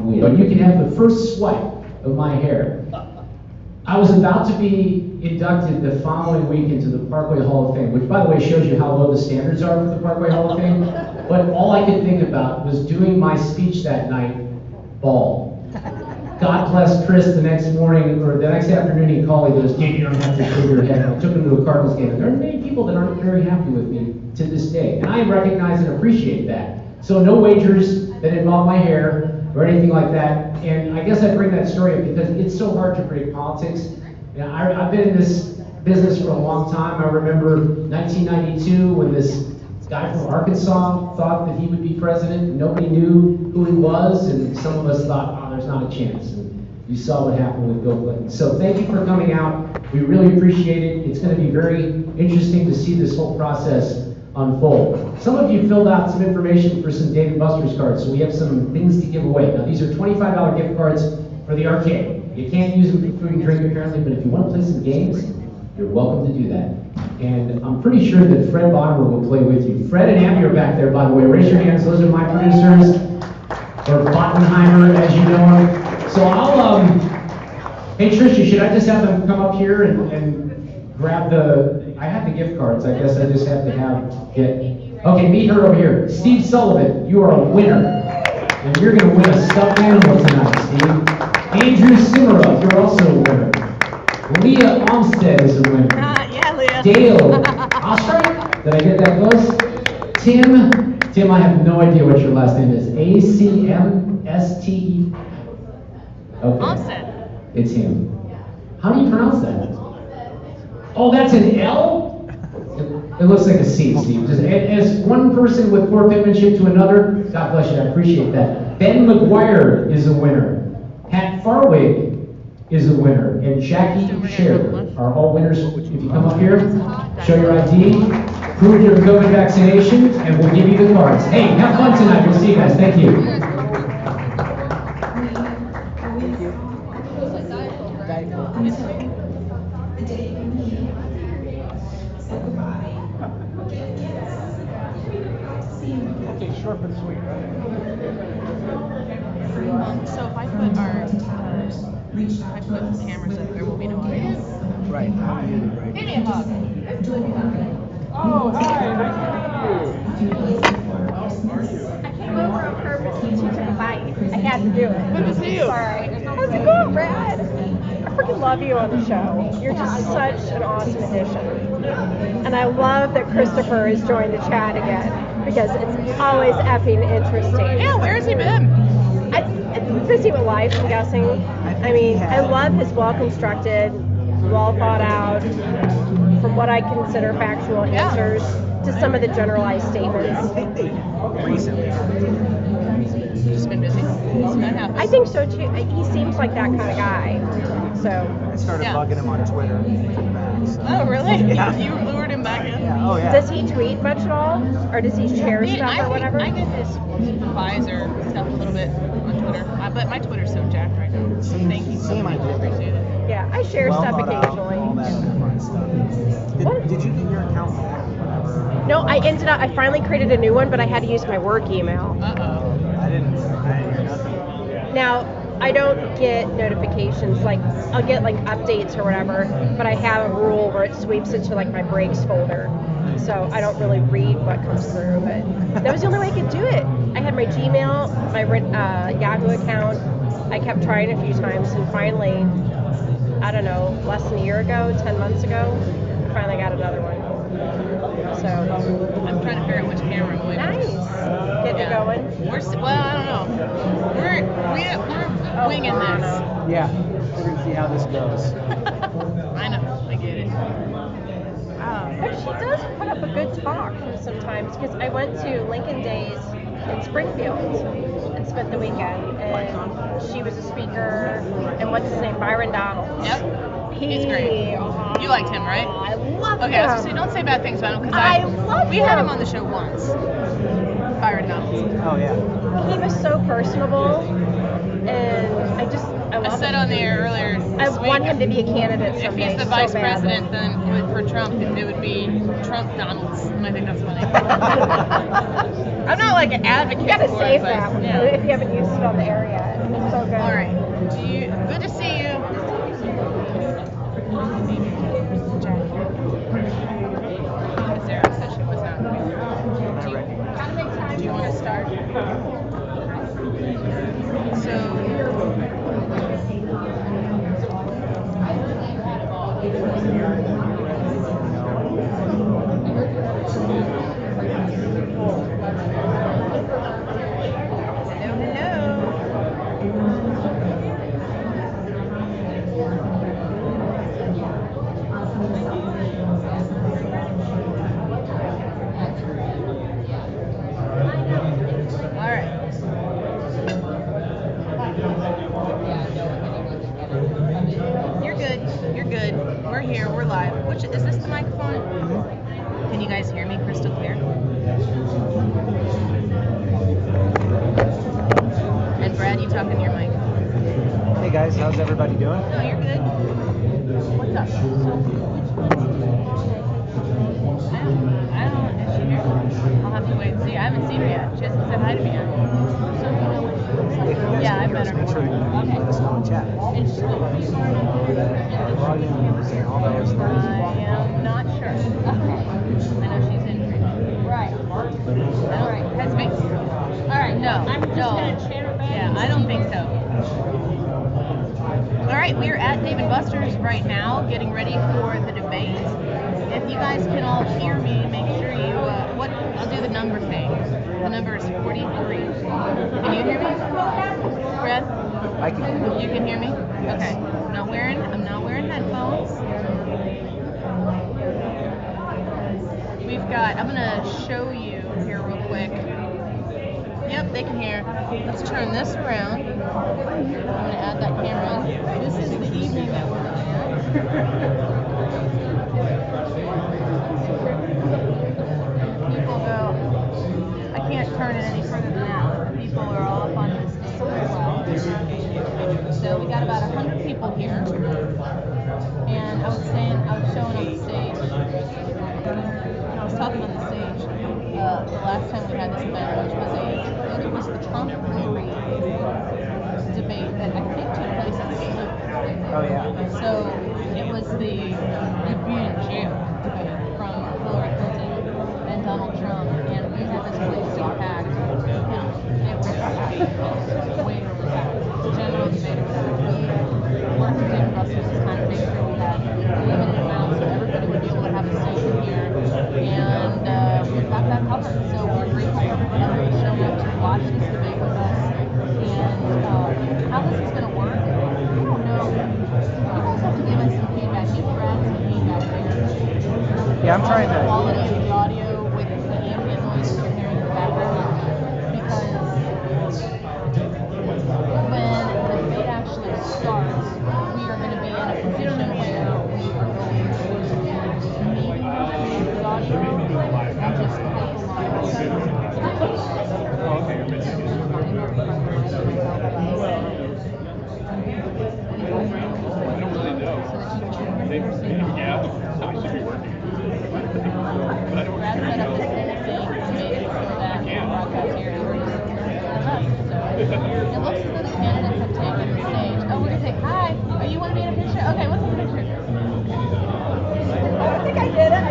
wheel. And you can have the first swipe of my hair. I was about to be inducted the following week into the Parkway Hall of Fame, which by the way shows you how low the standards are for the Parkway Hall of Fame. But all I could think about was doing my speech that night, bald. God bless Chris the next morning, or the next afternoon, he called me and goes, "Dude, you don't have to shave your head." I took him to a Cardinals game, and there are many people that aren't very happy with me to this day. And I recognize and appreciate that. So no wagers that involve my hair or anything like that. And I guess I bring that story up because it's so hard to predict politics. You know, I've been in this business for a long time. I remember 1992 when this guy from Arkansas thought that he would be president. Nobody knew who he was, and some of us thought, oh, there's not a chance. And you saw what happened with Bill Clinton. So thank you for coming out. We really appreciate it. It's going to be very interesting to see this whole process unfold. Some of you filled out some information for some Dave & Buster's cards, so we have some things to give away. Now, these are $25 gift cards for the arcade. You can't use them for food and drink apparently, but if you want to play some games, you're welcome to do that. And I'm pretty sure that Fred Bonner will play with you. Fred and Abby are back there, by the way. Raise your hands. Those are my producers, or Bottenheimer, as you know him. So I'll, hey Trisha, should I just have them come up here and grab I have the gift cards. I guess I just have to okay, meet her over here. Steve Sullivan, you are a winner. And you're going to win a stuffed animal tonight, Steve. Andrew Simmerup, you're also a winner. Leah Olmstead is a winner. Yeah, Leah. Dale Ostrich, did I get that close? Tim, I have no idea what your last name is. ACMSTE? Okay. Olmstead. It's him. How do you pronounce that? Oh, that's an L? It looks like a C, Steve. Just as one person with poor penmanship to another, God bless you, I appreciate that. Ben McGuire is a winner. Pat Farwig is a winner, and Jackie Sher are all winners. If you come up here, show your ID, prove your COVID vaccination, and we'll give you the cards. Hey, have fun tonight. We'll see you guys. Thank you. Okay, short but sweet, right? So if I put the cameras up, there will be no audience. Right. Give me a hug. Oh, hi, nice to meet you. I came over on purpose to take a bite. I had to do it. Good to see you. Sorry. How's it going, Brad? I freaking love you on the show. You're just such an awesome addition. And I love that Christopher has joined the chat again because it's always effing interesting. Yeah, where's he been? It's busy with life, I'm guessing. I mean, I love his well-constructed, well-thought-out, from what I consider factual answers to some of the generalized statements. I think they recently. Just been busy. That happens. I think so too. He seems like that kind of guy. So. I started bugging him on Twitter. So. Oh, really? Yeah. You lured him back in? Yeah. Oh, yeah. Does he tweet much at all, or does he share stuff or whatever? I get his Pfizer stuff a little bit on Twitter, but my Twitter's so jacked right now. Thank you so much. I appreciate it. Yeah, I share stuff occasionally. All that fun stuff. Did you get your account back? Whatever. No, I finally created a new one, but I had to use my work email. I didn't hear nothing. Now, I don't get notifications, like, I'll get like updates or whatever, but I have a rule where it sweeps into like my breaks folder. So I don't really read what comes through, but that was the only way I could do it. I had my Gmail, my Yahoo account. I kept trying a few times, and finally, I don't know, less than a year ago, 10 months ago, I finally got another one. So I'm trying to figure out which camera I'm going nice. Getting it going. I don't know. We're winging this. Yeah. We're going to see how this goes. I know. I get it. But she does put up a good talk sometimes, because I went to Lincoln Days in Springfield and spent the weekend, and she was a speaker, and what's his name, Byron Donald. Yep. He's great. You liked him, right? I love him. Okay, I was gonna say, don't say bad things about him, because I love we him. had him on the show once. Byron Donald. Oh, yeah. He was so personable, and I love I said him. on the air earlier I this want week, him to be a candidate if someday. he's the so vice bad. president, then for Trump, it would be Trump Donalds, and I think that's funny. I'm not like an advocate. You gotta for save it, but, that one yeah. if you haven't used it on the air yet. It's so good. All right. Good to see you. Sarah said she was not. Do you want to start? We're here. We're live. Is this the microphone? Mm-hmm. Can you guys hear me crystal clear? And Brad, you talk in your mic. Hey guys, how's everybody doing? No, you're good. What's up? I don't. Is she here? I'll have to wait and see. I haven't seen her yet. She hasn't said hi to me yet. Yeah, I better. Make sure you let us know in chat. I am not sure. I know she's in treatment. Right. All right. That's me. All right. No. I'm just gonna chair back. Yeah, I don't think so. All right, we are at Dave & Buster's right now, getting ready for the debate. If you guys can all hear me, make sure you. I'll do the number thing. The number is 43. Can you hear me, Brad? I can hear you. You can hear me? Okay. I'm not wearing headphones. We've got. I'm gonna show you here real quick. Yep, they can hear. Let's turn this around. I'm gonna add that camera in. This is the evening that we're looking at. People go. I can't turn it any further than that. People are all up on this stage as well. So we got about 100 people here. And I was showing on the stage. I was talking on the stage the last time we had this event, which was the Trump Hillary debate that I think took place in St. Oh yeah. So it was the you'd be in jail debate from Hillary Clinton and Donald Trump, and we had this place so packed. It was way over packed. General debate or whatever. We worked with Dave & Buster's to kind of make sure we had limited amounts so everybody would be able to have a seat in here. And we've got that covered. So we're grateful for everybody who's showing up to watch this debate with us. And how this is going to work, I don't know. You guys have to give us some feedback. Give Brad some feedback here. Yeah, I'm trying to. The quality of the audio with the ambient noise you're hearing in the background. Because when the debate actually starts, we are going to be in a position where we are going to maybe mute the audio and just play the lines. It looks as though the candidates have taken the stage. Oh, we're going to say, hi, you want to be in a picture? Okay, what's in the picture? I think I did it.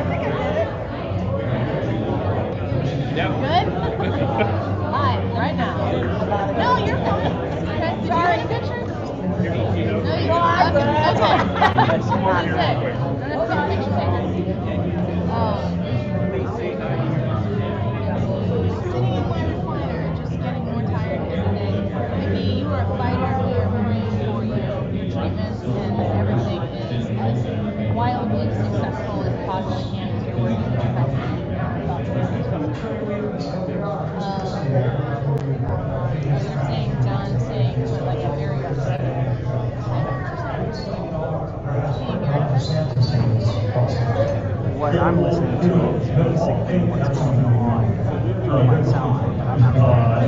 Good? Live, right now. No, you're fine. Okay, did you want a picture? No, you don't. Okay. What do you say? Don't have to take a picture taker. Sitting in my recliner, just getting more tired every day. Maybe you are a fighter, we are praying for you. Your treatments and everything is as wildly successful as it possibly can as you're working with your health. You're saying, John, saying, like a very upset. What I'm listening to is basically what's going on through my sound line, but I'm not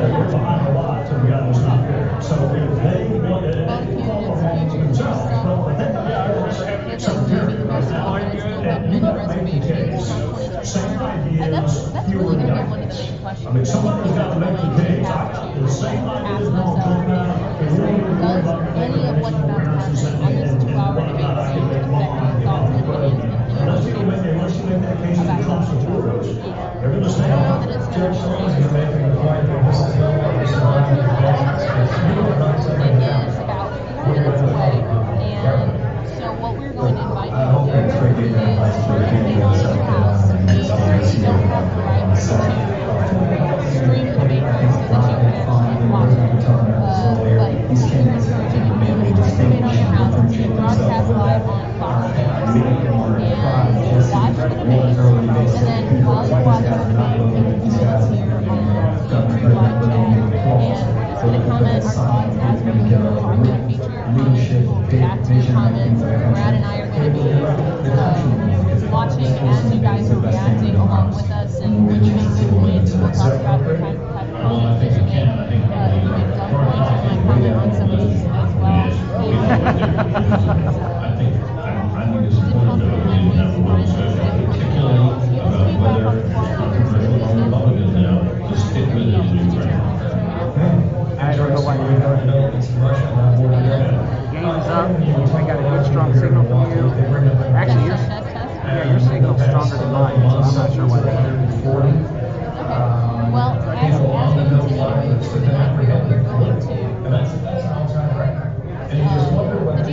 We're behind a lot, so we gotta stop there. So if they want to, That's really going to be one of the main questions. I mean, somebody's got to make the case. I got the same idea as Paul talking about. Does any of what's about to happen on this 2-hour debate seem to affect your thoughts and opinions in any way, shape, or form about Donald Trump? They're going to I say, don't know that it's going to Judge change Sullivan's going to make a point that this is no longer surviving. it is about 4 minutes away, and so what we're going to invite you to do is turn on your house. We currently don't have the right to stream the debate so that you can actually watch it. But we're encouraging you to turn the debate on your house. It's being broadcast live on Fox News, and watch the debate, and then while you're watching the debate, you can join us here on the YouTube live chat, and we're just going to comment our thoughts as we go through. I'm going to feature your comments, we will react to your comments. Brad and I are going to be watching as you guys are reacting along with us, and when you make good points, we'll talk about the type of comments that you make. If you make dumb points, we might comment on some of these as well. It's difficult to find these points, it's difficult to give us feedback on the quality of your speech. I don't know why you're game's up. I got a good strong signal from you. Actually, your signal's stronger than mine, so I'm not sure why that is. Okay. Well, as we continue to move through the night, we're going to. Did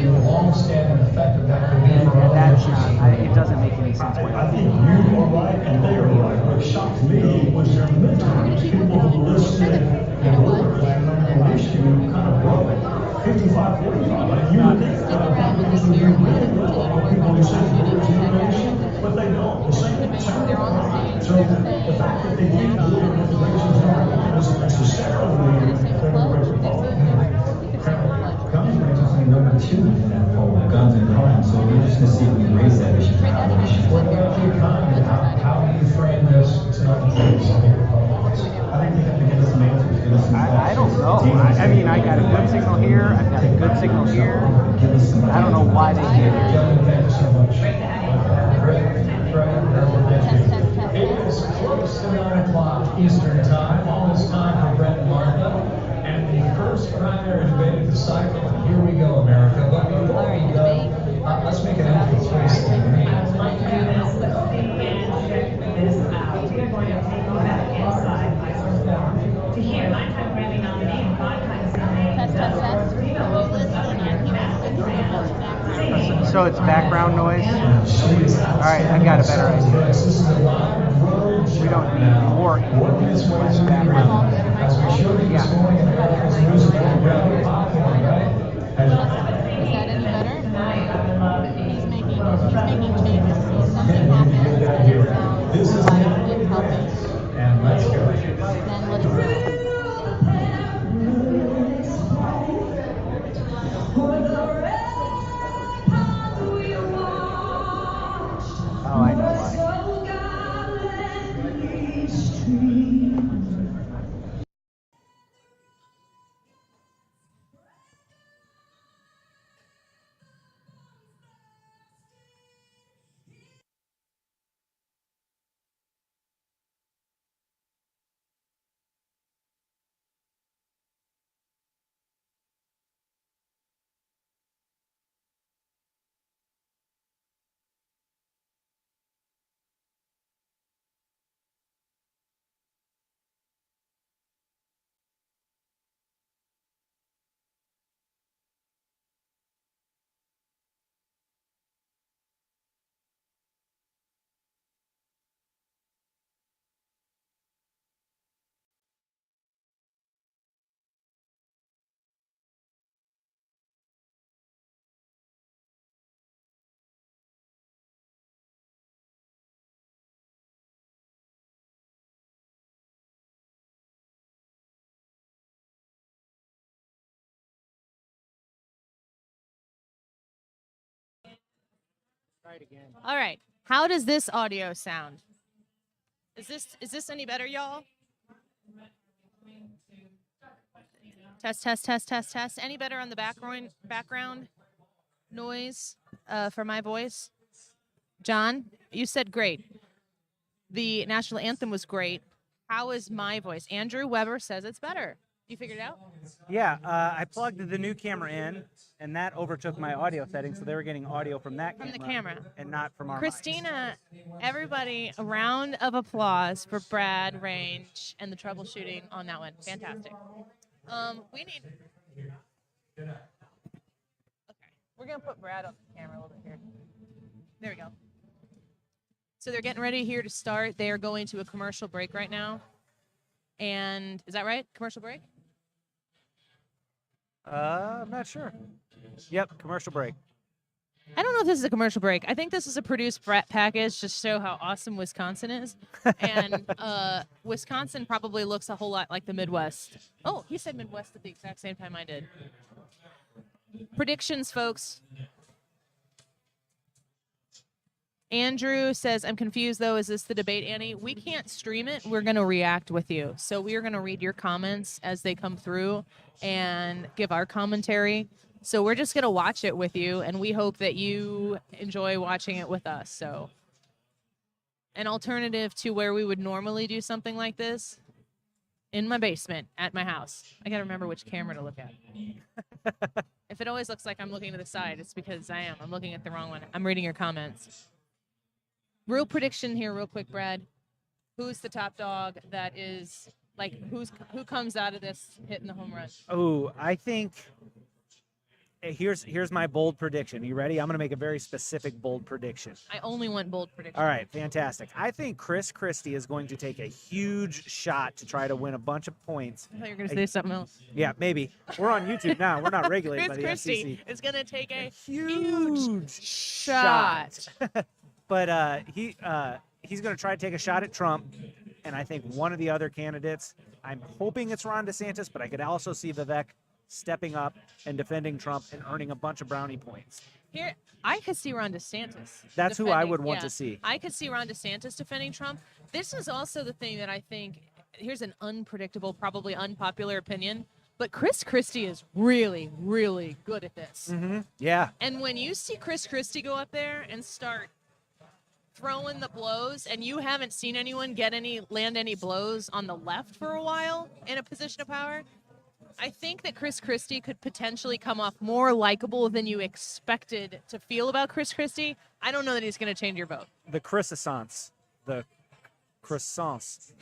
you? Long-standing effect of that could be for all That's not, it doesn't make any sense. I think you are right and they are right. What shocked me was your mentors, people who listened and worked on the issue kind of broke it. 55, 45. Like you would think. Stick around with us here. We're going to continue to work on troubleshooting the technology. But they don't. The same They're on the stage. So the fact that they didn't do it with the races doesn't necessarily mean Did it say the pledge? Did it say the pledge? Guns range is only number 2 in that poll, guns and crime. So we're just gonna see if we raise that issue. Trade that against What what they're about the doing. economy? How do you frame this tonight? I think we have to get some answers. I don't know. I mean, I got a good signal here. I've got a good signal here. I don't know why they did it. Thank you so much. Test, test, test, It test. is close to 9 o'clock Eastern Time. Almost time for Brett and Martha. And the first primary debate of the cycle. And here we go, America. But before we go, let's make an effort to face it. Test, test, test. So it's background noise? Alright, I got a better idea. We don't need more noise background. Yeah. Is that any better? He's making changes. So something happens and it sounds like it's helping. And let's go. Then let it go. Oh, I know why. All right. How does this audio sound? Is this any better, y'all? Test, test, test, test, test. Any better on the background noise for my voice? John, you said great. The national anthem was great. How is my voice? Andrew Weber says it's better. You figured it out? Yeah, I plugged the new camera in, and that overtook my audio settings, so they were getting audio from that From the camera. and not from our mics. Christina, everybody, a round of applause for Brad, Range, and the troubleshooting on that one. Fantastic. We need. Okay, we're gonna put Brad on the camera a little bit here. There we go. So they're getting ready here to start. They are going to a commercial break right now. And is that right? Commercial break? I'm not sure. Yep, commercial break. I don't know if this is a commercial break. I think this is a produced package to show how awesome Wisconsin is. And Wisconsin probably looks a whole lot like the Midwest. Oh, he said Midwest at the exact same time I did. Predictions, folks. Andrew says, I'm confused, though. Is this the debate, Annie? We can't stream it. We're going to react with you. So we are going to read your comments as they come through and give our commentary. So we're just going to watch it with you, and we hope that you enjoy watching it with us. So an alternative to where we would normally do something like this, in my basement at my house. I got to remember which camera to look at. If it always looks like I'm looking to the side, it's because I am. I'm looking at the wrong one. I'm reading your comments. Real prediction here, real quick, Brad. Who's the top dog that is, like, who comes out of this hitting the home run? Oh, I think here's my bold prediction. You ready? I'm going to make a very specific bold prediction. I only want bold predictions. All right, fantastic. I think Christie is going to take a huge shot to try to win a bunch of points. I thought you were going to say something else. Yeah, maybe. We're on YouTube now. We're not regulated by the Christie FCC. is going to take a Huge shot. But he's going to try to take a shot at Trump, and I think one of the other candidates, I'm hoping it's Ron DeSantis, but I could also see Vivek stepping up and defending Trump and earning a bunch of brownie points. Here, I could see Ron DeSantis. That's who I would want to see. I could see Ron DeSantis defending Trump. This is also the thing that I think, here's an unpredictable, probably unpopular opinion, but Christie is really, really good at this. Mm-hmm. Yeah. And when you see Christie go up there and start throwing the blows, and you haven't seen anyone land any blows on the left for a while in a position of power, I think that Christie could potentially come off more likable than you expected to feel about Christie. I don't know that he's going to change your vote. The croissants.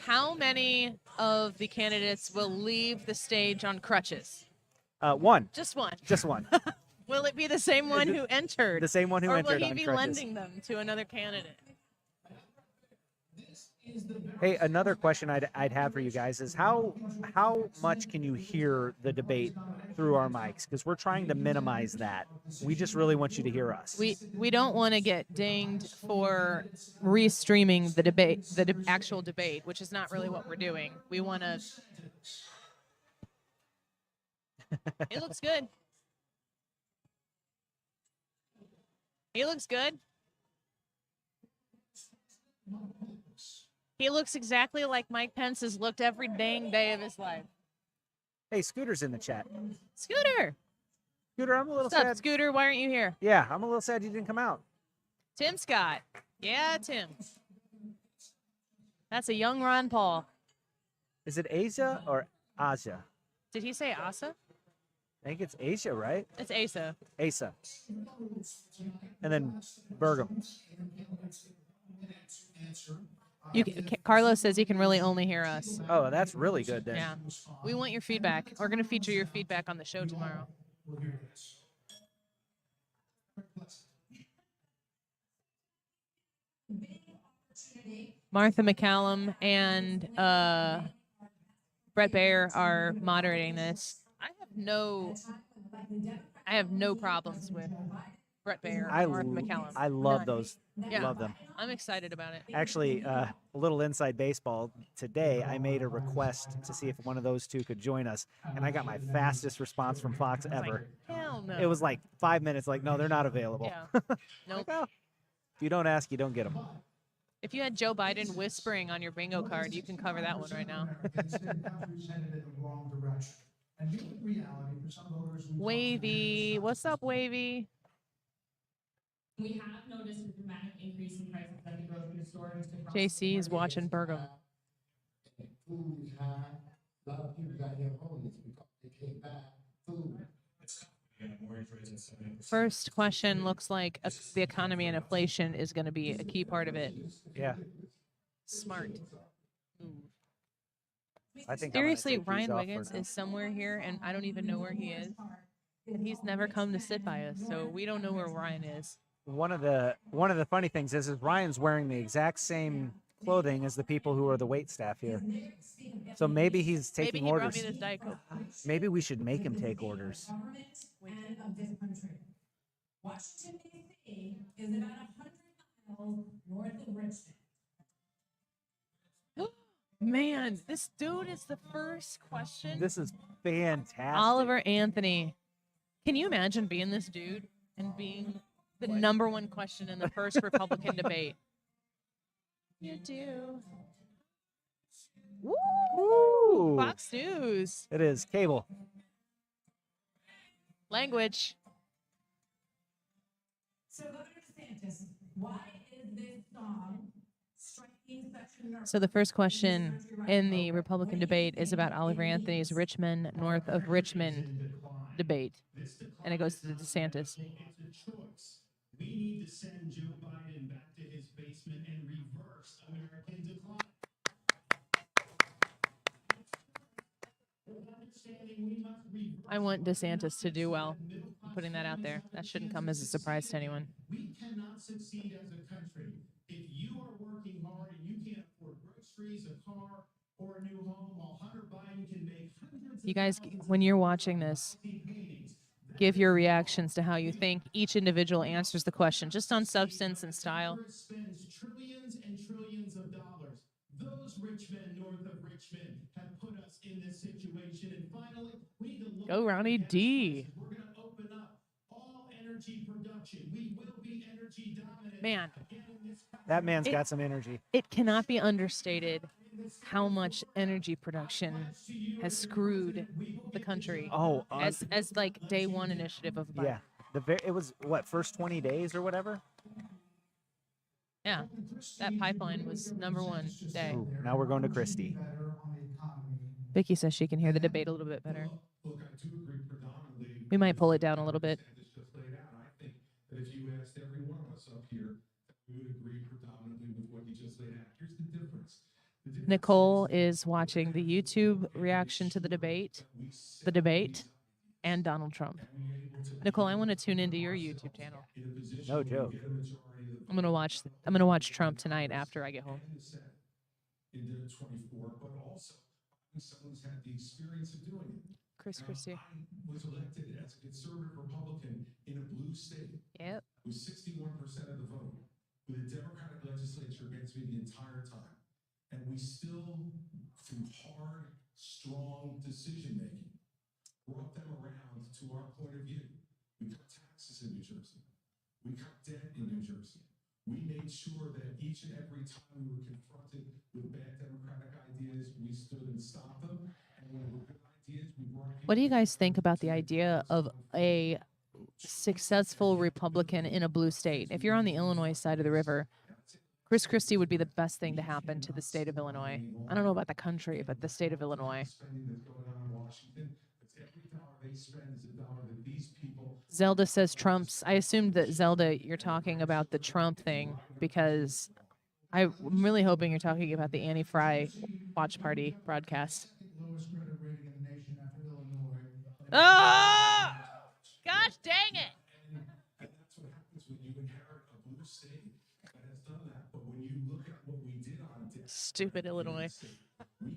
How many of the candidates will leave the stage on crutches? One. Just one. Just one. Will it be the same one who entered? The same one who entered on Or will he be crutches. lending them to another candidate? Hey, another question I'd have for you guys is how much can you hear the debate through our mics? Because we're trying to minimize that. We just really want you to hear us. We don't want to get dinged for restreaming the debate, the actual debate, which is not really what we're doing. We want to. It looks good. He looks good. He looks exactly like Mike Pence has looked every dang day of his life. Hey, Scooter's in the chat. Scooter! Scooter, I'm a little What's up, sad. Scooter? Why aren't you here? Yeah, I'm a little sad you didn't come out. Tim Scott. Yeah, Tim. That's a young Ron Paul. Is it Asia or Asia? Did he say Asa? I think it's Asia, right? It's Asa. Asa. And then Burgum. Carlos says he can really only hear us. Oh, that's really good then. Yeah. We want your feedback. We're going to feature your feedback on the show tomorrow. Martha McCallum and Brett Baer are moderating this. I have no problems with Brett Baer and Martha McCallum. I love None. those. Yeah. Love them. I'm excited about it. Actually, a little inside baseball. Today, I made a request to see if one of those two could join us, and I got my fastest response from Fox ever. Hell no. It was like 5 minutes. Like, no, they're not available. Yeah. Nope. If you don't ask, you don't get them. If you had Joe Biden whispering on your bingo card, you can cover that one right now. Wavy. What's up, Wavy? We have noticed a dramatic increase in prices at the grocery stores. JC is watching Burgum. food is high. A lot of people got here homeless because they came back food. First question looks like the economy and inflation is going to be a key part of it. Yeah. Smart move. I think Seriously, I'm gonna take these Ryan off Wiggins for now. is somewhere here, and I don't even know where he is. And he's never come to sit by us, so we don't know where Ryan is. One of the funny things is Ryan's wearing the exact same clothing as the people who are the wait staff here. So maybe he's taking Maybe he orders. brought me this Diet Coke. Maybe we should make him take orders. And of this country. Washington, D.C. is about 100 miles north of Richmond. Man, this dude is the first question. This is fantastic. Oliver Anthony. Can you imagine being this dude and being the number one question in the first Republican debate? You do. Woo! Ooh. Fox News. It is cable. Language. So Governor DeSantis, why is this song striking such a nerve? So the first question in the Republican debate is about Oliver Anthony's Richmond, north of Richmond debate. And it goes to DeSantis. We need to send Joe Biden back to his basement and reverse American decline. I want DeSantis to do well. I'm putting that out there. That shouldn't come as a surprise to anyone. We cannot succeed as a country if you are working hard and you can't afford groceries, a car, or a new home, while Hunter Biden can make hundreds You guys, when you're watching this, give your reactions to how you think each individual answers the question, just on substance and style. spends trillions and trillions of dollars. Those rich men north of Richmond have put us in this situation. And finally, we need to look Go, Ronnie D. We're going to open up all energy production. We will be energy dominant. Man, That man's got some energy. it cannot be understated how much energy production has screwed the country Oh, as like day one initiative of Biden. yeah. It was what, first 20 days or whatever? Yeah, that pipeline was number one day. Ooh, now we're going to Christie. Vicky says she can hear the debate a little bit better. Look, I do agree predominantly. We might pull it down a little bit. It's just laid out. I think that if you asked every one of us up here, we would agree predominantly with what you just laid out. Here's the difference. Nicole is watching the YouTube reaction to the debate, and Donald Trump. Nicole, I want to tune into your YouTube channel. No joke. I'm gonna watch Trump tonight after I get home. In the 24, but also someone's had the experience of doing it. Christie. I was elected as a conservative Republican in a blue state. Yep. With 61% of the vote, with a Democratic legislature against me the entire time. And we still, through hard, strong decision-making, brought them around to our point of view. We cut taxes in New Jersey. We cut debt in New Jersey. We made sure that each and every time we were confronted with bad Democratic ideas, we stood and stopped them. And when they were good ideas, we brought people. What do you guys think about the idea of a successful Republican in a blue state? If you're on the Illinois side of the river, Chris Christie would be the best thing to happen to the state of Illinois. I don't know about the country, but the state of Illinois. Spending that's going on in Washington, it's every dollar they spend is a dollar that these people. Zelda says Trump's. I assumed that, Zelda, you're talking about the Trump thing because I'm really hoping you're talking about the Annie Frey watch party broadcast. Lowest credit rating in the nation after Illinois. Oh! Gosh dang it! And that's what happens when you inherit a blue state that has done that. But when you look at what we did on debt, Stupid Illinois. we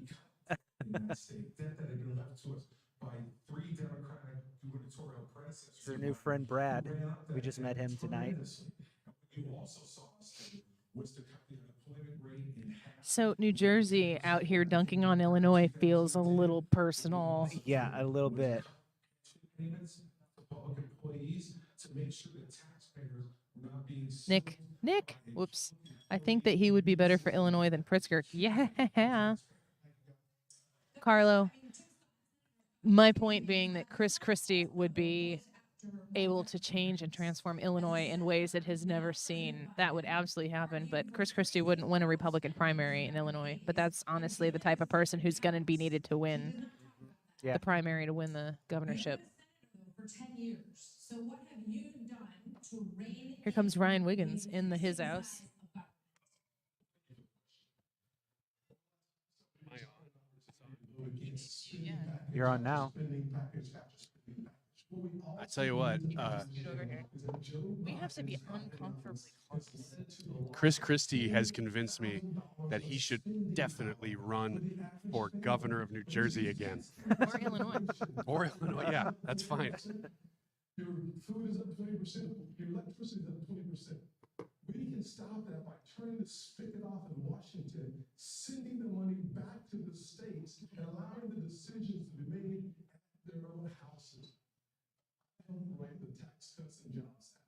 cut in that state debt that had been left to us by 3 Democratic gubernatorial predecessors. It's our new friend Brad. We just met him tonight. You also saw us do was to cut the unemployment rate in half. So New Jersey out here dunking on Illinois feels a little personal. Yeah, a little bit. Payments to public employees to make sure that taxpayers were not being Nick, whoops. I think that he would be better for Illinois than Pritzker. Yeah. Carlo, my point being that Chris Christie would be able to change and transform Illinois in ways it has never seen, that would absolutely happen. But Chris Christie wouldn't win a Republican primary in Illinois. But that's honestly the type of person who's going to be needed to win Yeah. the primary to win the governorship. For 10 years. So what have you done to rein Here comes Ryan Wiggins in his house. You're on now. I tell you what, We have to be uncomfortably close. Chris Christie has convinced me that he should definitely run for governor of New Jersey again. Or Illinois. Or Illinois, yeah, that's fine. Your food is up 20%, your electricity is up 20%. We can stop that by turning the spigot off in Washington, sending the money back to the states, and allowing the decisions to be made at their own houses. I don't write the Tax Cuts and Jobs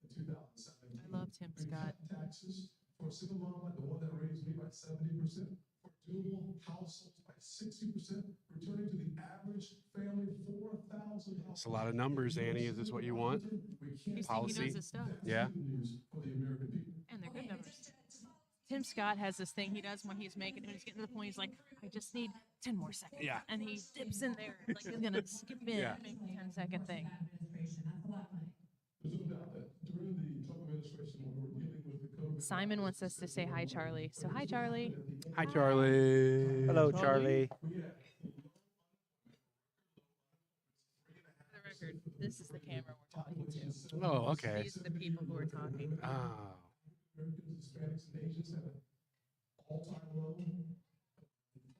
Act in 2017. I love Tim Scott. We cut taxes for a single mom like the one that raised me by 70%, for dual households by 60%, returning to the average family $4,000. It's a lot of numbers, Annie. Is this what you want? He Policy? knows his stuff. Yeah. For the American people. And they're good numbers. Tim Scott has this thing he does when he's making, when he's getting to the point, he's like, I just need 10 more seconds. Yeah. And he dips in there, like he's going to skip in Yeah. and make a 10-second thing. There's no doubt that during the Trump administration, when we were dealing with the COVID. Simon wants us to say hi, Charlie. So hi, Charlie. Hi, Charlie. Hello, Charlie. For the record, this is the camera we're talking to. Oh, okay. These are the people who are talking. Oh. Americans, Hispanics, and Asians have an all-time low.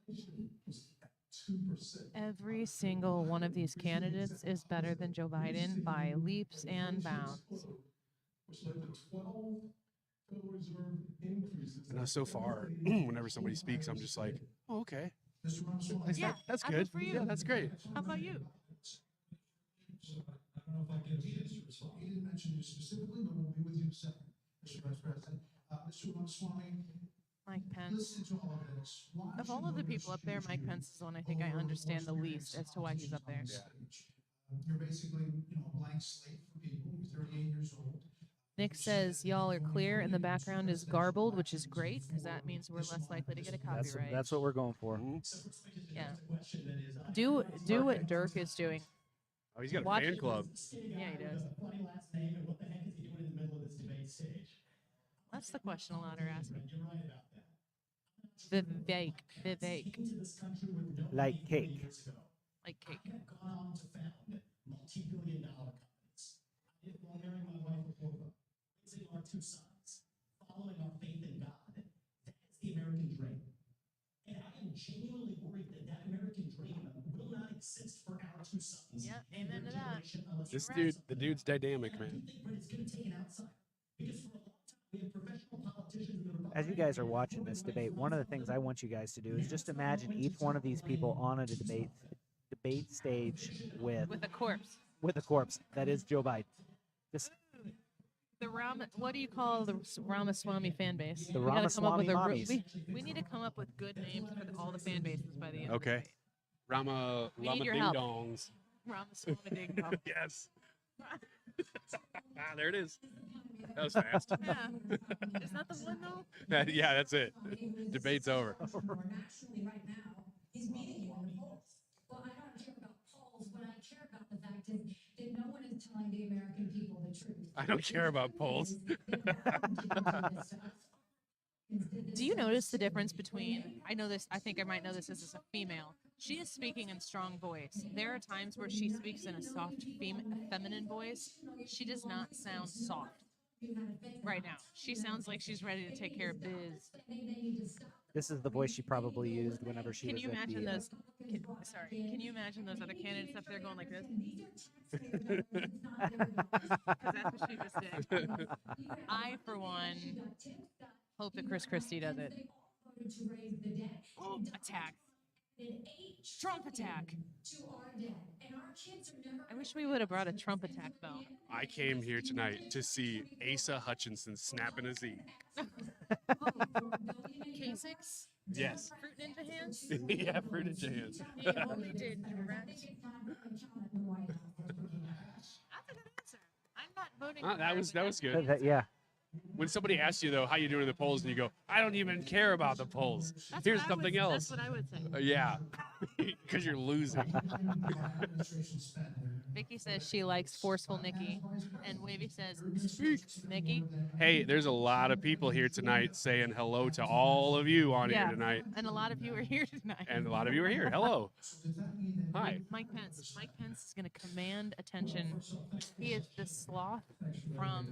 Inflation was at 2%. Every single one of these candidates is better than Joe Biden by leaps and bounds. Which led to 12 Federal Reserve increases. And so far, whenever somebody speaks, I'm just like, oh, okay. Yeah, That's how good. about for you? Yeah, that's great. How about you? I don't know if I can get this response. He didn't mention you specifically, but we'll be with you in a second, Mr. Vice President. Mr. Ramaswamy, Mike Pence. listen to all of this. Why Of all should of the voters people up there, choose Mike you Pence is the one I think I over understand the more least as to why he's up there. experienced politicians on the stage? You're basically, a blank slate for people. You're 38 years old. Nick says y'all are clear and the background is garbled, which is great because that means we're less likely to get a copyright. That's what we're going for. Yeah. Do what Dirk is doing. Oh, he's got a Watch- fan club. Yeah, he does. Funny last name, and what the heck is he doing in the middle of this debate stage? That's the question a lot are asking. You're right about that. Vivek. Into this country with no Like money cake. years ago. Like cake. I have gone on to found multi-billion-dollar companies. I did while marrying my wife before raising our two sons, following our faith in God. That is the American dream. And I am genuinely worried that that American dream will not exist for our two sons. Yeah, and amen their to that. generation unless This we dude, rise the up. dude's dynamic, And I do man. think, Brett, it's going to take an outsider. Because for a long time, we have professional politicians in the As you guys are watching this debate, one of the things I want you guys to do is just imagine each one of these people on a debate stage with With a corpse. a corpse that is Joe Biden. Just What do you call the Ramaswamy fan base? The We gotta come up with Ramaswamy we need to come up with good names for all the fan bases by the end. of the Okay. debate. Rama We need your Ding help. Dongs. Ramaswamy ding dong. Yes. There it is. That was fast. Yeah. Is that the one though? Yeah, that's it. Debate's over. More nationally right now is meeting you in the polls. Well, I don't care about polls. What I care about the fact is that no one is telling the American people the truth. I don't care about polls. Do you notice the difference between, I know this, I think I might know this as a female. She is speaking in strong voice. There are times where she speaks in a soft feminine voice. She does not sound soft right now. She sounds like she's ready to take care of biz. this is the voice she probably used whenever she Can was you at imagine the, those? Can you imagine those other candidates up there going like this? Because that's what she just did. I, for one, hope that Chris Christie does it. Oh, attack. Trump attack. I wish we would have brought a Trump attack though. I came here tonight to see Asa Hutchinson snapping a Z. K6? Yes. Fruit Ninja hands? Yeah, fruit in your hands. He only did direct. I think voting. That was good. Yeah. When somebody asks you though how you doing in the polls, and you go, I don't even care about the polls. That's Here's what I something would, else. That's what I would say. Yeah, because you're losing. Vicky says she likes forceful Nikki, and Wavy says, "Speak, Nikki." Hey, there's a lot of people here tonight saying hello to all of you on here tonight, and a lot of you are here tonight. and a lot of you are here. Hello. Hi. Mike Pence. Mike Pence is going to command attention. He is the sloth from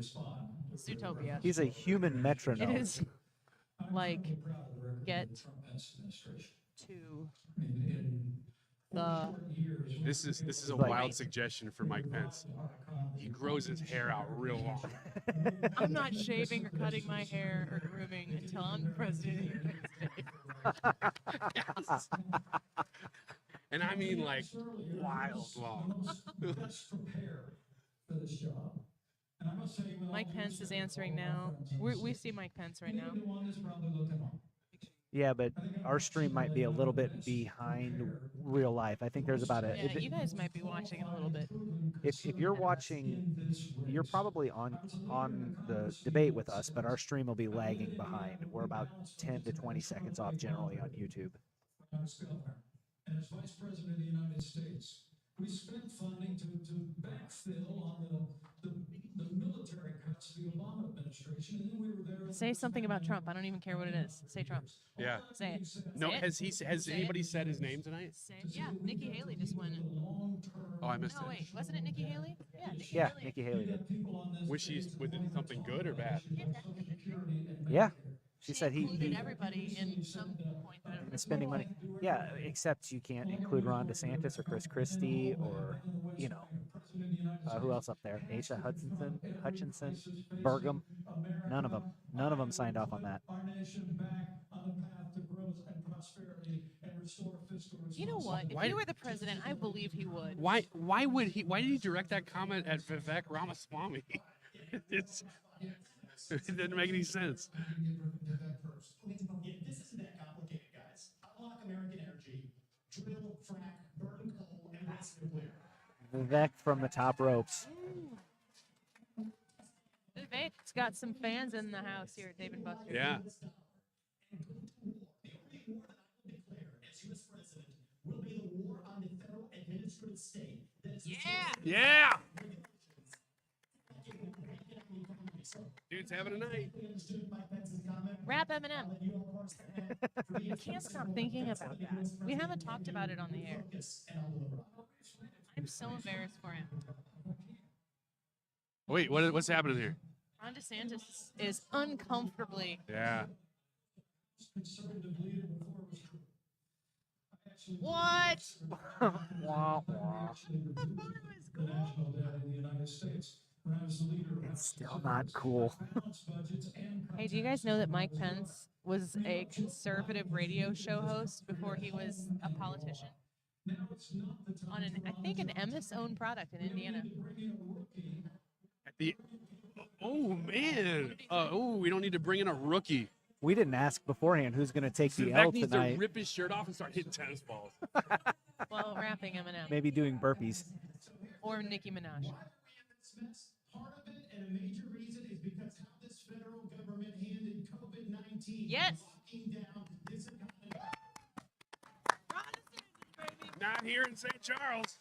Zootopia. He's a human metronome. It is like get to the. This is a Like- wild suggestion for Mike Pence. He grows his hair out real long. I'm not shaving or cutting my hair or grooming until I'm the president of the United States. Yes. And I mean like wild long. Mike Pence is answering now. We see Mike Pence right now. Yeah, but our stream might be a little bit behind real life. I think there's about a. Yeah, you guys might be watching it a little bit. If you're watching, you're probably on the debate with us, but our stream will be lagging behind. We're about 10 to 20 seconds off generally on YouTube. And as Vice President of the United States, we spent funding to backfill on the military cuts of the Obama administration, and then we were there. Say something about Trump. I don't even care what it is. Say Trump. Yeah. Say it. No, Say it. has Say anybody it. said his name tonight? Say it. Yeah, Nikki Haley just won. Oh, I missed No, it. wait. Wasn't it Nikki Haley? Yeah, Nikki Yeah, Haley. Nikki Haley did. Was it something good or bad? Yeah, she said included he everybody in some point. I don't know. is spending money. Yeah, except you can't include Ron DeSantis or Christie or who else up there? Asa Hutchinson, Burgum. None of them signed off on that. You know what? If he were the president, I believe he would. Why did he direct that comment at Vivek Ramaswamy? It didn't make any sense. Yeah, this isn't that complicated, guys. Unlock American energy, drill, frack, burn coal, and waste nuclear. Vivek from the top ropes. Vivek's got some fans in the house here at Dave & Buster's. Yeah. Yeah. Dude's having a night. Rap Eminem. I can't stop thinking about that. We haven't talked about it on the air. I'm so embarrassed for him. Wait, what's happening here? Ron DeSantis is uncomfortably. Yeah. What? Wah, wah. The national debt in the United States. When I was the leader, It's still not cool. Hey, do you guys know that Mike Pence was a conservative radio show host before he was a politician? On I think an Emmis-owned product in Indiana. Oh man. We don't need to bring in a rookie. We didn't ask beforehand who's going to take the Vivek L needs tonight. to rip his shirt off and start hitting tennis balls. Well, rapping Eminem. Maybe doing burpees. Or Nicki Minaj. Part of it, and a major reason, is because how this federal government handled COVID-19. Yes. Locking down this economy. Not here in St. Charles.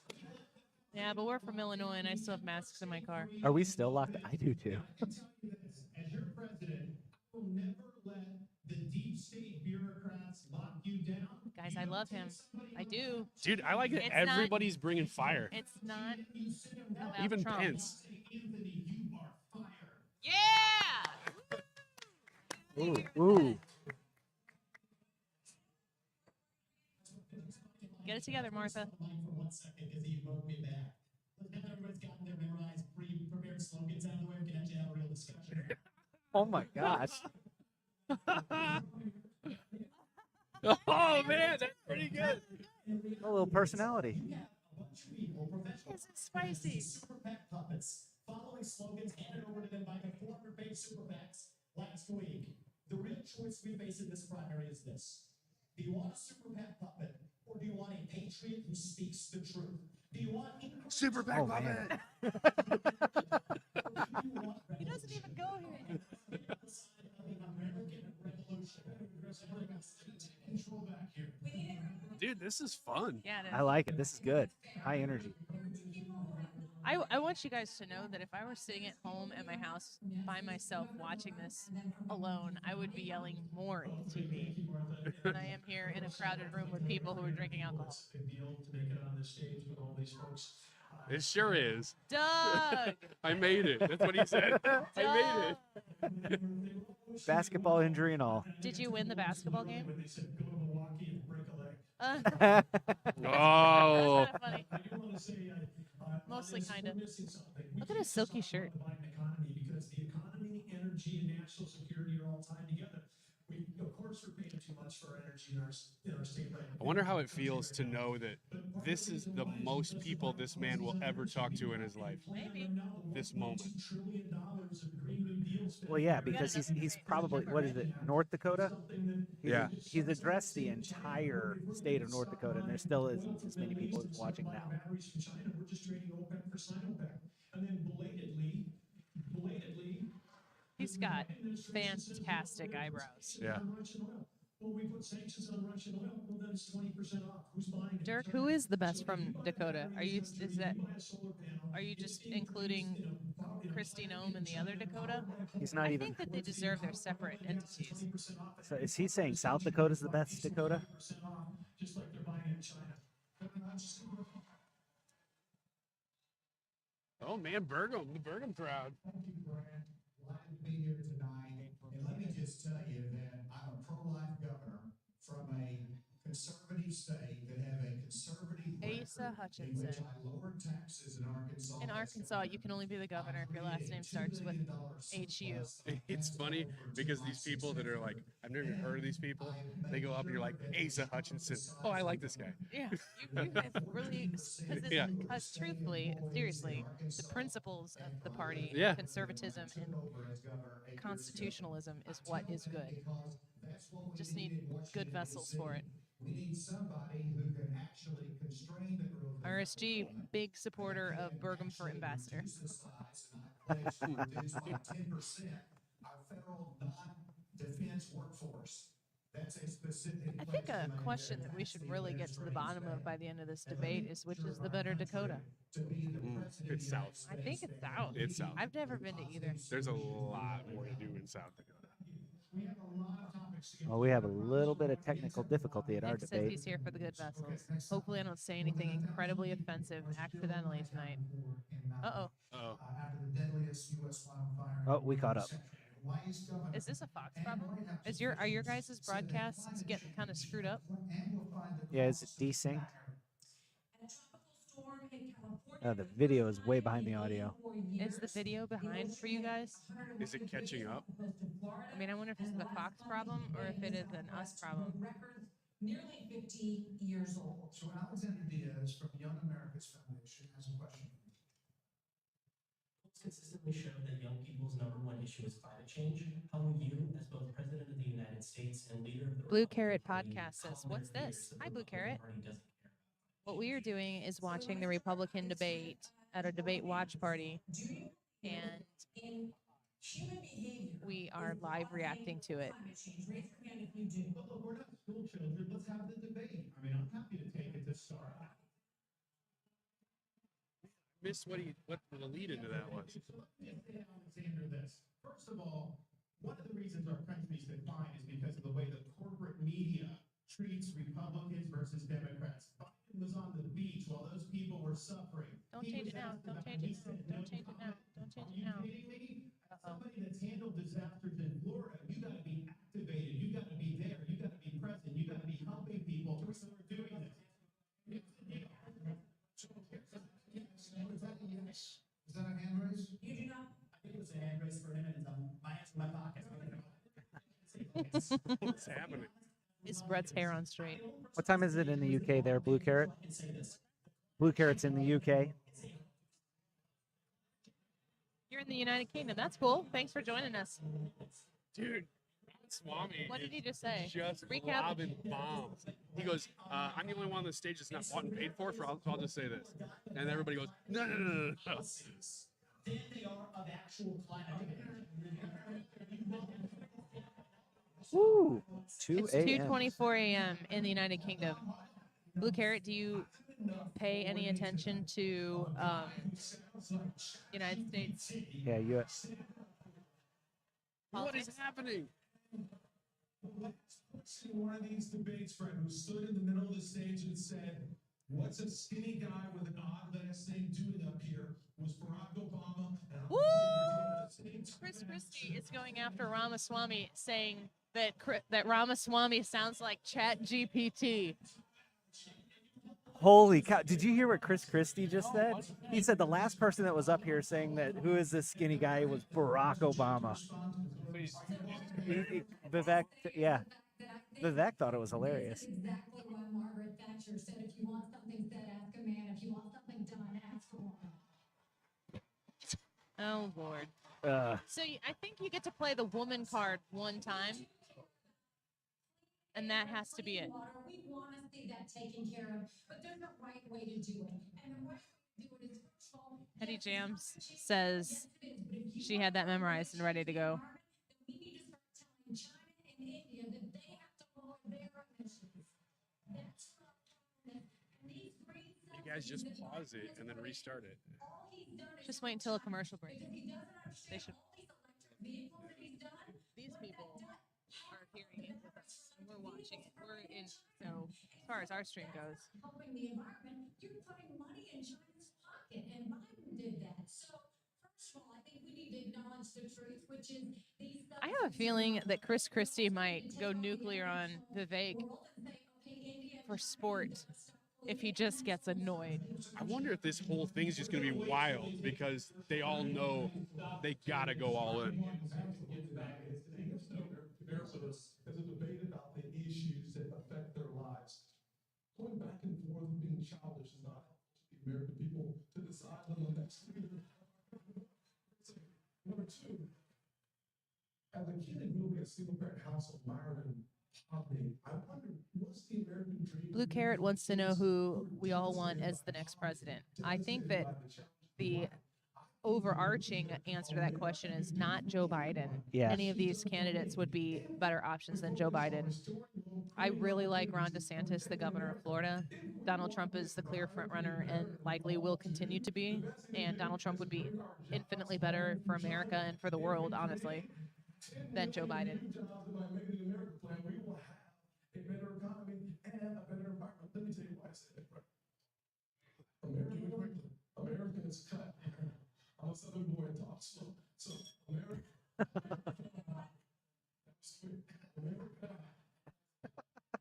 Yeah, but we're from Illinois and I still have masks in my car. Are we still locked? I do too. As your president, I will never let the deep state bureaucrats lock you down. Guys, I love him. I do. Dude, I like that It's not- everybody's bringing fire. It's not about Even Trump. Pence. Yeah! Ooh. Get it together, Martha. For 1 second, because he wrote me back. But now that everybody's gotten their memorized, pre-prepared slogans out of the way, we can actually have a real discussion. Oh my gosh. Oh man, that's pretty good. A little personality. This is spicy. Super PAC puppets, following slogans handed over to them by the 400-page super PACs last week. The real choice we face in this primary is this. Do you want a super PAC puppet, or do you want a patriot who speaks the truth? Do you want Super PAC Oh, puppet. man. This is fun. Yeah, it is. I like it. This is good. High energy. I want you guys to know that if I were sitting at home at my house by myself watching this alone, I would be yelling more at the TV than I am here in a crowded room with people who are drinking alcohol. It sure is. Doug! I made it. That's what he said. I made it. Basketball injury and all. Did you win the basketball game? Oh. That's kind of funny. Mostly kind of. Look at his silky shirt. Because the economy, energy, and national security are all tied together. We, of course, we're paying too much for our energy in our state. I wonder how it feels to know that this is the most people this man will ever talk to in his life. Maybe. This moment. Well, yeah, because he's probably, what is it, North Dakota? Yeah. He's addressed the entire state of North Dakota, and there still isn't as many people watching now. Batteries from China, we're just trading OPEC for Sinopec. And then belatedly, He's got fantastic eyebrows. Yeah. Well, we put sanctions on Russian oil. Well, then it's 20% off. Who's buying it? Dirk, who is the best from Dakota? Are you just including Christie Nome and the other Dakota? He's not I even. think that they deserve their separate entities. So is he saying South Dakota's the best Dakota? Just like they're buying it in China. Oh man, Burgum, the Burgum crowd. Thank you, Brad. Glad to be here tonight. And let me just tell you that I'm a pro-life governor from a conservative state that have a conservative Asa record Hutchinson. in which I lowered taxes in Arkansas. In Arkansas, you can only be the governor if your last name starts with HU. It's funny because these people that are like, I've never even heard of these people, they go up and you're like, Asa Hutchinson. Oh, I like this guy. Yeah, you guys really, because truthfully, seriously, the principles of the party, Yeah. conservatism and constitutionalism is what is good. Just need good vessels for it. We need somebody who can actually constrain the growth. RSG, big supporter of Burgum for ambassador. I pledge to reduce by 10% our federal non-defense workforce. That's a specific. I think a question that we should really get to the bottom of by the end of this debate is which is the better Dakota? It's South. I think it's South. It's South. I've never been to either. There's a lot more to do in South Dakota. Well, we have a little bit of technical difficulty at our Nick says debate. he's here for the good vessels. Hopefully I don't say anything incredibly offensive accidentally tonight. Uh-oh. Oh. After the deadliest U.S. wildfire. Oh, we caught up. Is this a Fox problem? Are your guys' broadcasts getting kind of screwed up? Yeah, is it desynced? The video is way behind the audio. Is the video behind for you guys? Is it catching up? I mean, I wonder if it's the Fox problem or if it is an us problem. Nearly 50 years old. So Alexander Diaz from Young America's Foundation has a question. Consistently show that young people's #1 issue is climate change. How will you, as both President of the United States and leader of the Blue Carrot Podcast says, "What's this?" Hi, Blue Carrot. What we are doing is watching the Republican debate at a debate watch party, and we are live reacting to it. Well, we're not school children. Let's have the debate. I mean, I'm happy to take it to start. Missed what the lead into that was. Alexander, this. First of all, one of the reasons our country's decline is because of the way the corporate media treats Republicans versus Democrats. Biden was on the beach while those people were suffering. Don't change it now. Don't change it now. Don't change it now. Don't change it now. Are you kidding me? Somebody that's handled disasters in Florida, you got to be activated. You got to be there. You got to be present. You got to be helping people who are doing this. Is that a hand raise? You do not. I think it was a hand raise for a minute. My hands in my pocket. What's happening? Is Brett's hair on straight? What time is it in the UK there, Blue Carrot? Blue Carrot's in the UK. You're in the United Kingdom. That's cool. Thanks for joining us. Dude, Swami. What did he just say? Just Recap. lobbing bombs. He goes, I'm the only one on the stage that's not bought and paid for, so I'll just say this. And everybody goes, no. Then they are of actual climate Woo! 2 It's a.m. 2:24 a.m. in the United Kingdom. Blue Carrot, do you pay any attention to United States? Yeah, U.S. What is happening? Let's see one of these debates, Fred, who stood in the middle of the stage and said, "What's a skinny guy with an odd last name doing up here?" Was Barack Obama. And I'm Woo! afraid they're doing the same Chris thing. Christie is going after Ramaswamy, saying that that Ramaswamy sounds like Chat GPT. Holy cow! Did you hear what Chris Christie just said? He said the last person that was up here saying that who is this skinny guy was Barack Obama. Vivek, yeah. Vivek thought it was hilarious. That's exactly why Margaret Thatcher said, if you want something said, ask a man. If you want something done, ask a woman. Oh, Lord. So I think you get to play the woman card one time, and that has to be it. Water, we want to see that taken care of, but there's a right way to do it. And the right way to do it is, first of all, Eddie Jams says she had that memorized and ready to go. we need to start telling China and India that they have to lower their emissions. That's and these green You guys just pause it and then restart it. all he's done is Just wait until a commercial break. because he doesn't understand They should. all these electric vehicles that he's done. These people are hearing it with us, and we're watching it. We're in. So as far as our stream goes, Helping the environment, you're putting money in China's pocket, and Biden did that. So, first of all, I think we need to acknowledge the truth, which is these. I have a feeling that Chris Christie might go nuclear on Vivek for sport if he just gets annoyed. I wonder if this whole thing's just going to be wild because they all know they got to go all in. There's a debate about the issues that affect their lives. Going back and forth and being childish is not helpful to the American people to decide on the next leader. Number two, as a kid and grew up in a single parent household, mired in poverty, I wonder, what's the American dream? Blue Carrot wants to know who we all want as the next president. I think that the overarching answer to that question is not Joe Biden. Yeah. Any of these candidates would be better options than Joe Biden. I really like Ron DeSantis, the governor of Florida. Donald Trump is the clear front runner and likely will continue to be. And Donald Trump would be infinitely better for America and for the world, honestly, than Joe Biden. We will have a better economy and a better environment. Let me tell you why I said that. America is cut. I'm a Southern boy and talk slow. So America.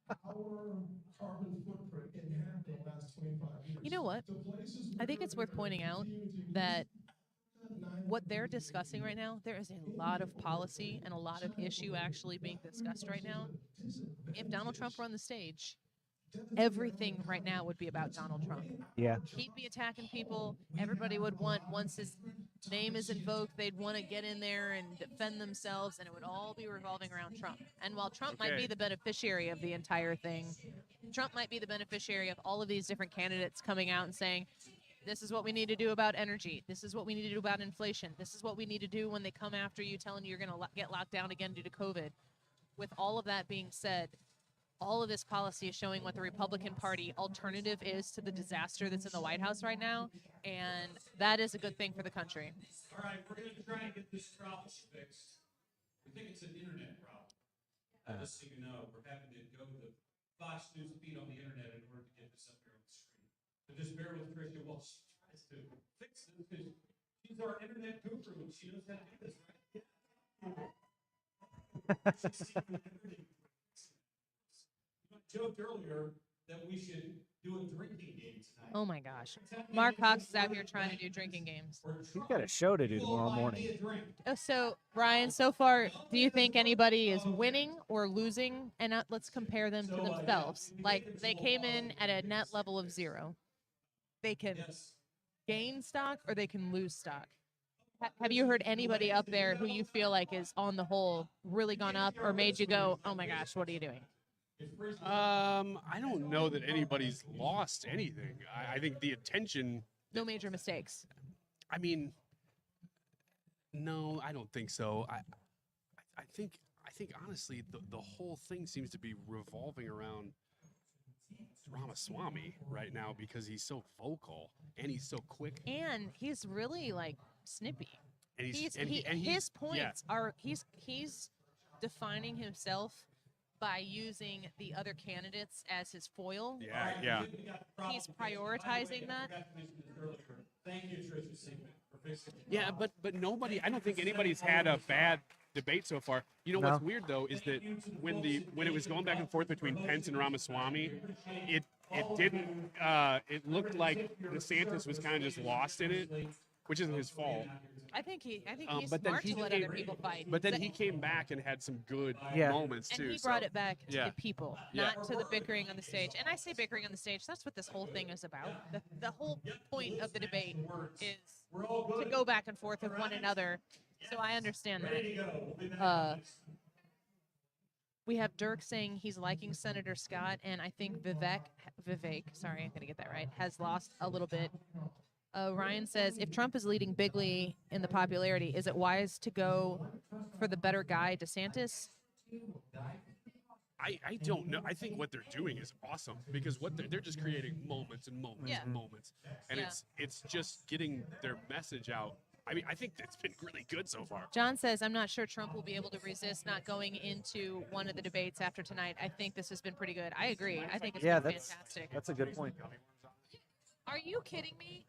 Our carbon footprint in half in the last 25 years. You know what? I think it's worth pointing out that what they're discussing right now, there is a lot of policy and a lot of issue actually being discussed right now. If Donald Trump were on the stage, everything right now would be about Donald Trump. Yeah. He'd be attacking people. Everybody would want, once his name is invoked, they'd want to get in there and defend themselves, and it would all be revolving around Trump. And while Trump might be the beneficiary of the entire thing, Trump might be the beneficiary of all of these different candidates coming out and saying, this is what we need to do about energy. This is what we need to do about inflation. This is what we need to do when they come after you, telling you you're going to get locked down again due to COVID. With all of that being said, all of this policy is showing what the Republican Party alternative is to the disaster that's in the White House right now, and that is a good thing for the country. All right, we're going to try and get this problem fixed. We think it's an internet problem. Just so you know, we're having to go to the Fox News feed on the internet in order to get this up here on the screen. So just bear with Christie while she tries to fix this, because she's our internet guru and she knows how to do this, right? You joked earlier that we should do a drinking game tonight. Oh my gosh. Mark Cox is out here trying to do drinking games. He's got a show to do tomorrow morning. So, Ryan, so far, do you think anybody is winning or losing? And let's compare them to themselves. Like, they came in at a net level of 0. They can gain stock or they can lose stock. Have you heard anybody up there who you feel like is, on the whole, really gone up or made you go, oh my gosh, what are you doing? I don't know that anybody's lost anything. I think the attention. No major mistakes. I mean, no, I don't think so. I think honestly, the whole thing seems to be revolving around Ramaswamy right now because he's so vocal and he's so quick. And he's really like snippy. And His points are he's defining himself by using the other candidates as his foil. Yeah. He's prioritizing that. Thank you, Tricia. Yeah, but nobody. I don't think anybody's had a bad debate so far. You know what's weird though is that when it was going back and forth between Pence and Ramaswamy, it didn't. It looked like DeSantis was kind of just lost in it, which isn't his fault. I think he's but then smart to let other people fight. But then he came back and had some good moments too. And he brought it back to the people, not to the bickering on the stage. And I say bickering on the stage. That's what this whole thing is about. The whole point of the debate is to go back and forth with one another. So I understand that. We have Dirk saying he's liking Senator Scott, and I think Vivek, sorry, I'm going to get that right, has lost a little bit. Ryan says, if Trump is leading bigly in the popularity, is it wise to go for the better guy, DeSantis? I don't know. I think what they're doing is awesome because they're just creating moments and moments and moments, and it's just getting their message out. I mean, I think it's been really good so far. John says, I'm not sure Trump will be able to resist not going into one of the debates after tonight. I think this has been pretty good. I agree. I think it's been fantastic. That's a good point. Are you kidding me?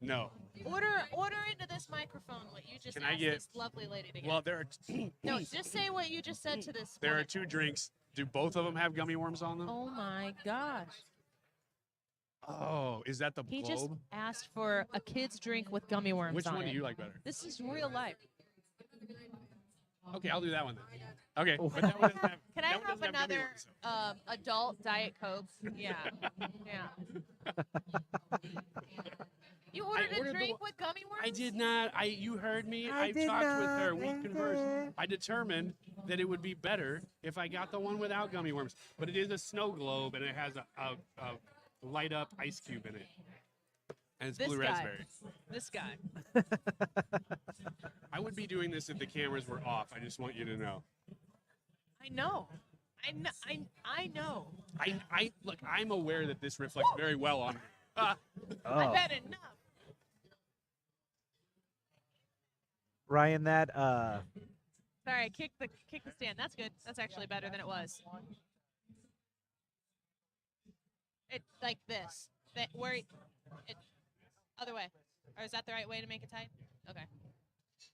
No. Order into this microphone what you just asked this lovely lady to get. Well, there are. No, just say what you just said to this. There are 2 drinks. Do both of them have gummy worms on them? Oh my gosh. Oh, is that the He Globe? just asked for a kid's drink with gummy worms Which on one it. do you like better? This is real life. Okay, I'll do that one then. Okay. But that one doesn't have, Can I that one have doesn't gummy another worms. adult Diet Coke? Yeah. Yeah. You ordered a drink with gummy worms? I did not. You heard me. I talked with her. We conversed. I determined that it would be better if I got the one without gummy worms. But it is a snow globe, and it has a light up ice cube in it. And it's blue raspberry. This guy. I would be doing this if the cameras were off. I just want you to know. I know. I know. I look. I'm aware that this reflects very well on me. I bet enough. Ryan, that Sorry, I kicked the stand. That's good. That's actually better than it was. It like this. Other way. Or is that the right way to make it tight? Okay.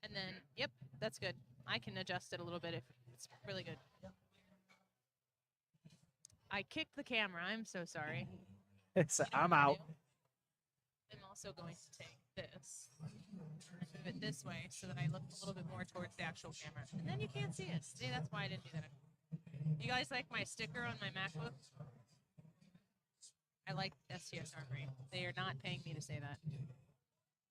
And then, yep, that's good. I can adjust it a little bit if it's really good. I kicked the camera. I'm so sorry. I'm out. I'm also going to take this and move it this way so that I look a little bit more towards the actual camera. And then you can't see us. See, that's why I didn't do that. You guys like my sticker on my MacBook? I like STSR Free. They are not paying me to say that.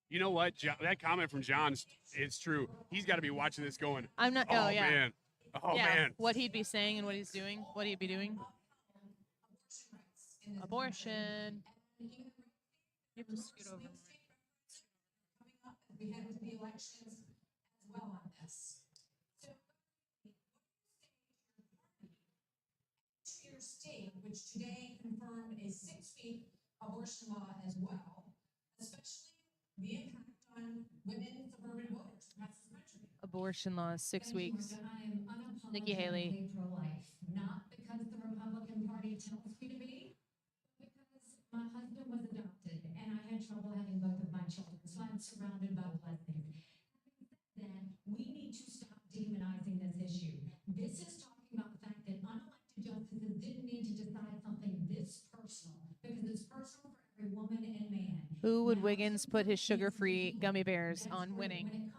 You know what? That comment from John is true. He's got to be watching this going, I'm not. oh, yeah. man. Oh, yeah. man. What he'd be saying and what he's doing. What he'd be doing. Abortion. You have to scoot over. We head into the elections as well on this. So, your state, which today confirmed a 6-week abortion law as well, especially the impact on women suburban voters across the country. Abortion laws, 6 weeks. I am Nikki Haley. pro-life, not because the Republican Party tells me to be, but because my husband was adopted and I had trouble having both of my children, so I'm surrounded by blessings. Then we need to stop demonizing this issue. This is talking about the fact that unelected justices didn't need to decide something this personal because it's personal for every woman and man. Who would Wiggins put his sugar-free gummy bears on winning?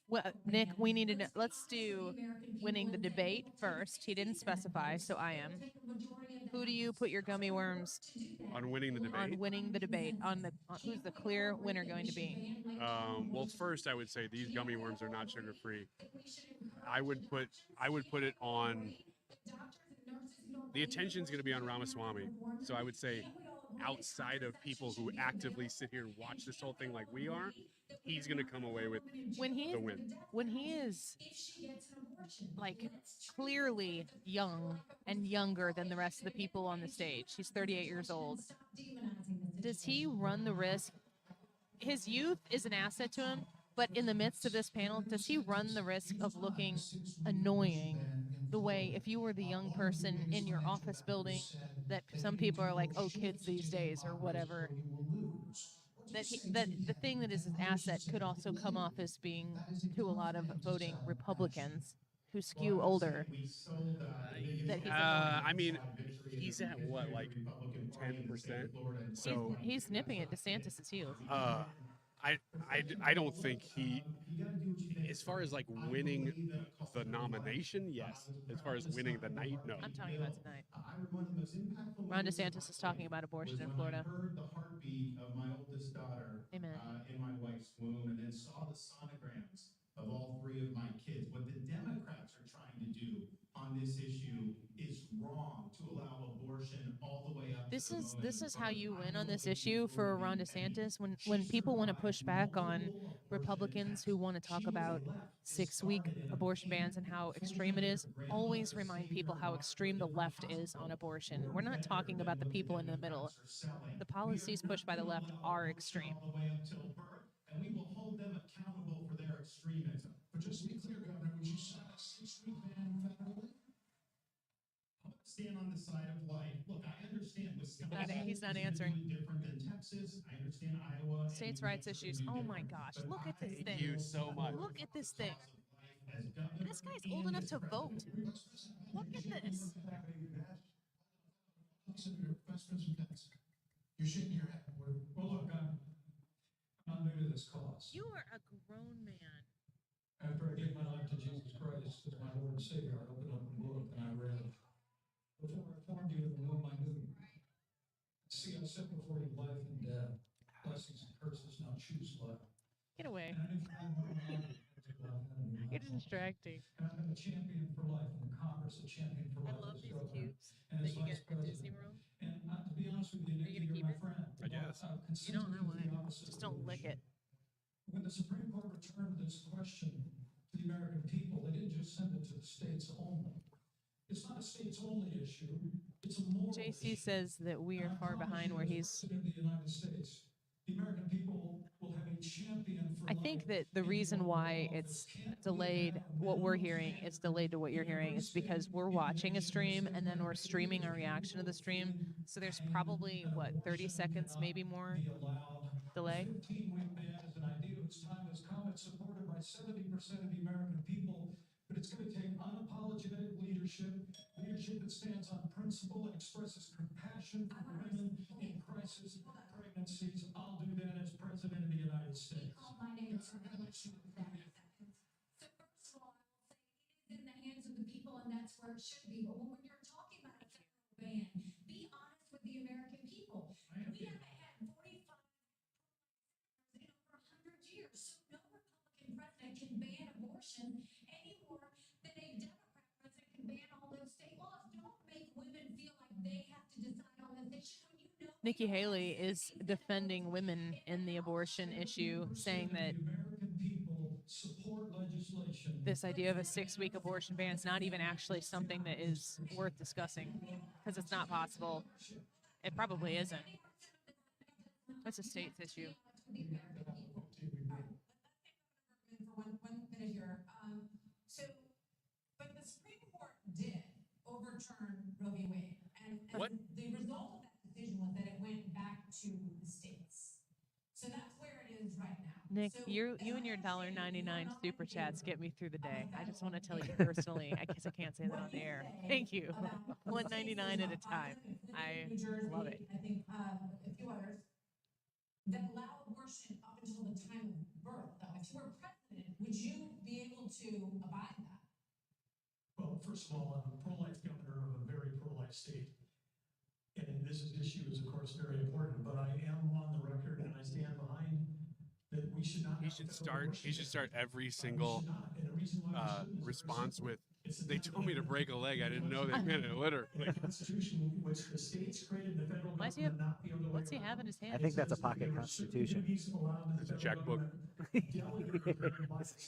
Well, Nick, we need to know. Let's do winning the debate first. He didn't specify, so I am. Who do you put your gummy worms On winning the debate? on winning the debate? On who's the clear winner going to be? Well, first I would say these gummy worms are not sugar free. I would put it on. The attention's going to be on Ramaswamy, so I would say outside of people who actively sit here and watch this whole thing like we are, he's going to come away with when he the win. when he is like clearly young and younger than the rest of the people on the stage. He's 38 years old. Does he run the risk? His youth is an asset to him, but in the midst of this panel, does he run the risk of looking annoying the way if you were the young person in your office building that some people are like, oh, kids these days or whatever, that the thing that is his asset could also come off as being to a lot of voting Republicans who skew older. That he's I mean, he's at what, like 10%? So he's nipping at DeSantis' heels. I don't think he, as far as like winning the nomination, yes. As far as winning the night, no. I'm talking about tonight. Ron DeSantis is talking about abortion in Florida. I heard the heartbeat of my oldest daughter Amen. In my wife's womb, and then saw the sonograms of all 3 of my kids. What the Democrats are trying to do on this issue is wrong, to allow abortion all the way up. This is how you win on this issue for Ron DeSantis. When people want to push back on Republicans who want to talk about 6-week abortion bans and how extreme it is, always remind people how extreme the left is on abortion. We're not talking about the people in the middle. The policies pushed by the left are extreme. All the way up till birth, and we will hold them accountable for their extremism. But just to be clear, Governor, would you sign a 6-week ban federally? I'm gonna stand on the side of life. Look, I understand Wisconsin. He's not answering. Is different than Texas. I understand Iowa. and States' New rights Hampshire issues. will be Oh my different. gosh, But look at this I thing. Thank you so much. Look at this thing. as governor This guy's old enough to vote. Look at this. Senator, Vice President Pence, you're shaking your head. Well, look, I'm not new to this cause. You are a grown man. After I gave my life to Jesus Christ as my Lord and Savior, I opened up a book and I read, before I formed you in the womb, I knew you. See, I set before you life and death, blessings and curses, now choose life. Get away. And I knew from the moment You're distracting. and I've been a champion for life in the Congress, a champion for I life love as these governor, cubes and that as you vice get at Disney president. World. And to be honest with you, Are you Nikki, gonna you're my keep it? friend. I guess. You don't know it. Just don't lick it. When the Supreme Court returned this question to the American people, they didn't just send it to the states only. It's not a states only issue. It's a moral JC issue. says that we are And I far promise behind you, where as he's. President of the United States, the American people will have a champion for I think life that the in reason Oval why Office. it's Can't we delayed, have what we're minimum hearing is delayed to what you're hearing, is because we're watching a stream and then we're streaming our reaction to the stream. So there's probably, what, 30 seconds, maybe more be allowed. delay? 15-week ban is an idea whose time has come. It's supported by 70% of the American people, but it's going to take unapologetic leadership that stands on principle and expresses compassion for women in crisis pregnancies. I'll do that as President of the United States. Call my name to revolution in 30 seconds. So first of all, I will say it is in the hands of the people, and that's where it should be. But when you're talking about a federal ban, be honest with the American people. We haven't had 45 in over 100 years, so no Republican president can ban abortion any more than a Democrat president can ban all those state laws. Don't make women feel like they have to decide on this issue when you know. Nikki Haley is defending women in the abortion issue, saying that The American people support legislation. this idea of a 6-week abortion ban is not even actually something that is worth discussing because it's not possible. It probably isn't. That's a state's issue. For one minute here. So, but the Supreme Court did overturn Roe v. Wade, and What? the result of that decision was that it went back to the states. So that's where it is right now. Nick, So, you as and I your understand it, $1.99 you are not super in chats favor get me through the day. of I just federal want to tell you law. personally. I guess I can't say that on the air. Thank you. $1.99 at a time. I New Jersey, love it. I think a few others that allow abortion up until the time of birth. Though, if you were president, would you be able to abide that? Well, first of all, I'm a pro-life governor of a very pro-life state. And this issue is, of course, very important, but I am on the record and I stand behind that we should not. He should start every single response with, they told me to break a leg. I didn't know they meant it literally. The Constitution, which the states created, the federal Why does he government have- not the other way What's he have around. in his I hand? think that's a It says that pocket there are constitution. certain duties allowed to the It's a federal checkbook. government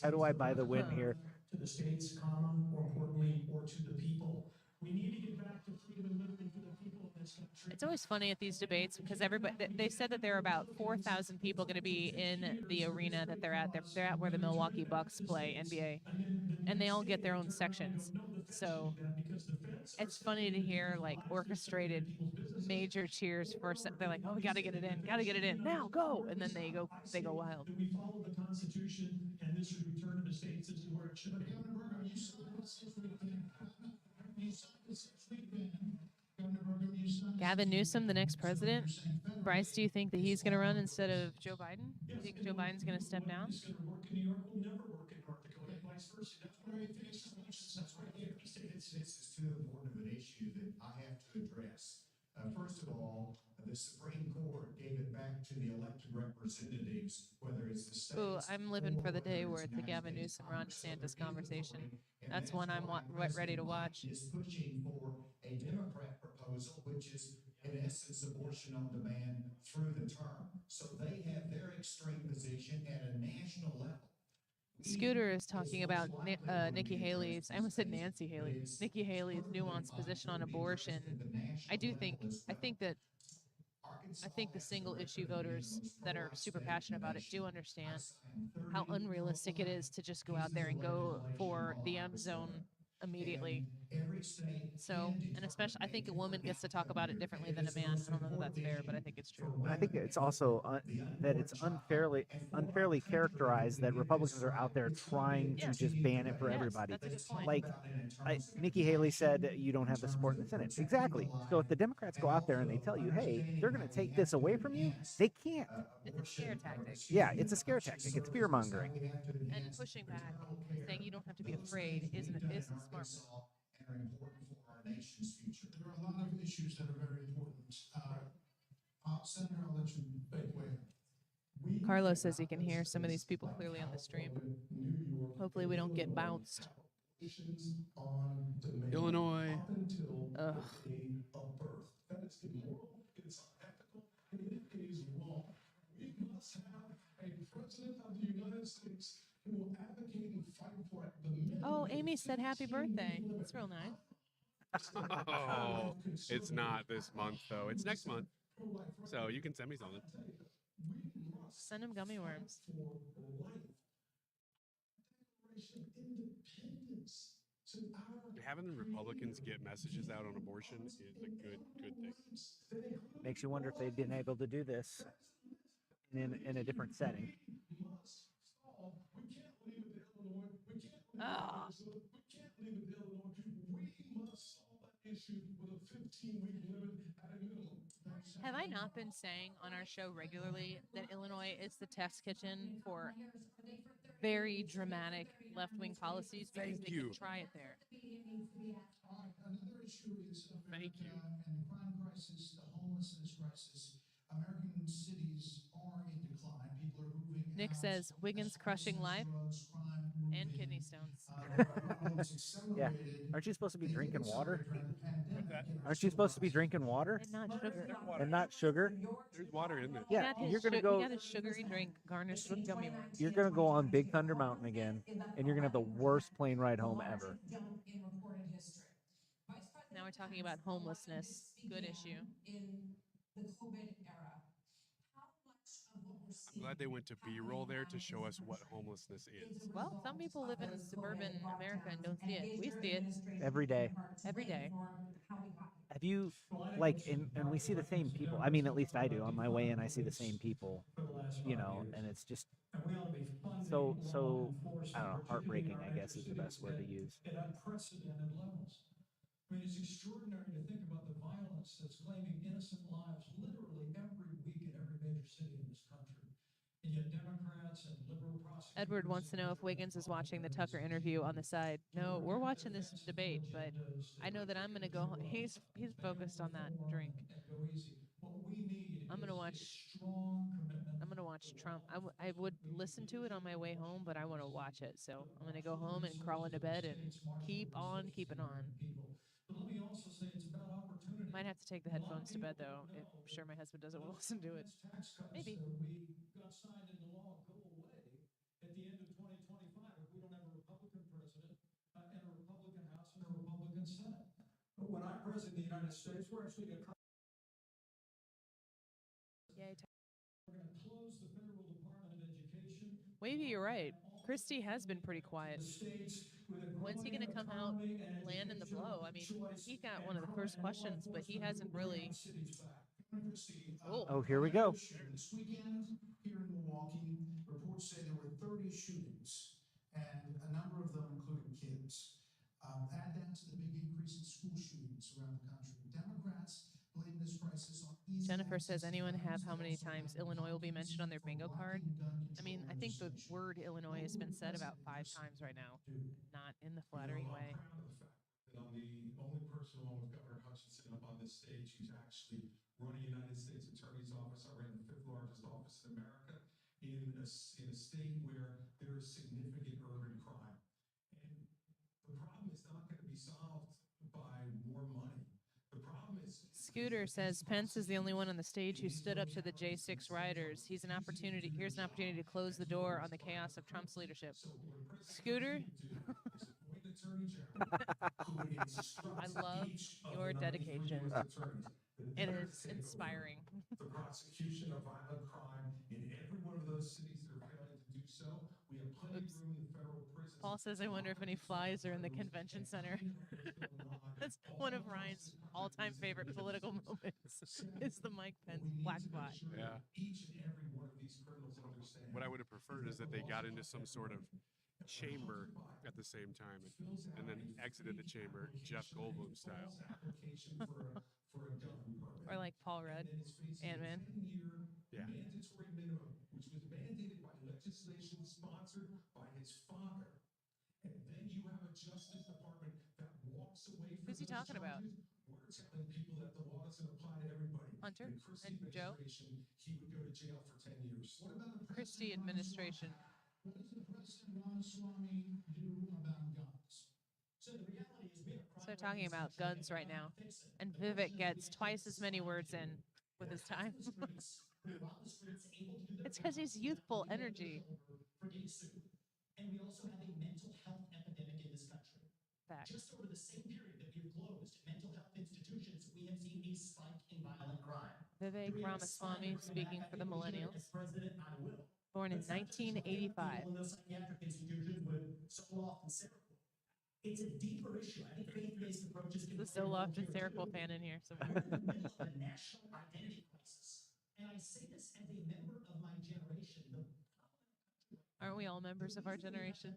How do I buy the win here? To the states, comma, more importantly, or to the people. We need to get back to freedom and liberty for the people of this country. It's always funny at these debates because they said that there are about 4,000 people going to be in the arena that they're at. They're at where the Milwaukee Bucks play NBA, and they all get their own sections. So it's funny to hear like orchestrated major cheers for. They're like, "Oh, we got to get it in now, go!" And then they go wild. Do we follow the Constitution and this is return to the states? This is where it should be. Gavin Newsom, the next president. Bryce, do you think that he's going to run instead of Joe Biden? Do you think Joe Biden's going to step down? It's going to work in New York. Will never work in North Dakota, and vice versa. That's why I think that's right here. It's too important of an issue that I have to address. First of all, the Supreme Court gave it back to the elected representatives, whether it's the states. Ooh, I'm living for the day where it's a Gavin Newsom, Ron DeSantis conversation. That's one I'm ready to watch. Is pushing for a Democrat proposal, which is in essence abortion on demand through the term. So they have their extreme position at a national level. Scooter is talking about Nikki Haley's, I almost said Nancy Haley, Nikki Haley's nuanced position on abortion. I think the single issue voters that are super passionate about it do understand how unrealistic it is to just go out there and go for the end zone immediately. So, and especially, I think a woman gets to talk about it differently than a man. I don't know if that's fair, but I think it's true. I think it's also that it's unfairly characterized that Republicans are out there trying to just ban it for everybody. Like, Nikki Haley said, you don't have the support in the Senate. Exactly. So if the Democrats go out there and they tell you, hey, they're going to take this away from you, they can't. It's a scare tactic. Yeah, it's a scare tactic. It's fear mongering. And pushing back, saying you don't have to be afraid, is a smart move. And are important for our nation's future. There are a lot of issues that are very important. Senator, I'll let you make way. Carlos says he can hear some of these people clearly on the stream. Hopefully we don't get bounced. Illinois. Up until Ugh. the day of birth. That is immoral, it's unethical, and it is wrong. We must have a president of the United States who will advocate and fight for the minimum. Oh, Amy said happy birthday. That's real nice. Oh, it's not this month though. It's next month. So you can send me something. Send him gummy worms. Having the Republicans get messages out on abortion is a good thing. Makes you wonder if they've been able to do this in a different setting. Oh. Have I not been saying on our show regularly that Illinois is the test kitchen for very dramatic left-wing policies because they can try it there? Another issue is Thank you. And the crime crisis, the homelessness crisis. American cities are in decline. People are moving. Nick says Wiggins crushing life and kidney stones. Yeah. Aren't you supposed to be drinking water? Aren't you supposed to be drinking water? And not sugar. And not sugar? There's water in there. Yeah, He you're gonna go. He got his sugary drink garnished with gummy worms. You're gonna go on Big Thunder Mountain again, and you're gonna have the worst plane ride home ever. Now we're talking about homelessness. Good issue. I'm glad they went to B-roll there to show us what homelessness is. Well, some people live in suburban America and don't see it. We see it Every day. every day. Have you, like, and we see the same people. I mean, at least I do. On my way in, I see the same people, you know, and it's just so, I don't know, heartbreaking, I guess is the best word to use. At unprecedented levels. I mean, it's extraordinary to think about the violence that's claiming innocent lives literally every week in every major city in this country. And yet Democrats and liberal prosecutors... Edward wants to know if Wiggins is watching the Tucker interview on the side. No, we're watching this debate, but I know that I'm going to go. He's focused on that drink. I'm going to watch Trump. I would listen to it on my way home, but I want to watch it. So I'm going to go home and crawl into bed and keep on keeping on. But let me also say it's about opportunity. Might have to take the headphones to bed, though. I'm sure my husband doesn't want to listen to it. Tax cuts Maybe. that we got signed into law go away at the end of 2025 if we don't have a Republican president and a Republican House and a Republican Senate. But when I'm president of the United States, we're actually going to Yay. close the federal Department of Education. Wavy, you're right. Christie has been pretty quiet. When's he going to come out, land in the blow? I mean, he got one of the first questions, but he hasn't really. Oh, here we go. This weekend here in Milwaukee, reports say there were 30 shootings, and a number of them including kids. Add that to the big increase in school shootings around the country. Democrats blame this crisis on easy Jennifer access says, to anyone have guns. how many times Illinois will be mentioned on their bingo card? I mean, I think the word Illinois has been said about 5 times right now, not in the flattering way. And I'm the only person along with Governor Hutchinson up on this stage who's actually running the United States Attorney's Office. I ran the 5th largest office in America in a state where there is significant urban crime. And the problem is not going to be solved by more money. The problem is Scooter says Pence is the only one on the stage who stood up to the J6 rioters. Here's an opportunity to close the door on the chaos of Trump's leadership. Scooter, I love your dedication. It is inspiring. The prosecution of violent crime in every one of those cities that are failing to do so. We have plenty of room in the federal prisons. Paul says, I wonder if any flies are in the convention center. That's one of Ryan's all-time favorite political moments is the Mike Pence black fly. Yeah. Each and every one of these criminals understand. What I would have preferred is that they got into some sort of chamber at the same time and then exited the chamber Jeff Goldblum style. Or like Paul Rudd, Ant-Man. Yeah. Mandatory minimum, which was mandated by legislation sponsored by his father. And then you have a Justice Department that walks away from Who's he talking about? We're telling people that the law doesn't apply to everybody. Hunter In Christie and Joe? administration, he would go to jail for 10 years. What about the Christie administration. What does the President Ramaswamy do about guns? So the reality is we have a So they're talking about guns right now. And Vivek gets twice as many words in with his time. It's because he's youthful energy. And we also have a mental health epidemic in this country. Fact. Just over the same period that we've closed mental health institutions, we have seen a spike in violent crime. Vivek Do we have a Ramaswamy spike? speaking for the As millennials. president, I will. Born in But it's not just looking at 1985. people in those psychiatric institutions with Zoloft and Seroquel. It's a deeper issue. I think faith-based approaches can The Zoloft and Seroquel fan in here somewhere. We're in the middle of a national identity crisis. And I say this as a member of my generation. Aren't we all members of our generation?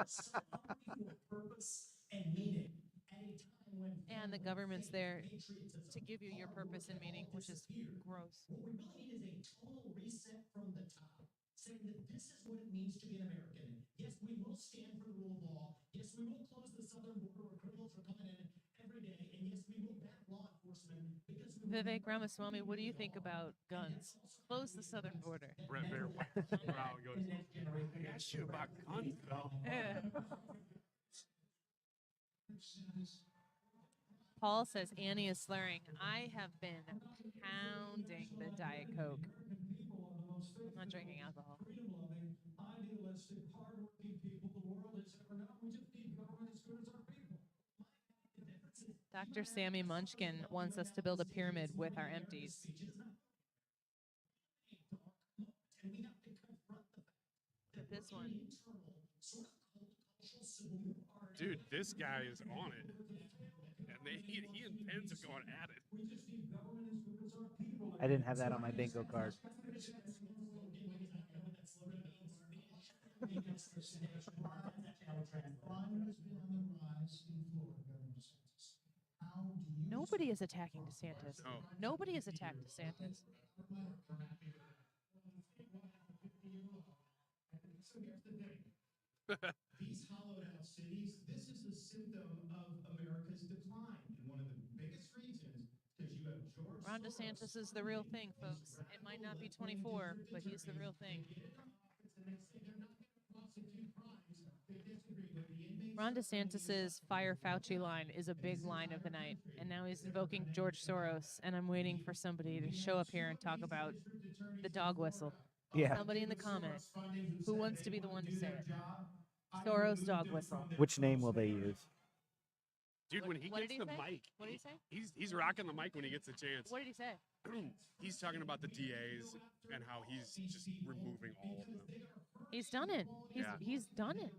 So hungry for purpose and meaning at a time when And the government's there patriotism, to give you your purpose and meaning, which is gross. what we really need is a total reset from the top, saying that this is what it means to be an American. Yes, we will stand for the rule of law. Yes, we will close the southern border where criminals are coming in every day. And yes, we will back law enforcement because we Vivek Ramaswamy, what do you think about guns? Close the southern border. Brett Bear Brown goes, I asked you about guns, though. Paul says Annie is slurring. I have been pounding the Diet Coke. I'm not drinking alcohol. Freedom-loving, idealistic, hardworking people the world has ever known. We just need government as good as our people. Dr. Sammy Munchkin wants us to build a pyramid with our empties. and we have to confront the fact that This we're one. in an internal sort of cultural civil war. Dude, this guy is on it. And he and Pence are going at it. We just need government as good as our people. I didn't have that on my bingo card. Crime has been on the rise in Florida, Governor DeSantis. How do you Nobody is attacking DeSantis. No. Nobody has attacked DeSantis. So here's the thing. These hollowed out cities, this is a symptom of America's decline. And one of the biggest reasons, because you have George Ron Soros, DeSantis is the real thing, folks. It might not be 24, but he's the real thing. Ron DeSantis's Fire Fauci line is a big line of the night, and now he's invoking George Soros, and I'm waiting for somebody to show up here and talk about the dog whistle, Yeah. Somebody in the comment who wants to be the one to say it. Soros dog whistle. Which name will they use? Dude, when he What gets did he the say? mic, What did he say? he's rocking the mic when he gets the chance. What did he say? He's talking about the DAs and how he's just removing all of them. He's done it. Yeah. He's done it.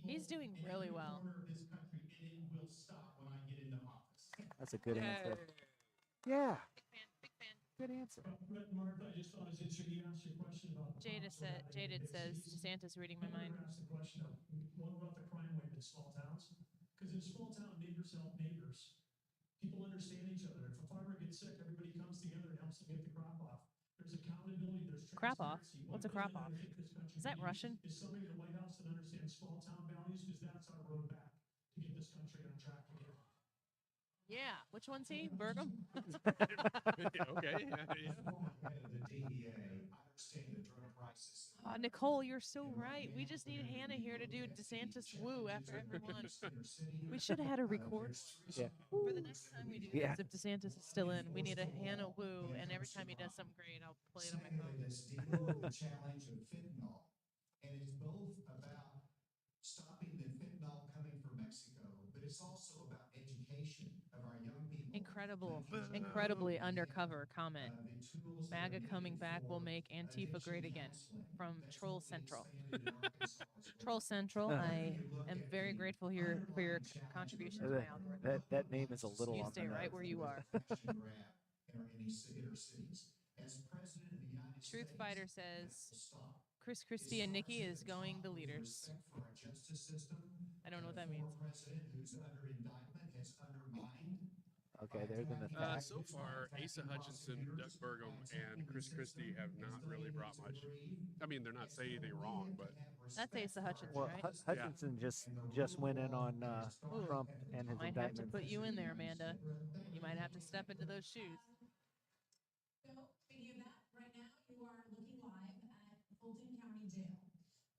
He's doing really well. That's a good answer. Yeah. Big fan. Good answer. Martha, I just thought it was interesting. You asked your question about. Jaded says DeSantis reading my mind. Asked the question of what about the crime rate in small towns? Because in small town, neighbors help neighbors. People understand each other. If a farmer gets sick, everybody comes together and helps them get the crop off. There's accountability. There's Crop off? transparency. What's a One crop thing off? I think this country Is that needs Russian? Is somebody in the White House that understands small town values, because that's our road back to get this country on track again. Yeah. Which one's he? Burgum? Okay. Yeah. Nicole, you're so right. We just need Hannah here to do DeSantis woo after everyone. We should have had a record. Yeah. For the next time we do Yeah. this, if DeSantis is still in, we need a Hannah woo, and every time he does something great, I'll play it on my phone. That's dealing with the challenge of fentanyl. And it's both about stopping the fentanyl coming from Mexico, but it's also about education of our young people. Incredibly undercover comment. MAGA coming back will make Antifa great again. From Troll Central. Troll Central, I am very grateful here for your contribution to my algorithm. That name is a little You on stay the right nose. where you are. Truth Fighter says Christie and Nikki is going the leaders. I don't know what that means. Okay, there's an attack. So far, Asa Hutchinson, Doug Burgum, and Christie have not really brought much. I mean, they're not saying anything wrong, but That's Asa Hutchinson, Well, right? Hutchinson just went in on Trump and his Might have to indictment. put you in there, Amanda. You might have to step into those shoes. So, speaking of that, right now you are looking live at Fulton County Jail,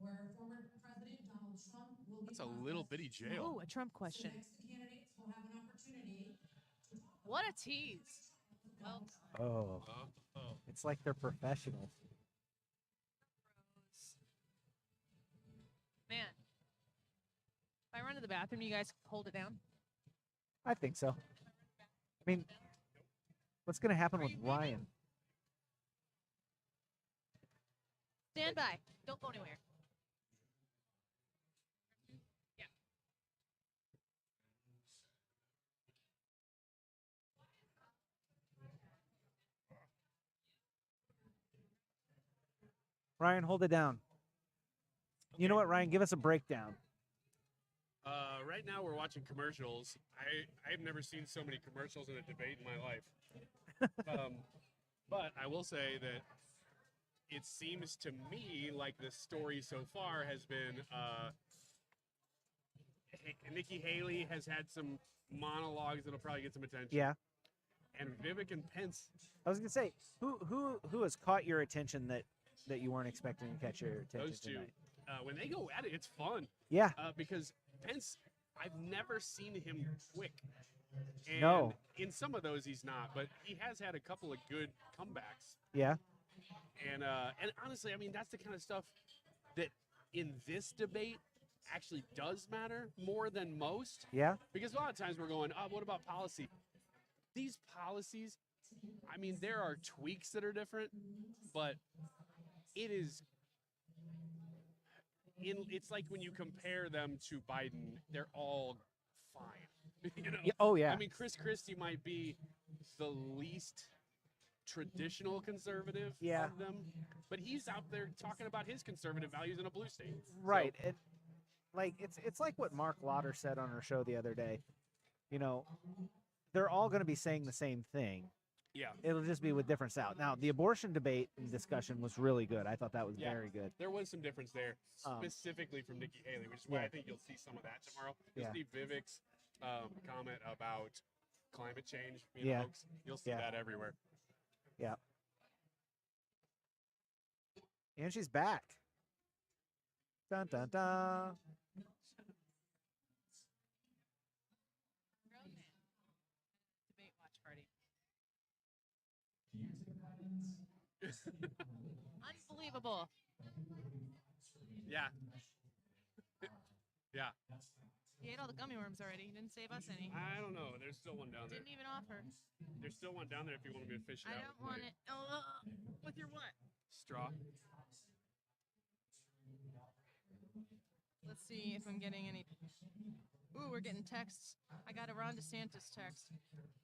where former President Donald Trump will be. that's a little bitty jail. Oh, a Trump question. Next, the candidates will have an opportunity. What a tease. Well, Oh, it's like they're professionals. man. If I run to the bathroom, you guys hold it down? I think so. I mean, what's going to happen with Ryan? Stand by. Don't go anywhere. Yeah. Ryan, hold it down. You know what, Ryan? Give us a breakdown. Right now, we're watching commercials. I've never seen so many commercials in a debate in my life. But I will say that it seems to me like the story so far has been Nikki Haley has had some monologues that'll probably get some attention. Yeah. And Vivek and Pence. I was going to say, who has caught your attention that you weren't expecting to catch your attention Those two, tonight? when they go at it, it's fun. Yeah. Because Pence, I've never seen him quick. And No. in some of those, he's not, but he has had a couple of good comebacks. Yeah. And honestly, I mean, that's the kind of stuff that in this debate actually does matter more than most. Yeah. Because a lot of times we're going, oh, what about policy? These policies, I mean, there are tweaks that are different, but it is. It's like when you compare them to Biden, they're all fine. You know? Yeah, oh, yeah. I mean, Christie might be the least traditional conservative of them, but he's out there talking about his conservative values in a blue state. Right. And like it's like what Mark Lauder said on our show the other day. You know, they're all going to be saying the same thing. Yeah. It'll just be with different style. Now, the abortion debate and discussion was really good. I thought that was very good. There was some difference there, specifically from Nikki Haley, which is why I think you'll see some of that tomorrow. You'll see Vivek's comment about climate change being a hoax. You'll see that everywhere. Yeah. And she's back. Dun dun dun. Debate watch party. Unbelievable. Yeah. Yeah. He ate all the gummy worms already. He didn't save us any. I don't know. There's still one down there. Didn't even offer. There's still one down there if you want me to fish it I out. don't want it. With your what? Straw. Let's see if I'm getting any. Ooh, we're getting texts. I got a Ron DeSantis text.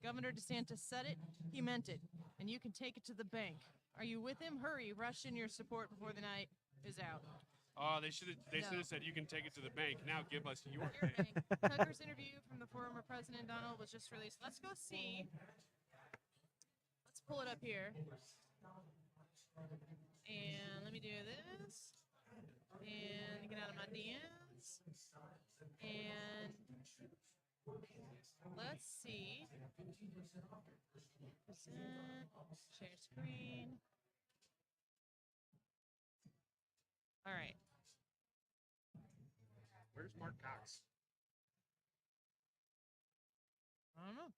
Governor DeSantis said it. He meant it. And you can take it to the bank. Are you with him? Hurry. Rush in your support before the night is out. Oh, they should have said you can take it to the bank. Now give us your bank. Tucker's interview from the former President Donald was just released. Let's go see. Let's pull it up here. And let me do this. And get out of my DMs. And let's see. Share screen. All right. Where's Mark Cox? I don't know.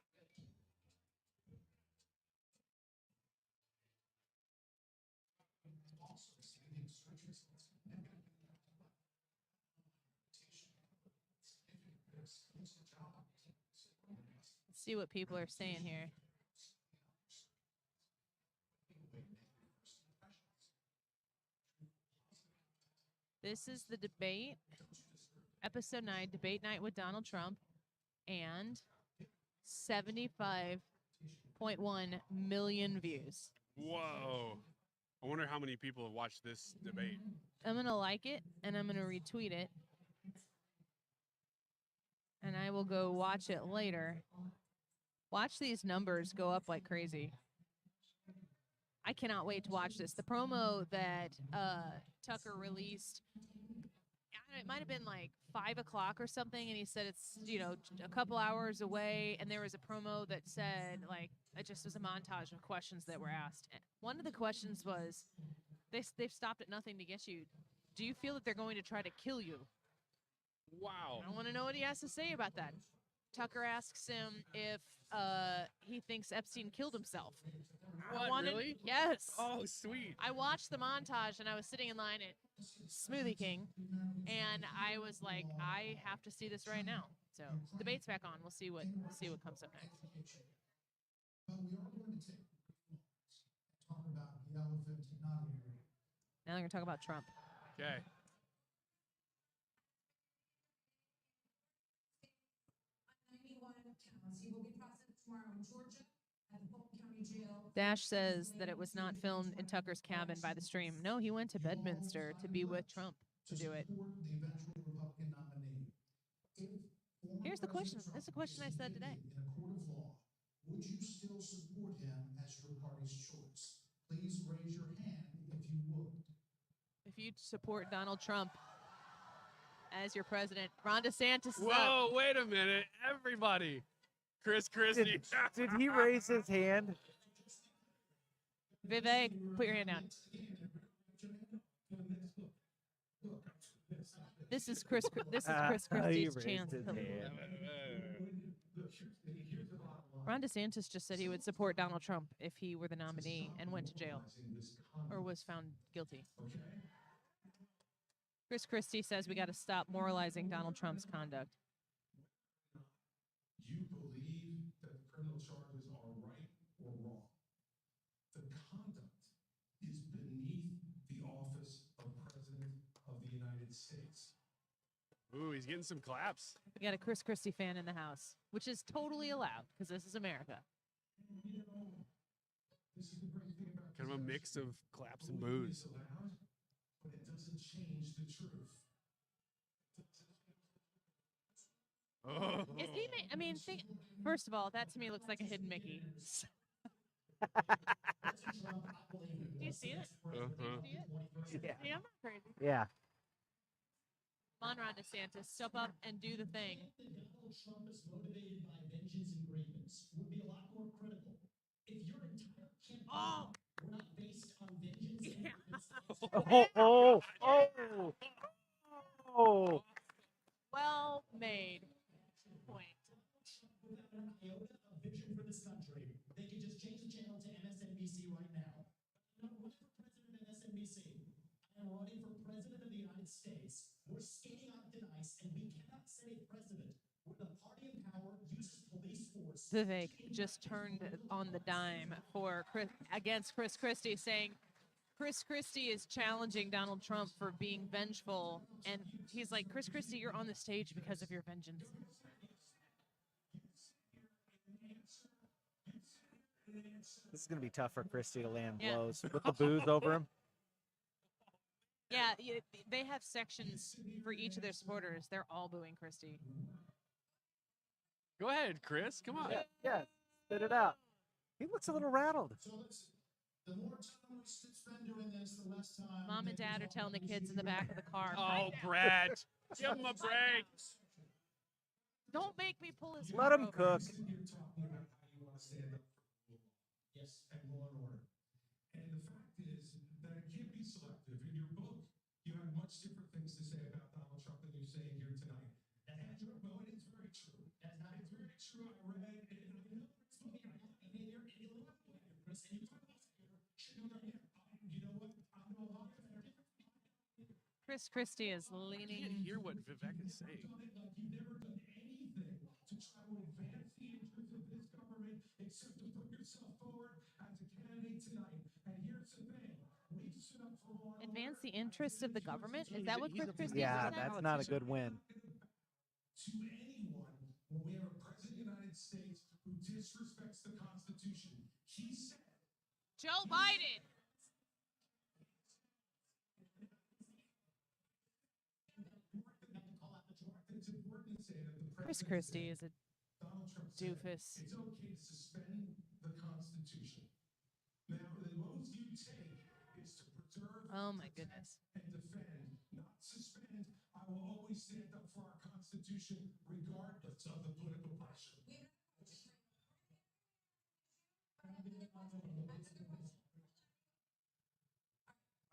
Let's see what people are saying here. This is the debate, episode 9, debate night with Donald Trump, and 75.1 million views. Whoa. I wonder how many people have watched this debate. I'm going to like it, and I'm going to retweet it. And I will go watch it later. Watch these numbers go up like crazy. I cannot wait to watch this. The promo that Tucker released, it might have been like 5 o'clock or something, and he said it's, you know, a couple hours away, and there was a promo that said, like, it just was a montage of questions that were asked. One of the questions was, they've stopped at nothing to get you. Do you feel that they're going to try to kill you? Wow. I want to know what he has to say about that. Tucker asks him if he thinks Epstein killed himself. Really? Yes. Oh, sweet. I watched the montage, and I was sitting in line at Smoothie King, and I was like, I have to see this right now. So debate's back on. We'll see what comes up next. But we are going to take talk about the elephant not in the room. Now they're going to talk about Trump. Okay. He will be processed tomorrow in Georgia at the Fulton County Jail. Dash says that it was not filmed in Tucker's cabin by the stream. No, he went to Bedminster to be with Trump to do it. Here's the question. This is a question I said today. In a court of law, would you still support him as your party's choice? Please raise your hand if you would. If you support Donald Trump as your president, Ron DeSantis is Whoa, up. wait a minute. Everybody. Christie. Did he raise his hand? Vivek, put your hand down. This is Chris Christie's chance. Ron DeSantis just said he would support Donald Trump if he were the nominee and went to jail or was found guilty. Chris Christie says we got to stop moralizing Donald Trump's conduct. You believe that the criminal charges are right or wrong. The conduct is beneath the office of President of the United States. Ooh, he's getting some claps. We got a Chris Christie fan in the house, which is totally allowed because this is America. Kind of a mix of claps and boos. But it doesn't change the truth. Oh. Is he? I mean, first of all, that to me looks like a hidden Mickey. Do you see it? Uh-huh. Do you see it? Yeah. Yeah, I'm not crazy. Yeah. Come on, Ron DeSantis, step up and do the thing. Donald Trump is motivated by vengeance and grievance would be a lot more critical. If your entire campaign were not based on vengeance and grievance. Oh. Well made. Point. Without an iota of vision for this country, they could just change the channel to MSNBC right now. No, whatever United States, we're skating on thin ice, and we cannot set a precedent where the party in power uses police force. Vivek just turned on the dime against Chris Christie, saying Chris Christie is challenging Donald Trump for being vengeful, and he's like, Chris Christie, you're on the stage because of your vengeance. This is going to be tough for Christie to land blows with the booze over him. Yeah, they have sections for each of their supporters. They're all booing Christie. Go ahead, Chris. Come on. Yeah, spit it out. He looks a little rattled. So the more time we spend doing this, the less time. Mom and dad are telling the kids in the back of the car. Oh, Brett. Give him a break. Don't make me pull his Let car him over. cook. You're talking about how you want to stand up for rule of law. Yes, and law and order. And the fact is that it can't be selective. In your book, you have much different things to say about Donald Trump than you're saying here tonight. And it is very true. It's very true. I read it, and I know it's funny. I know behavior, and you love behavior, Chris. And you talk about behavior. You know what? I know a lot of different. Chris Christie is I leaning. can't hear what Vivek is saying. You've never done anything to try to advance the interests of this government except to put yourself forward as a candidate tonight. And here's the thing. We stood up for law and Advance the interests of the government? Is that what Chris Christie Yeah, said? that's not a good win. to anyone when we have a president of the United States who disrespects the Constitution. He said Joe Biden. it's important to say that the Chris president Christie said, is a Donald Trump said, doofus. it's okay to suspend the Constitution. Now, the most you take is to preserve Oh my goodness. and defend, not suspend. I will always stand up for our Constitution regardless of the political pressure.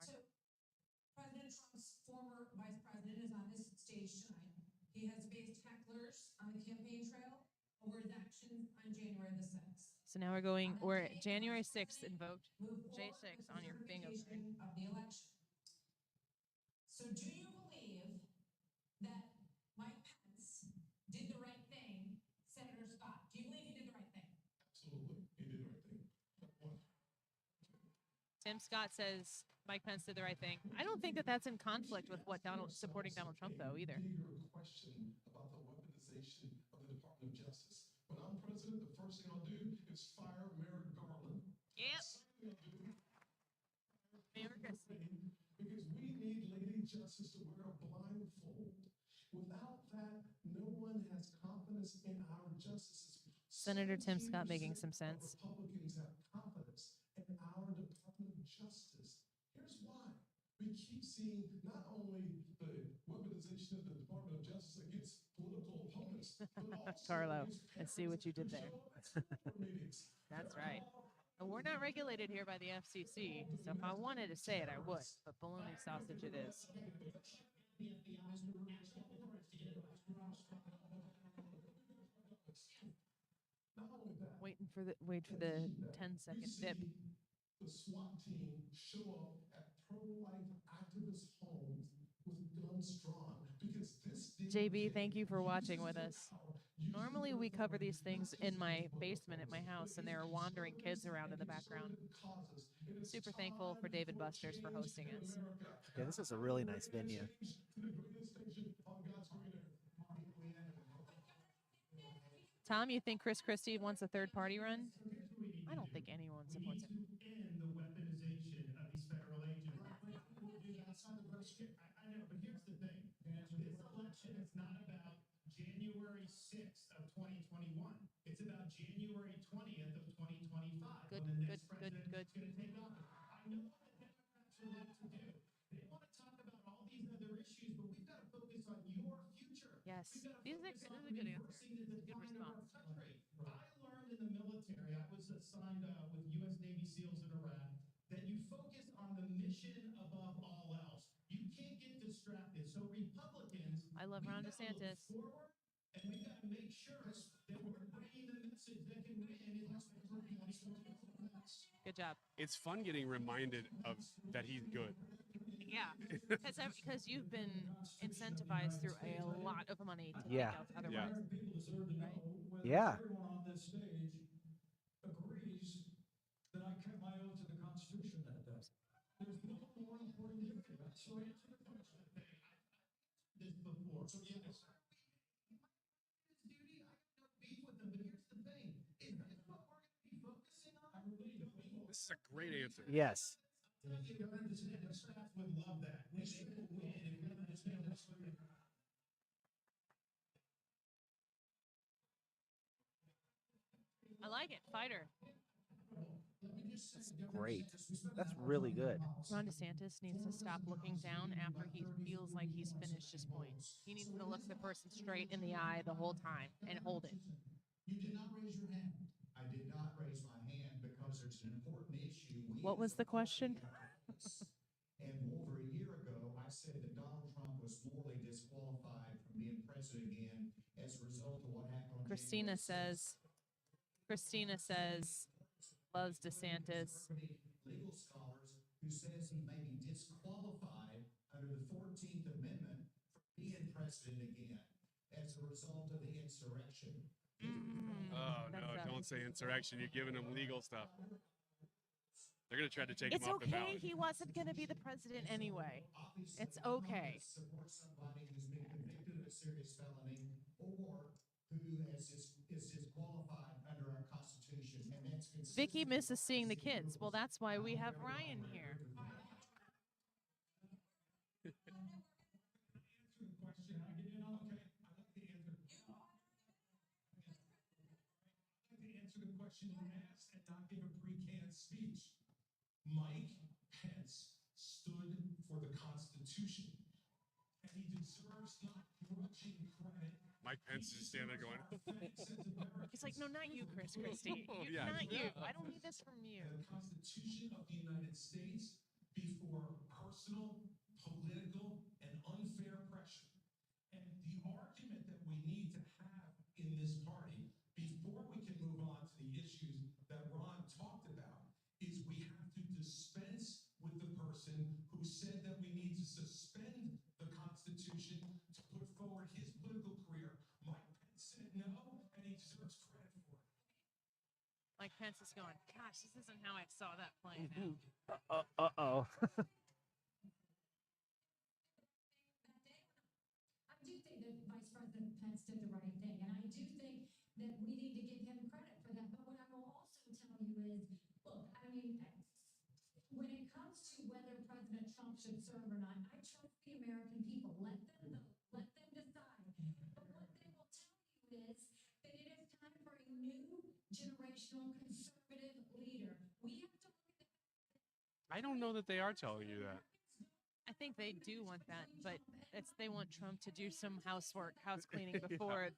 So, President Trump's former vice president is on this stage tonight. He has faced hecklers on the campaign trail over his actions on January the 6th. So now we're at January 6th invoked. J6 on your bingo card. Of the election. So do you believe that Mike Pence did the right thing, Senator Scott? Do you believe he did the right thing? Absolutely, he did the right thing. Tim Scott says Mike Pence did the right thing. I don't think that that's in conflict with what supporting Donald Trump though either. Bigger question about the weaponization of the Department of Justice. When I'm president, the first thing I'll do is fire Merrick Garland. Yep. Because we need Lady Justice to wear a blindfold. Without that, no one has confidence in our justices. Senator Tim Scott making some sense. Republicans have confidence in our Department of Justice. Here's why. We keep seeing not only the weaponization of the Department of Justice against political opponents, but also Carlo, against I see what you did there. meetings. That's right. And we're not regulated here by the FCC, so if I wanted to say it, I would. But bologna sausage it is. Wait for the 10-second dip. The SWAT team show up at pro-life activist homes with guns drawn because this JB, thank you for watching with us. Normally we cover these things in my basement at my house, and there are wandering kids around in the background. Super thankful for David Busters for hosting us. Yeah, this is a really nice venue. Tom, you think Chris Christie wants a third party run? I don't think anyone supports it. End the weaponization of these federal agents. I know, but here's the thing. This election is not about January 6th of 2021. It's about January 20th of 2025. Good, when the good, next good, president good. is going to take office. I know what the Democrats would like to do. They want to talk about all these other issues, but we've got to focus on your future. Yes. We've got to This is focus on a good answer. reversing the Good decline of our response. country. I learned in the military, I was assigned with U.S. Navy SEALs in Iraq, that you focus on the mission above all else. You can't get distracted. So Republicans, I love Ron we've gotta look DeSantis. forward, and we've got to make sure that we're bringing the message that can win in this Good job. It's fun getting reminded of that he's good. Yeah, because you've been incentivized through a lot of money to Yeah. think otherwise. People deserve to know whether Yeah. everyone on this stage agrees that I kept my oath to the Constitution that day. There's no more important duty. So answer the question. This before, so yes. Duty, I have no beef with them, but here's the thing. Is this what we're going to be focusing on? This is a great answer. Yes. You don't understand. Democrats would love that. We should win if we don't understand this. I like it. Fighter. Great. That's really good. Ron DeSantis needs to stop looking down after he feels like he's finished his point. He needs to look the person straight in the eye the whole time and hold it. You did not raise your hand. I did not raise my hand because there's an important issue. What was the question? And over a year ago, I said that Donald Trump was morally disqualified from being president again as a result of what happened on Christina says, loves DeSantis. Legal scholars who says he may be disqualified under the 14th Amendment from being president again as a result of the insurrection. Oh, no, don't say insurrection. You're giving them legal stuff. They're going to try to take him off the ballot. He wasn't going to be the president anyway. It's okay. Support somebody who's been convicted of a serious felony or who is disqualified under our Constitution. And that's Vicky misses seeing the kids. Well, that's why we have Ryan here. Speech. Mike Pence stood for the Constitution, and he deserves not grudging credit. Mike Pence is just standing there going, He's like, no, not you, Christie. Yeah. Not you. I don't need this from you. The Constitution of the United States before personal, political, and unfair pressure. And the argument that we need to have in this party before we can move on to the issues that Ron talked about is we have to dispense with the person who said that we need to suspend the Constitution to put forward his political career. Mike Pence said no, and he deserves credit for it. Like Pence is going, gosh, this isn't how I saw that playing out. Uh-oh. I do think that Vice President Pence did the right thing, and I do think that we need to give him credit for that. But what I will also tell you is, look, I mean, when it comes to whether President Trump should serve or not, I trust the American people. Let them know. Let them decide. But what they will tell you is that it is time for a new generational conservative leader. We have to look at I don't know that they are telling you that. I think they do want that, but they want Trump to do some house cleaning before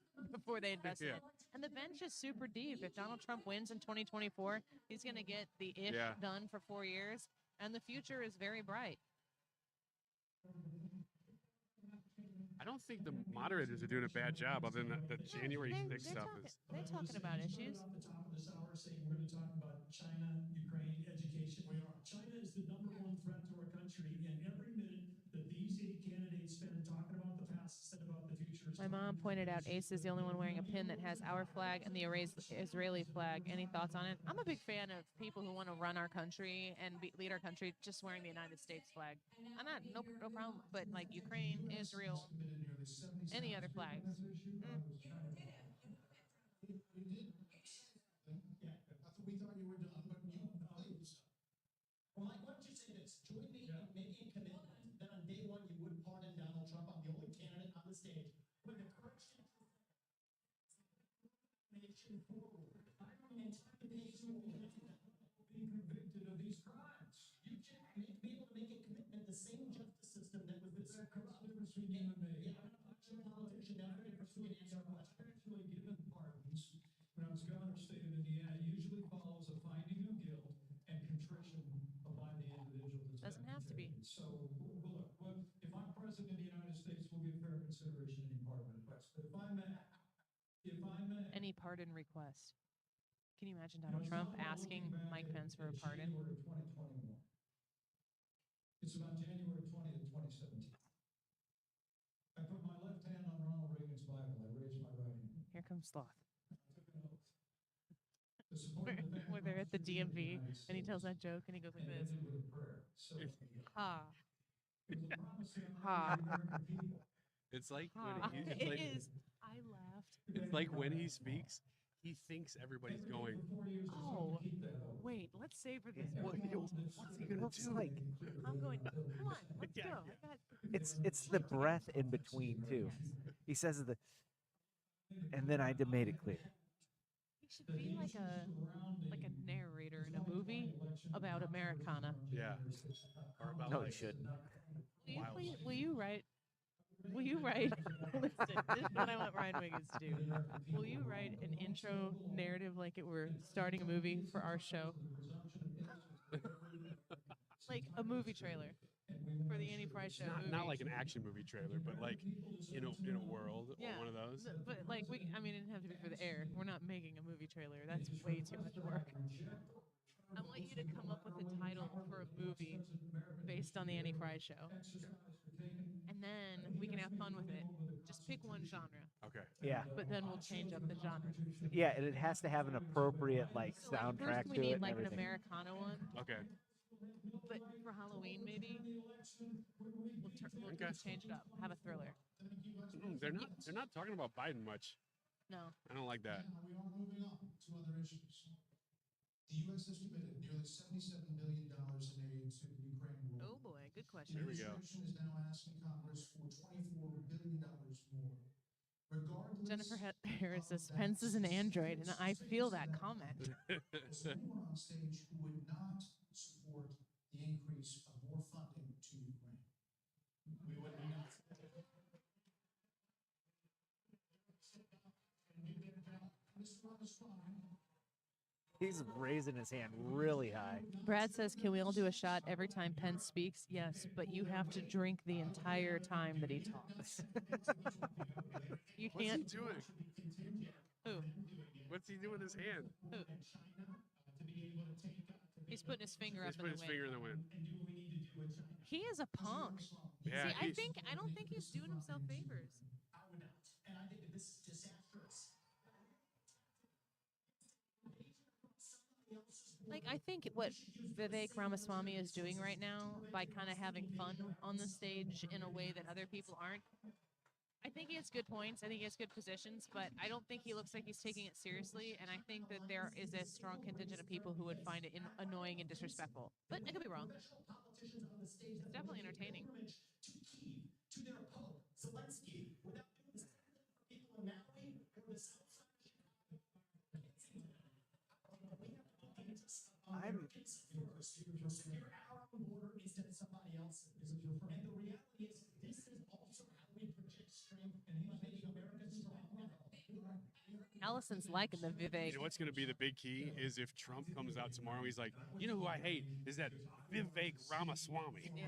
they invest in it. And the bench is super deep. If Donald Trump wins in 2024, he's going to get the ish done for 4 years, and the future is very bright. I don't think the moderators are doing a bad job other than the January 6th stuff. They're talking about issues. Off the top of this hour saying we're going to talk about China, Ukraine, education. We are. China is the #1 threat to our country, and every minute that these 8 candidates spend talking about the past instead about the future. My mom pointed out Ace is the only one wearing a pin that has our flag and the Israeli flag. Any thoughts on it? I'm a big fan of people who want to run our country and lead our country just wearing the United States flag. I'm not, no problem, but like Ukraine, Israel, any other flags. We thought you were done, but you please. Well, Mike, why don't you say this? Join me in making a commitment that on day 1 you would pardon Donald Trump. I'm the only candidate on the stage with the courage to nation forward. I don't intend to be convicted of these crimes. You can't be able to make a commitment. The same justice system that was this corrupt. Difference between you and me. Yeah, I'm not a politician. Now, difference between answer question. Actually given pardons when I was governor of the state of Indiana usually follows a finding of guilt and contrition by the individual. Doesn't have to be. So, look, if I'm president of the United States, we'll give fair consideration to any pardon request. But if I may, any pardon request. Can you imagine Donald Trump asking Mike Pence for a pardon? It's about January 20th. 2017. I put my left hand on Ronald Reagan's Bible. I raised my right hand. Here comes Sloth. I took an oath to support and defend Where they're at the Constitution of DMV United and he tells States, that joke and he goes like and this. ended with a prayer. So, Ha. it was a promise of the Ha. American people. It's like Ha. when It it's like, is. I laughed. it's like when he speaks, he thinks everybody's going. Oh, wait. Let's savor this. What's he gonna do? Like, I'm going. Come on, let's go. I got. it's the breath in between too. He says the, and then I made it clear. He should be like a narrator in a movie about Americana. Yeah. Or about No, like, he shouldn't. Will you write? Will you write? Listen, this is what I want Ryan Wiggins to do. Will you write an intro narrative like it were starting a movie for our show? Like a movie trailer for the Annie Price show. not like an action movie trailer, but like in a world or one of those. But like I mean, it didn't have to be for the air. We're not making a movie trailer. That's way too much work. I want you to come up with a title for a movie based on the Annie Fry show. And then we can have fun with it. Just pick one genre. Okay. Yeah. But then we'll change up the genre. Yeah, and it has to have an appropriate like So, like, soundtrack first we to need it. And like an everything. Americana one. Okay. But for Halloween maybe we'll Okay. change it up. Have a thriller. They're not talking about Biden much. No. I don't like that. Now we are moving on to other issues. The U.S. has committed nearly $77 billion in aid to the Ukraine war. Oh boy, good The question. Here we go. administration is now asking Congress for $24 billion more. Regardless Jennifer Harris says Pence is an android, and I feel that comment. there's anyone on stage who would not support the increase of more funding to Ukraine. We would not. Mr. Ramaswamy, He's raising his hand really high. Brad says, "Can we all do a shot every time Pence speaks?" Yes, but you have to drink the entire time that he talks. You What's he can't. doing? Who? What's he doing with his hand? Who? He's putting his finger He's up putting in his the wind. finger in the wind. He is a punk. Yeah, See, I don't think he's doing himself favors. I would not. And I think that this is disastrous. Like, I think what Vivek Ramaswamy is doing right now by kind of having fun on the stage in a way that other people aren't, I think he has good points. I think he has good positions, but I don't think he looks like he's taking it seriously. And I think that there is a strong contingent of people who would find it annoying and disrespectful. But I could be wrong. It's definitely entertaining. To Kyiv, to their Pope, Zelensky, without doing this for people in Maui or the South Side of Chicago. Secure our own border instead of somebody else's. And the reality is, this is also how we project strength and making America strong. Allison's liking the Vivek. You know what's going to be the big key is if Trump comes out tomorrow, he's like, you know who I hate is that Vivek Ramaswamy. Yeah.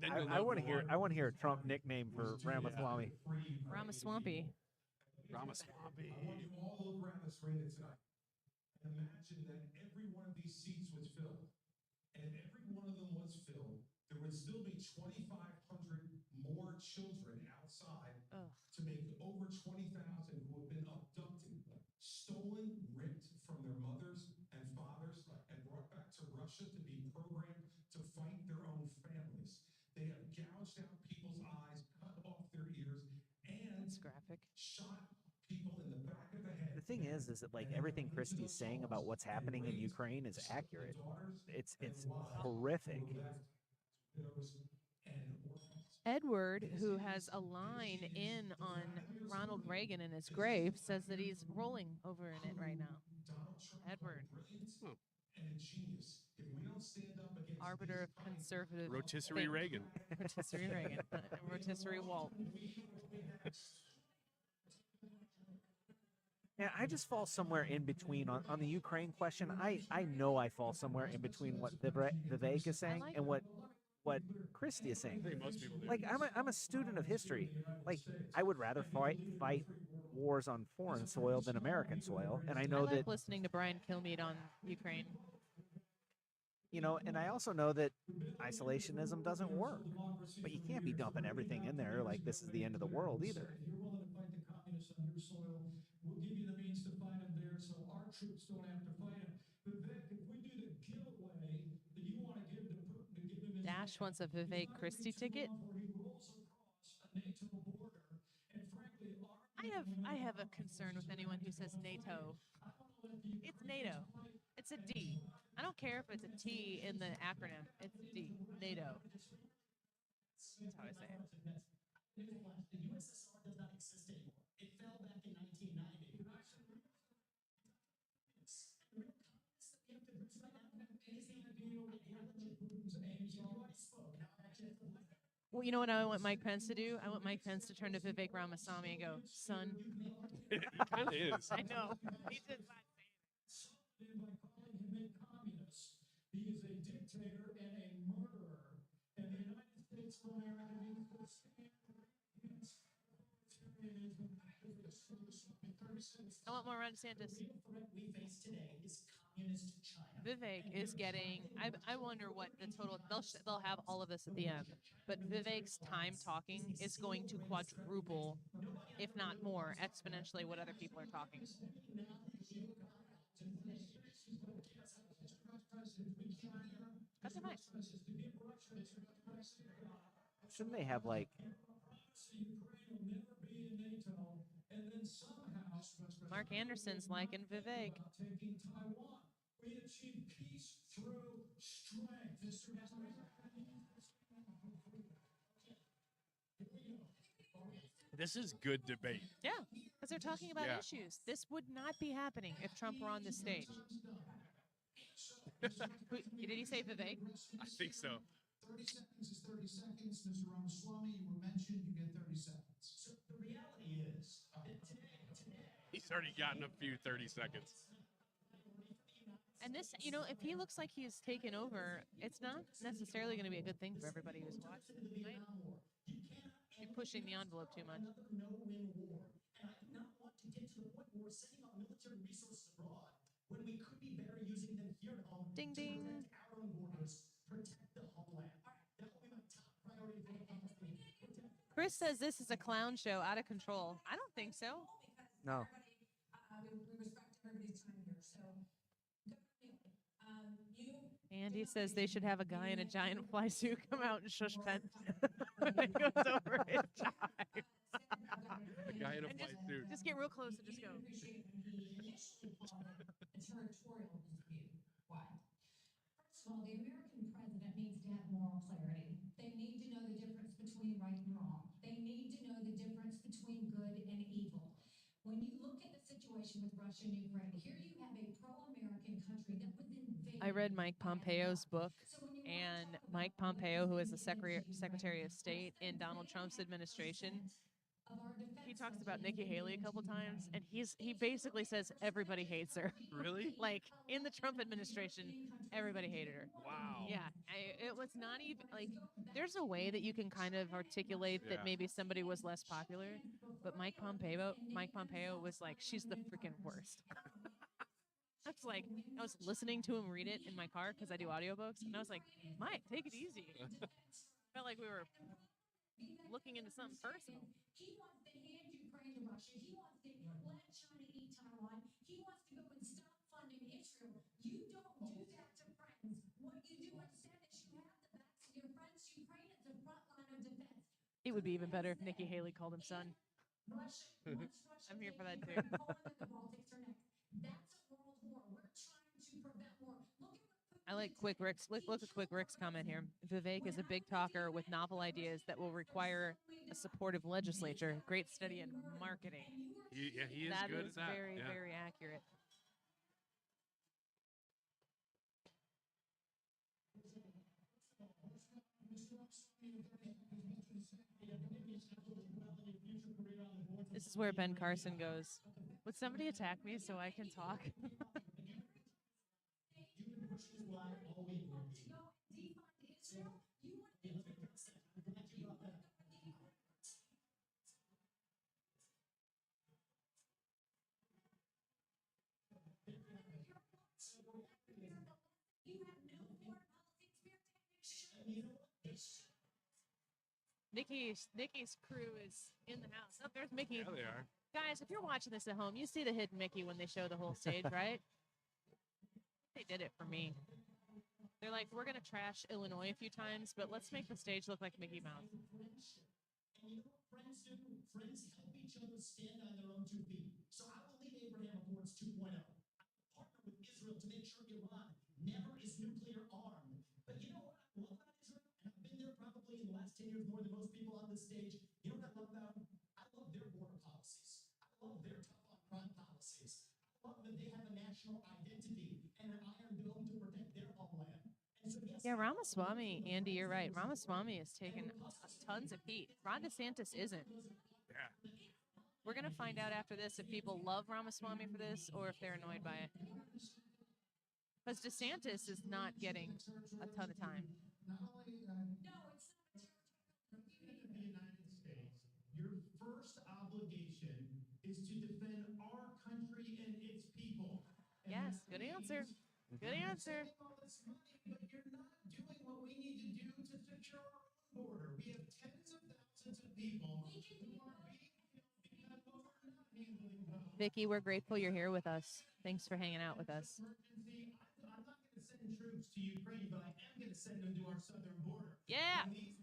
Then you'll I know want to more. hear. I want to hear a Trump nickname for Ramaswamy. Ramaswampy. Ramaswamy. I want you all to look around this arena tonight and imagine that every one of these seats was filled. And if every one of them was filled, there would still be 2,500 more children outside Ugh. to make over 20,000 who have been abducted, stolen, ripped from their mothers and fathers, and brought back to Russia to be programmed to fight their own families. They have gouged out people's eyes, cut off their ears, and That's graphic. shot people in the back of the head. The thing is that like everything Christie's saying about what's happening in Ukraine is accurate. It's horrific. Edward, who has a line in on Ronald Reagan in his grave, says that he's rolling over in it right now. Edward. Arbiter of conservative. Rotisserie fate. Reagan. Rotisserie Reagan. Rotisserie Walt. Yeah, I just fall somewhere in between on the Ukraine question. I know I fall somewhere in between what Vivek is saying and what Christie is saying. I think most people do. Like I'm a student of history. Like I would rather fight wars on foreign soil than American soil, and I know I like that listening to Brian Kilmeade on Ukraine. You know, and I also know that isolationism doesn't work, but you can't be dumping everything in there like this is the end of the world either. If you're willing to fight the communists on your soil, we'll give you the means to fight them there so our troops don't have to fight them. Vivek, if we do the giveaway that you want to give to Putin to give him his Dash wants a Vivek Christie ticket. where he rolls across a NATO border, and frankly, I have a concern with anyone who says NATO. It's NATO. It's a D. I don't care if it's a T in the acronym. It's a D. NATO. That's how I say it. The USSR does not exist anymore. It fell back in 1990. The real communists that we have to reach right now is the ideal intelligent Putin's aims. You already spoke. Now I actually have to look. Well, you know what I want Mike Pence to do? I want Mike Pence to turn to Vivek Ramaswamy and go, son. He kind of is. I know. He did not say it. by calling him a communist. He is a dictator and a murderer. And the United States of America needs to stand against authoritarianism. I want more Ron DeSantis. The real threat we face today is communist China. Vivek is getting. I wonder what the total. They'll have all of this at the end, but Vivek's time talking is going to quadruple, if not more, exponentially what other people are talking. That's fine. Shouldn't they have like Mark Anderson's liking Vivek. Taking Taiwan. We achieve peace through strength. This is good debate. Yeah, because they're talking about Yeah. issues. This would not be happening if Trump were on the stage. Did he say Vivek? I think so. 30 seconds is 30 seconds. Mr. Ramaswamy, you were mentioned. You get 30 seconds. So the reality is that today, He's already gotten a few 30 seconds. And this, you know, if he looks like he's taken over, it's not necessarily going to be a good thing for everybody who's watching. Right? You're pushing the envelope too much. another no-win war. And I do not want to get to the point where we're sending our military resources abroad when we could be better using them here at home Ding, to ding. protect our own borders, protect the homeland. That will be my top priority for the campaign. Chris says this is a clown show out of control. I don't think so. no? We respect everybody's time here, so you. Andy says they should have a guy in a giant fly suit come out and shush Pence when it goes over his time. A guy in a flight suit. Just get real close and just go. Appreciate when he initially called it a territorial dispute. Why? First of all, the American president needs to have moral clarity. They need to know the difference between right and wrong. They need to know the difference between good and evil. When you look at the situation with Russia and Ukraine, here you have a pro-American country that was invaded. I read Mike Pompeo's book, So when you and Mike Pompeo, who is the Secretary of State in Donald Trump's administration, of our defense he talks about Nikki Haley a couple times, and he basically says everybody hates her. Really? Like in the Trump administration, everybody hated her. Wow. Yeah, it was not even like there's a way that you can kind of articulate that Yeah. maybe somebody was less popular, but Mike Pompeo was like, she's the freaking worst. I was like, I was listening to him read it in my car because I do audiobooks, and I was like, Mike, take it easy. Felt like we were looking into something personal. He wants to hand Ukraine to Russia. He wants to let China eat Taiwan. He wants to go and stop funding Israel. You don't do that to friends. What you do instead is you have the backs of your friends. Ukraine is the front line of defense. It would be even better if Nikki Haley called him son. Russia, once Russia I'm here for that takes too. Poland and the Baltics are next. That's a world war. We're trying to prevent war. Look at what I like Quick Rick's. Look at Quick Rick's comment here. Vivek is a big talker with novel ideas that will require a supportive legislature. Great study in marketing. He is That good is at that. very, yeah. very accurate. This is where Ben Carson goes. Would somebody attack me so I can talk? Nikki's crew is in the house. Oh, there's Mickey. Yeah, they are. Guys, if you're watching this at home, you see the hidden Mickey when they show the whole stage, right? They did it for me. They're like, we're gonna trash Illinois a few times, but let's make the stage look like Mickey Mouse. And you know what friends do? Friends help each other stand on their own 2 feet. So I will lead Abraham Accords 2.0. I will partner with Israel to make sure Iran never is nuclear armed. But you know what I love about Israel? And I've been there probably in the last 10 years more than most people on this stage. You know what I love about them? I love their border policies. I love their tough on crime policies. I love that they have a national identity and an iron dome to protect their homeland. And so, yes, Yeah, Ramaswamy, Andy, you're right. Ramaswamy has taken tons of heat. Ron DeSantis isn't. Yeah. We're going to find out after this if people love Ramaswamy for this or if they're annoyed by it. Because DeSantis is not getting a ton of time. Not only, in the United States, your first obligation is to defend our country and its people. And Yes, that good means answer. Good you're answer. spending all this money, but you're not doing what we need to do to secure our own border. We have tens of thousands of people who are being killed because we're not handling them. Vicky, we're grateful you're here with us. Thanks for hanging out with us. Emergency. I'm not going to send troops to Ukraine, but I am going to send them to our southern border. Yeah. And these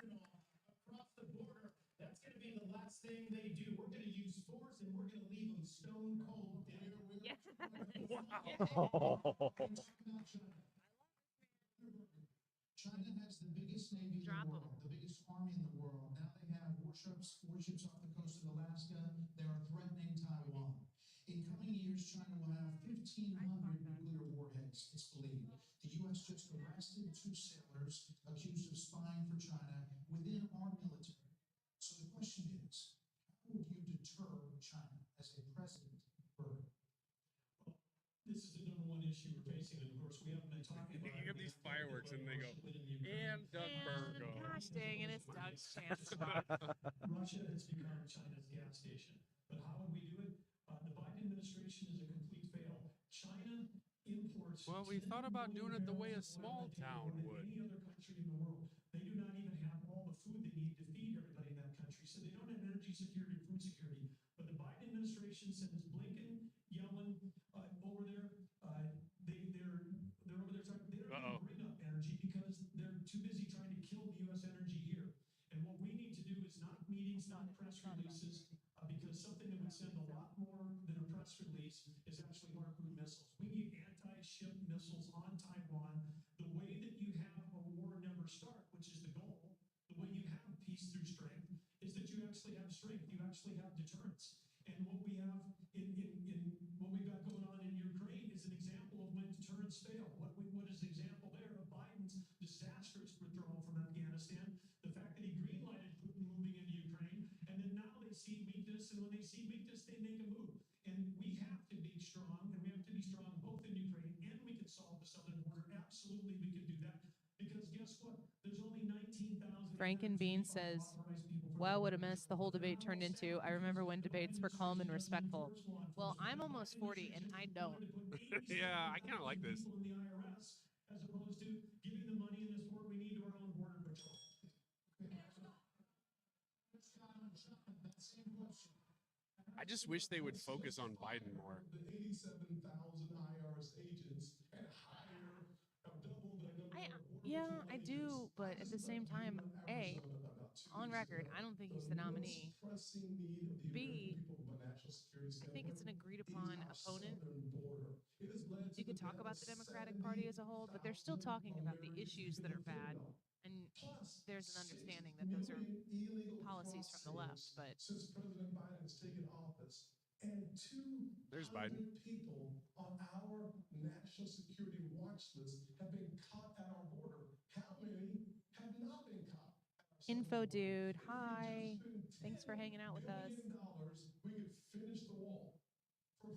across the border, that's going to be the last thing they do. We're going to use force, and we're going to leave them stone cold dead. Yeah. China has the biggest navy in the world, the biggest army in the world. Now they have warships off the coast of Alaska. They are threatening Taiwan. In coming years, China will have 1,500 nuclear warheads, it's believed. The U.S. just arrested 2 sailors accused of spying for China within our military. So the question is, how would you deter China as a president, Burgum? This is the number one issue we're facing, and of course, we haven't been talking about You have these fireworks, and they go, and Doug Burgum. Gosh dang it, it's Doug's chance. Russia has become China's gas station. But how would we do it? The Biden administration is a complete fail. China imports. Well, we thought about doing it the way a small town would. Any other country in the world, they do not even have all the food they need to feed everybody in that country. So they don't have energy security, food security. But the Biden administration sends Blinken, Yellen over there. They're over there talking. They don't even bring up energy because they're too busy trying to kill the U.S. energy here. And what we need to do is not meetings, not press releases, because something that would send a lot more than a press release is actually Harpoon missiles. We need anti-ship missiles on Taiwan. The way that you have a war never start, which is the goal, the way you have peace through strength, is that you actually have strength. You actually have deterrence. And what we have in what we've got going on in Ukraine is an example of when deterrence fail. What is the example there of Biden's disastrous withdrawal from Afghanistan? The fact that he greenlighted Putin moving into Ukraine, and then now they see weakness, and when they see weakness, they make a move. And we have to be strong, and we have to be strong both in Ukraine and we can solve the southern border. Absolutely, we can do that. Because guess what? There's only 19,000. Frankenbean says, wow, what a mess the whole debate turned into. I remember when debates were calm and respectful. Well, I'm almost 40 and I don't. Yeah, I kind of like this. As opposed to giving the money in this war we need to our own border patrol. I just wish they would focus on Biden more. The 87,000 IRS agents and hire double the number Yeah, I do, but at the same time, A, on record, I don't think he's the nominee. B, I think it's an agreed upon opponent. You could talk about the Democratic Party as a whole, but they're still talking about the issues that are bad. And there's an understanding that those are policies from the left, but since President Biden's taken office, and There's Biden. 200 people on our national security watch list have been caught at our border. How many have not been caught? Info Dude, hi. Thanks for hanging out with us. We could finish the wall.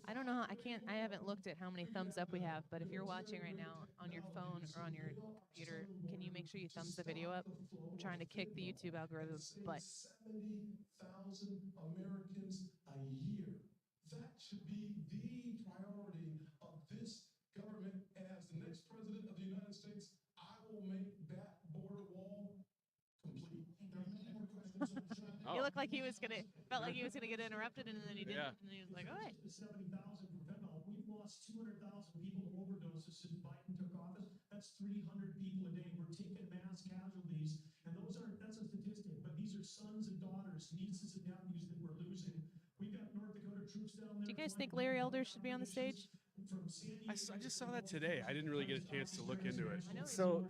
I don't know. I haven't looked at how many thumbs up we have, but if you're watching right now on your phone or on your computer, can you make sure you thumbs the video up? I'm trying to kick the YouTube algorithm, but 70,000 Americans a year. That should be the priority of this government. And as the next president of the United States, I will make that border wall He looked like he was gonna, felt like he was gonna get interrupted, and then he didn't. Yeah. And then he was like, "All right." 70,000 for fentanyl. We've lost 200,000 people to overdoses since Biden took office. That's 300 people a day. We're taking mass casualties, and that's a statistic. But these are sons and daughters, nieces and nephews that we're losing. We've got North Dakota troops down there. Do you guys think Larry Elder should be on the stage? I just saw that today. I didn't really get a chance to look into it.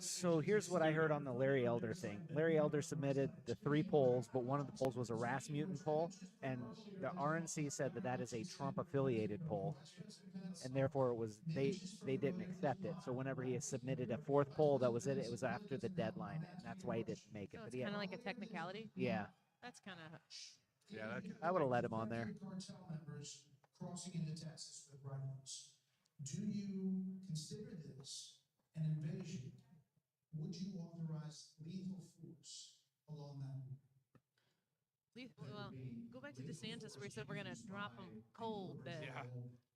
So here's what I heard on the Larry Elder thing. Larry Elder submitted the 3 polls, but one of the polls was a Rasmussen poll, and the RNC said that is a Trump-affiliated poll, and therefore it was they didn't accept it. So whenever he submitted a 4th poll, that was it. It was after the deadline, and that's why he didn't make it. So But it's he had- kind of like a technicality. yeah, That's kind of. Yeah, I would have let him on there. Cartel members crossing into Texas with rifles. Do you consider this an invasion? Would you authorize lethal force along that route? Well, go back to DeSantis where he said we're gonna drop them cold dead. Yeah.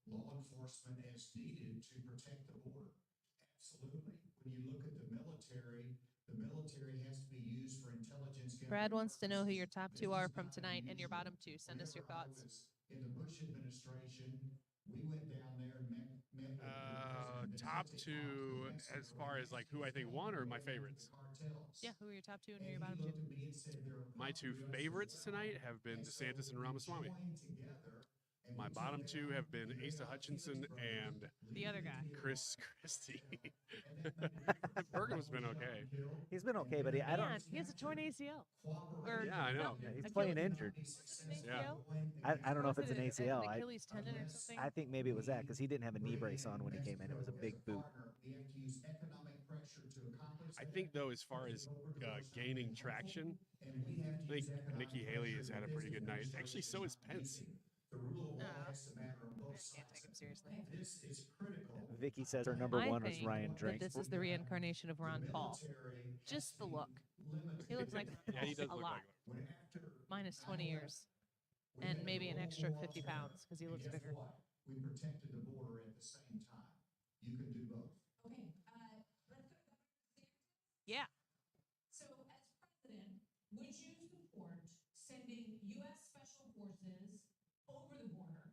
Law enforcement as needed to protect the border. Absolutely. When you look at the military has to be used for intelligence. Brad wants to know who your top 2 are from tonight and your bottom 2. Send us your thoughts. In the Bush administration, we went down there and met with Top 2 as far as like who I think won or my favorites. Yeah, who are your top 2 and who are your bottom 2? My 2 favorites tonight have been DeSantis and Ramaswamy. My bottom 2 have been Asa Hutchinson and The other guy. Christie. Burgum's been okay. He's been okay, but I don't. Man, he has a torn ACL. Or, Yeah, I know. no, Yeah, he's Achilles. playing injured. Yeah. I don't know if it's an An ACL. Achilles tendon or something. I think maybe it was that because he didn't have a knee brace on when he came in. It was a big boot. I think though, as far as gaining traction, I think Nikki Haley has had a pretty good night. Actually, so is Pence. I can't take him seriously. Vicky says her number I 1 was think Ryan that Drink. this is the reincarnation of Ron Paul. Just the look. He looks like Yeah, he does a look lot. like Minus 20 years. And maybe an extra 50 pounds because he looks bigger. We protected the border at the same time. You can do both. Okay, let's go. Yeah. So as president, would you support sending U.S. Special Forces over the border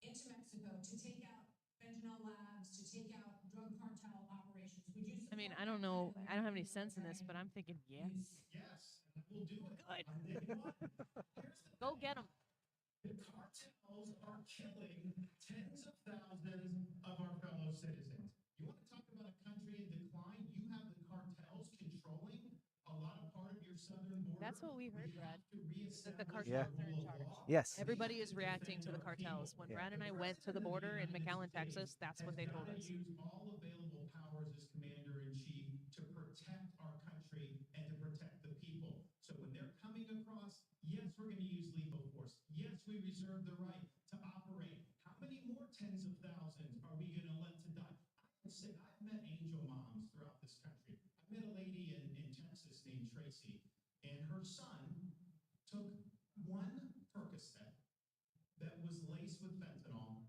into Mexico to take out fentanyl labs, to take out drug cartel operations? Would you I mean, I don't know. I don't have any sense in this, but I'm thinking yes. Yes, and we'll do it. Good. You know what? Here's the Go get him. The cartels are killing tens of thousands of our fellow citizens. You want to talk about a country in decline? You have the cartels controlling a lot of part of your southern border. That's what we heard, Brad. That the Yeah. cartels are in charge. Yes. Everybody is reacting to the cartels. When Brad and I went to the border in McAllen, Texas, that's what they told us. Use all available powers as commander-in-chief to protect our country and to protect the people. So when they're coming across, yes, we're going to use lethal force. Yes, we reserve the right to operate. How many more tens of thousands are we going to let to die? I've met angel moms throughout this country. I met a lady in Texas named Tracy, and her son took one Percocet that was laced with fentanyl,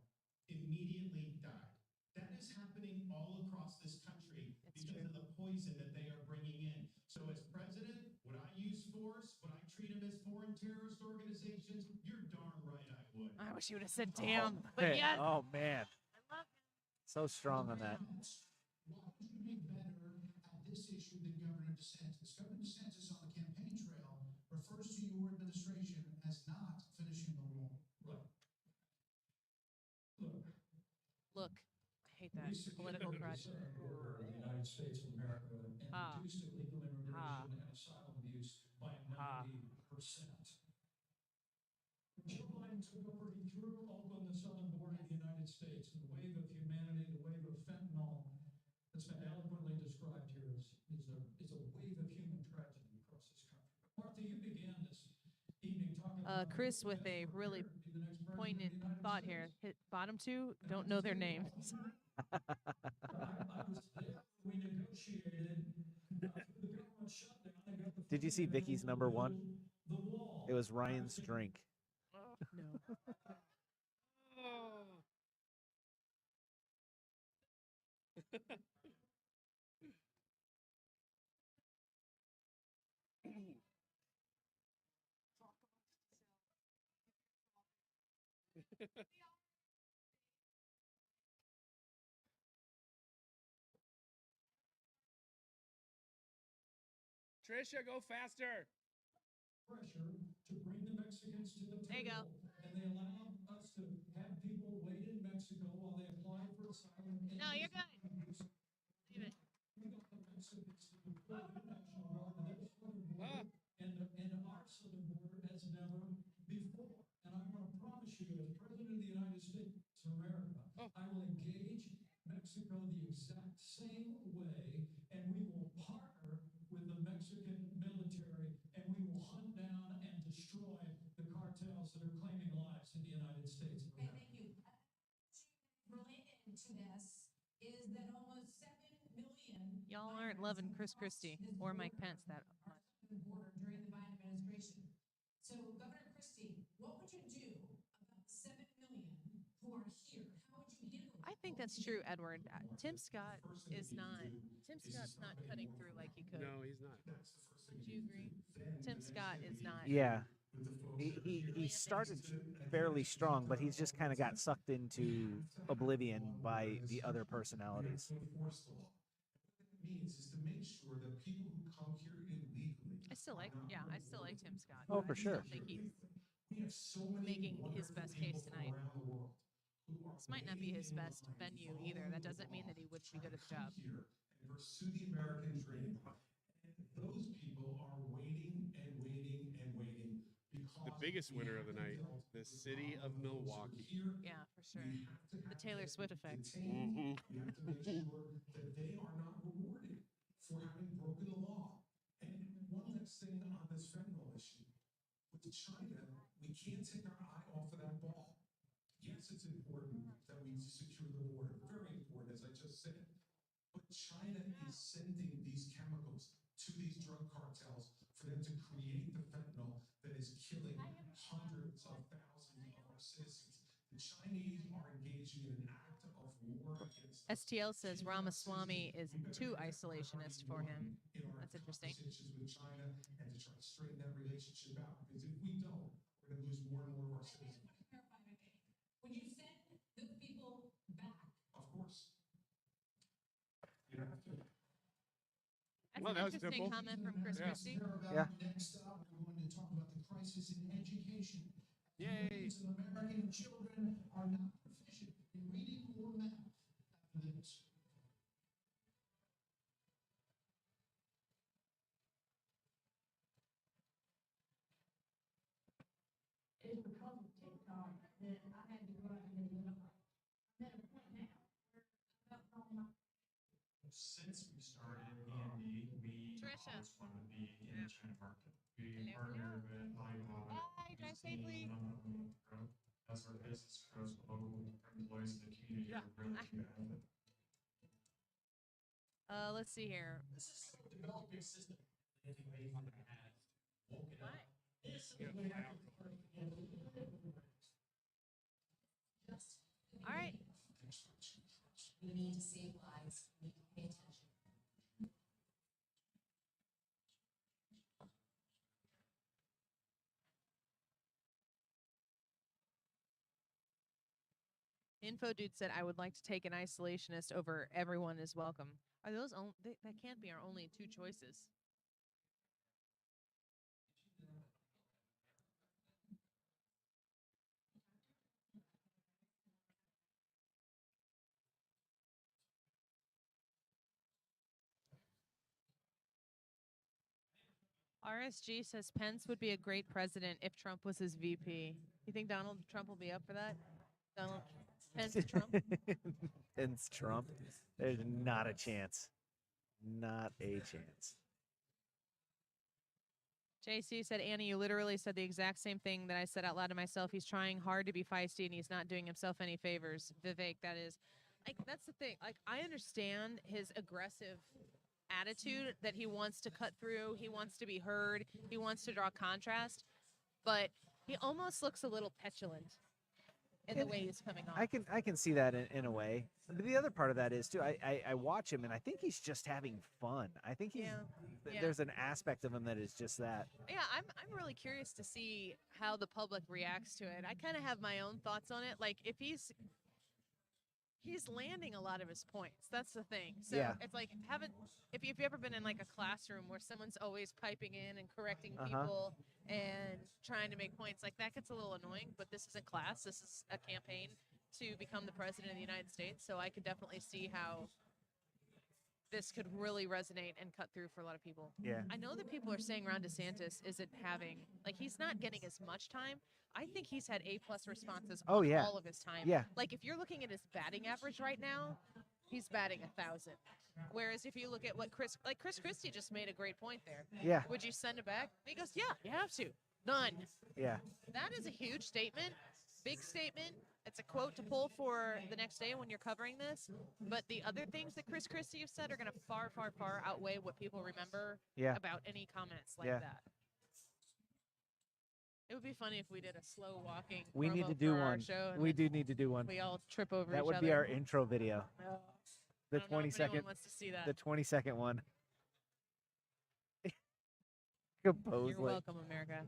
immediately died. That is happening all across this country because of the poison that they are bringing in. So as president, would I use force? Would I treat them as foreign terrorist organizations? You're darn right I would. I wish you would have said damn, but Hey, yes. oh man, I love him. so strong on that. Why would you be better at this issue than Governor DeSantis? Governor DeSantis on the campaign trail refers to your administration as not finishing the wall. Right. Look, I hate that political crutch. Border of the United States of America and Ah. reduced illegal immigration Ah. and asylum abuse by Ah. 90%. When Joe Biden took over, he threw open the southern border of the United States. And the wave of humanity, the wave of fentanyl that's been eloquently described here is a wave of human tragedy across this country. Martha, you began this evening talking about Chris with a really poignant thought here. Hit bottom 2, don't know their names. I was there. We negotiated through the government shutdown. They got the Did you see funding Vicky's to number build 1? the wall. It was Ryan's drink. No. Trisha, go faster. Pressure to bring the Mexicans to the table. There you go. And they allow us to have people wait in Mexico while they apply for asylum. No, you're good. Leave it. We got the Mexicans to deploy the National Guard to their southern border and our southern border as never before. And I want to promise you, as President of the United States of America, I will engage Mexico the exact same way, and we will partner with the Mexican military, and we will hunt down and destroy the cartels that are claiming lives in the United States of America. Thank you. Related to this is that almost 7 million Y'all aren't loving Chris Christie or Mike Pence that much. the border during the Biden administration. So, Governor Christie, what would you do about the 7 million who are here? How would you handle it? I think that's true, Edward. Tim Scott is not. Tim Scott's not cutting through like he could. No, he's not. Would you agree? Tim Scott is not. Yeah. He started fairly strong, but he's just kind of got sucked into oblivion by the other personalities. Means is to make sure that people who come here illegally. I still like Tim Scott. Oh, for I sure. still think he's We have so many making his best case wonderful tonight. people from around the world who are This might not be his best venue either. That doesn't mean that he wouldn't be good at the job. here and pursue the American dream. And those people are waiting and waiting and waiting because The biggest we winner have of the to night, build the city of Milwaukee. here. Yeah, for sure. We have to The have Taylor them Swift effect. detained. We have to make sure that they are not rewarded for having broken the law. And one last thing on this fentanyl issue. With China, we can't take our eye off of that ball. Yes, it's important that we secure the border, very important, as I just said. But China is sending these chemicals to these drug cartels for them to create the fentanyl that is killing hundreds of thousands of our citizens. The Chinese are engaging in an act of war against us. STL says Ramaswamy is too isolationist for him. In our That's interesting. conversations with China and to try to straighten that relationship out, because if we don't, we're going to lose more and more of our citizens. Clarify, Vivek. When you send those people back, Of course. You don't have to. That's Well, an that was interesting simple. comment from Chris Yeah. Christie. Yeah. Next up, we're going to talk about the crisis in education. Yay. Millions of American children are not proficient in reading or math after this. it's because of TikTok that I had to go out and do it. I'm at a point now where I felt all my Since we started E&D, we Trisha. always want to be in the China market. We Hello, partner with Alibaba. Bye, drive We've seen safely. phenomenal growth. As our business grows, local employees in the community are really to benefit. Let's see here. This is a developing system. I think they has woken up. What? This is Yeah, what wow. just. All right. We need to save lives. We need to pay attention. Info dude said I would like to take an isolationist over everyone is welcome. Are those that can't be our only two choices? RSG says Pence would be a great president if Trump was his VP. You think Donald Trump will be up for that? Donald Pence Trump? Pence Trump. There's not a chance. Not a chance. JC said, Annie, you literally said the exact same thing that I said out loud to myself. He's trying hard to be feisty and he's not doing himself any favors. Vivek, that is. Like, that's the thing. Like, I understand his aggressive attitude that he wants to cut through. He wants to be heard. He wants to draw contrast. But he almost looks a little petulant. in the way he's coming off. I can see that in a way. But the other part of that is too. I watch him and I think he's just having fun. I think he's there's an aspect of him that is just that. Yeah, I'm really curious to see how the public reacts to it. I kind of have my own thoughts on it. Like if he's landing a lot of his points. That's the thing. So it's like if you've ever been in like a classroom where someone's always piping in and correcting people and trying to make points, like that gets a little annoying, but this isn't class. This is a campaign to become the president of the United States. So I could definitely see how this could really resonate and cut through for a lot of people. Yeah. I know that people are saying Ron DeSantis isn't having, like, he's not getting as much time. I think he's had A+ responses on all of his time. Yeah. Like, if you're looking at his batting average right now, he's batting 1,000. Whereas if you look at what Chris Christie just made a great point there. Yeah. Would you send it back? And he goes, yeah, you have to. None. Yeah. That is a huge statement. Big statement. It's a quote to pull for the next day when you're covering this. But the other things that Chris Christie have said are going to far, far, far outweigh what people remember about any comments like that. It would be funny if we did a slow walking. We need to do one. We do need to do one. We all trip over each other. That would be our intro video. The 20-second. Wants to see that. The 20-second one. Compose. You're welcome, America.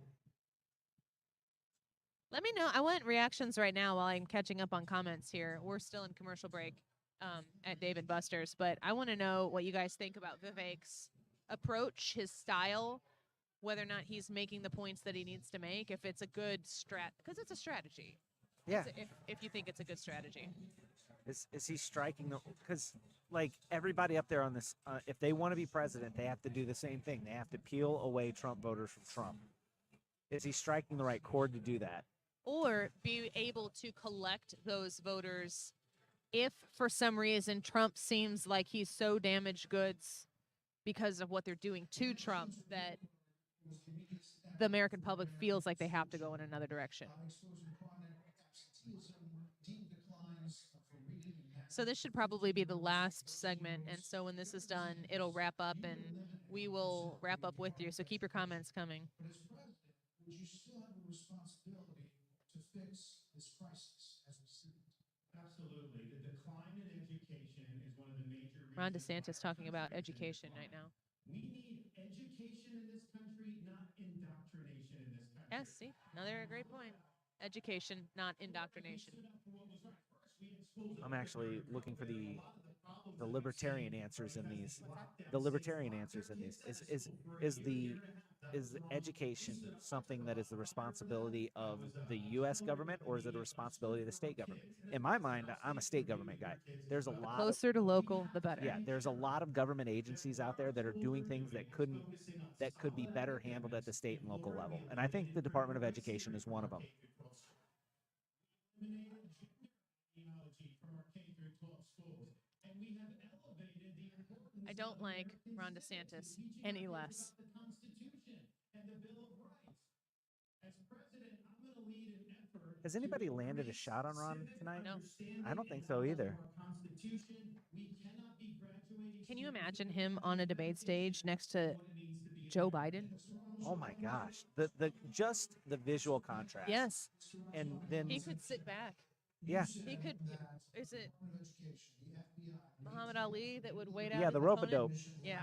Let me know. I want reactions right now while I'm catching up on comments here. We're still in commercial break at Dave & Buster's, but I want to know what you guys think about Vivek's approach, his style, whether or not he's making the points that he needs to make, if it's a good because it's a strategy. Yeah. If you think it's a good strategy. Is he striking the, because like everybody up there on this, if they want to be president, they have to do the same thing. They have to peel away Trump voters from Trump. Is he striking the right chord to do that? Or be able to collect those voters if for some reason Trump seems like he's so damaged goods because of what they're doing to Trump that the American public feels like they have to go in another direction. So this should probably be the last segment, and so when this is done, it'll wrap up, and we will wrap up with you, so keep your comments coming. But as president, would you still have a responsibility to fix this crisis as we see it? Absolutely. The decline in education is one of the major reasons. Ron DeSantis talking about education right now. We need education in this country, not indoctrination in this country. Yes, see, another great point. Education, not indoctrination. I'm actually looking for the libertarian answers in these. The libertarian answers in these is education something that is the responsibility of the U.S. government, or is it a responsibility of the state government? In my mind, I'm a state government guy. There's a lot closer to local, the better. Yeah, there's a lot of government agencies out there that are doing things that could be better handled at the state and local level, and I think the Department of Education is one of them. I don't like Ron DeSantis any less. Has anybody landed a shot on Ron tonight? No. I don't think so either. Can you imagine him on a debate stage next to Joe Biden? Oh my gosh. Just the visual contrast. Yes. And then he could sit back. Yeah. He could. Is it Muhammad Ali that would wait out? Yeah, the rope-a-dope. Yeah.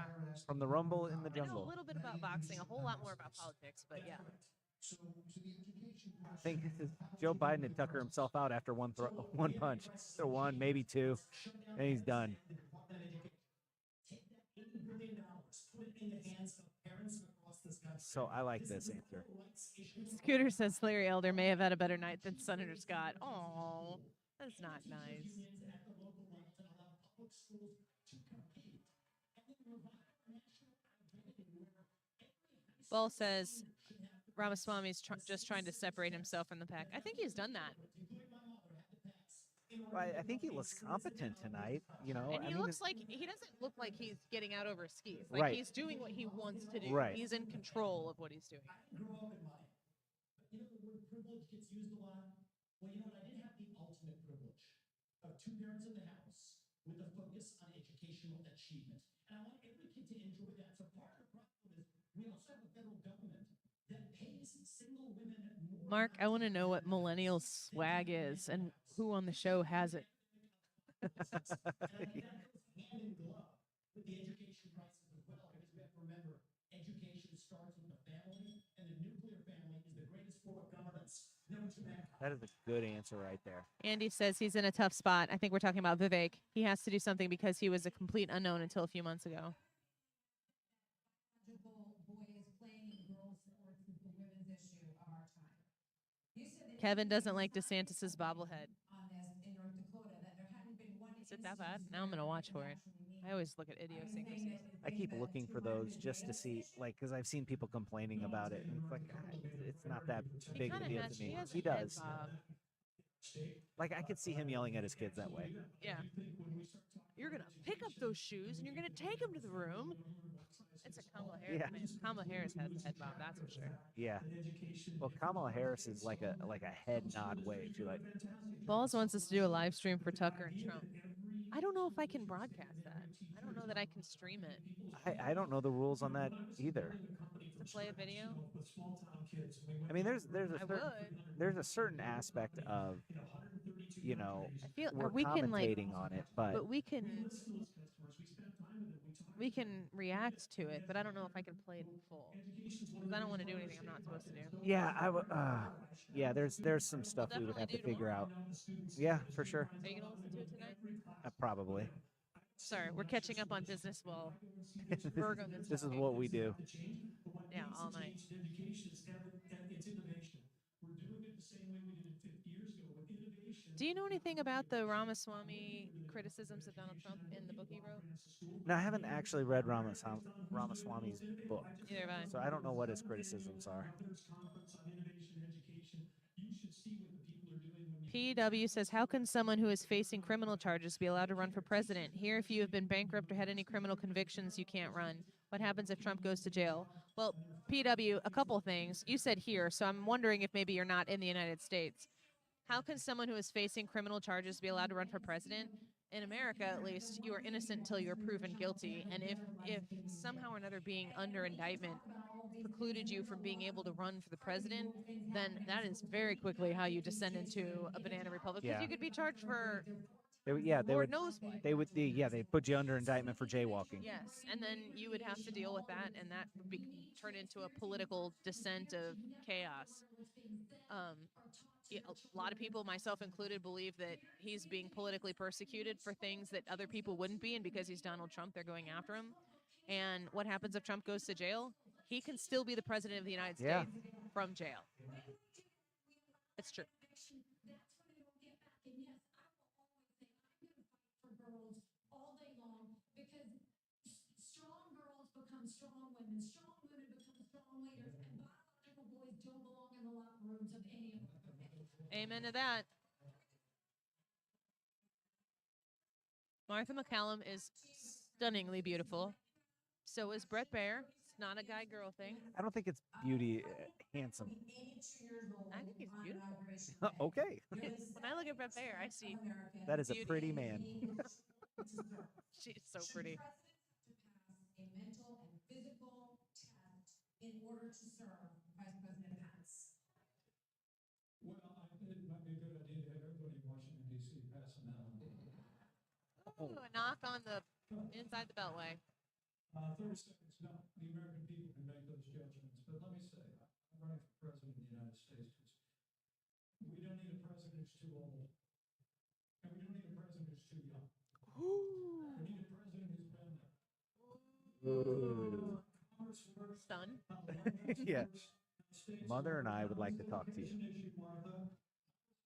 From the Rumble in the I know Jungle. a little bit about boxing, a whole lot more about politics, but yeah. I think Joe Biden had tucker himself out after one punch. So one, maybe two, and he's done. So I like this answer. Scooter says Larry Elder may have had a better night than Senator Scott. Oh, that's not nice. Ball says Ramaswamy's just trying to separate himself from the pack. I think he's done that. I think he looks competent tonight, you know. And he looks like he doesn't look like he's getting out over his skis. Like he's doing what he wants to do. Right. He's in control of what he's doing. I grew up in mine. But the word privilege gets used a lot. Well, I did have the ultimate privilege of two parents in the house with a focus on educational achievement. And I want every kid to enjoy that. So part of the problem is we also have a federal government that pays single women more Mark, I want to know what millennial swag is and who on the show has it. And I think that goes hand in glove with the education crisis as well, because we have to remember, education starts with the family, and the nuclear family is the greatest form of governance known to mankind. That is a good answer right there. Andy says he's in a tough spot. I think we're talking about Vivek. He has to do something because he was a complete unknown until a few months ago. Boys playing in girls' sports is the women's issue of our time. You said that Kevin doesn't like DeSantis's bobblehead. on this in North Dakota that there hadn't been one Is it that bad? Now I'm going to watch for it. I always look at idiosyncrasies. I keep looking for those just to see, like, because I've seen people complaining about it, and it's like, it's not that big of a deal to me. He does. Like, I could see him yelling at his kids that way. Yeah. You're going to pick up those shoes and you're going to take them to the room. It's a Kamala Harris. Yeah. Man. Kamala Harris has the head bob, that's for sure. Yeah. Well, Kamala Harris is like a head nod wave. She like, Balls wants us to do a live stream for Tucker and Trump. I don't know if I can broadcast that. I don't know that I can stream it. I don't know the rules on that either. To play a video? I mean, there's a certain aspect of, you know, I feel we're we can like, commentating on it, but we can react to it, but I don't know if I can play it in full. 'Cause I don't want to do anything I'm not supposed to do. yeah, yeah, there's some stuff we would have to figure out. Yeah, for sure. Are you gonna listen to it tonight? Probably. Sorry, we're catching up on business while Burgum is This is talking. what we do. Yeah, all night. Do you know anything about the Ramaswamy criticisms of Donald Trump in the book he wrote? No, I haven't actually read Ramaswamy's book, Neither have I. so I don't know what his criticisms are. PW says, how can someone who is facing criminal charges be allowed to run for president? Here, if you have been bankrupt or had any criminal convictions, you can't run. What happens if Trump goes to jail? Well, PW, a couple things. You said here, so I'm wondering if maybe you're not in the United States. How can someone who is facing criminal charges be allowed to run for president? In America, at least, you are innocent until you are proven guilty. And if somehow or another being under indictment precluded you from being able to run for the president, then that is very quickly how you descend into a banana republic. Because Yeah. you could be charged for Lord knows what. They'd put you under indictment for jaywalking. Yes, and then you would have to deal with that, and that would be turn into a political descent of chaos. A lot of people, myself included, believe that he's being politically persecuted for things that other people wouldn't be, and because he's Donald Trump, they're going after him. And what happens if Trump goes to jail? He can still be the president of the United Yeah. States from jail. It's true. for girls all day long because strong girls become strong women become strong leaders, and biological boys don't belong in the locker rooms of any of them. Amen to that. Martha McCallum is stunningly beautiful. So is Brett Baer. It's not a guy-girl thing. I don't think it's beauty, handsome. I think he's beautiful. Okay. When I look at Brett Baer, I see That is a beauty. pretty man. She's so pretty. A mental and physical test in order to serve Vice President Pence. Well, it might be a good idea to have everybody in Washington, D.C. passing that on. Ooh, a knock on the inside the Beltway. 30 seconds. No, the American people can make those judgments. But let me say, I'm running for president of the United States because we don't need a president who's too old. And we don't need a president who's too young. We need a president who's been there. Son. Yeah. Mother and I would like to talk to you.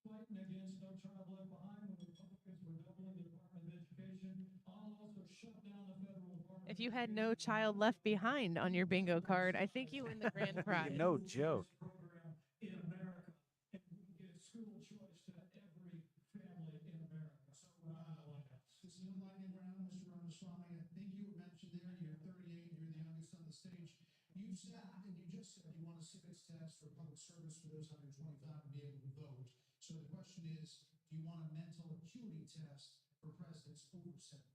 Fighting against No Child Left Behind when the Republicans were doubling the Department of Education. I'll also shut down the federal Department. If you had No Child Left Behind on your bingo card, I think you win the grand prize. No joke. Program in America, and we can give school choice to every family in America. So we're not in the White House. This is a lightning round, Mr. Ramaswamy. I think you mentioned there you're 38, you're the youngest on the stage. You said, and you just said you want a civics test for public service for those under 25 to be able to vote. So the question is, do you want a mental acuity test for presidents over 70?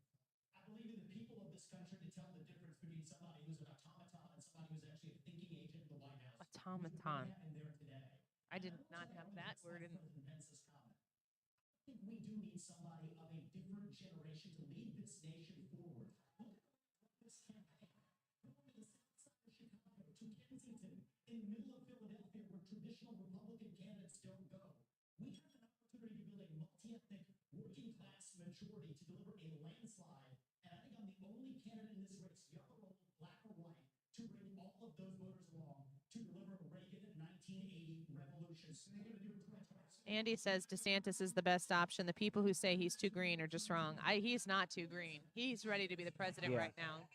I believe in the people of this country to tell the difference between somebody who's an automaton and somebody who's actually a thinking agent in the White House. Automaton. What happened there today? I did not have that word in. President Pence's comment. I think we do need somebody of a different generation to lead this nation forward. Look at this campaign. Going to the south side of Chicago, to Kensington, in the middle of Philadelphia, where traditional Republican candidates don't go. We have an opportunity to build a multi-ethnic, working-class majority to deliver a landslide. And I think I'm the only candidate in this race, young or old, black or white, to bring all of those voters along to deliver a Reagan 1980 revolution. So they're going to do it 2026. Andy says DeSantis is the best option. The people who say he's too green are just wrong. He's not too green. He's ready to be the president Yeah. right now.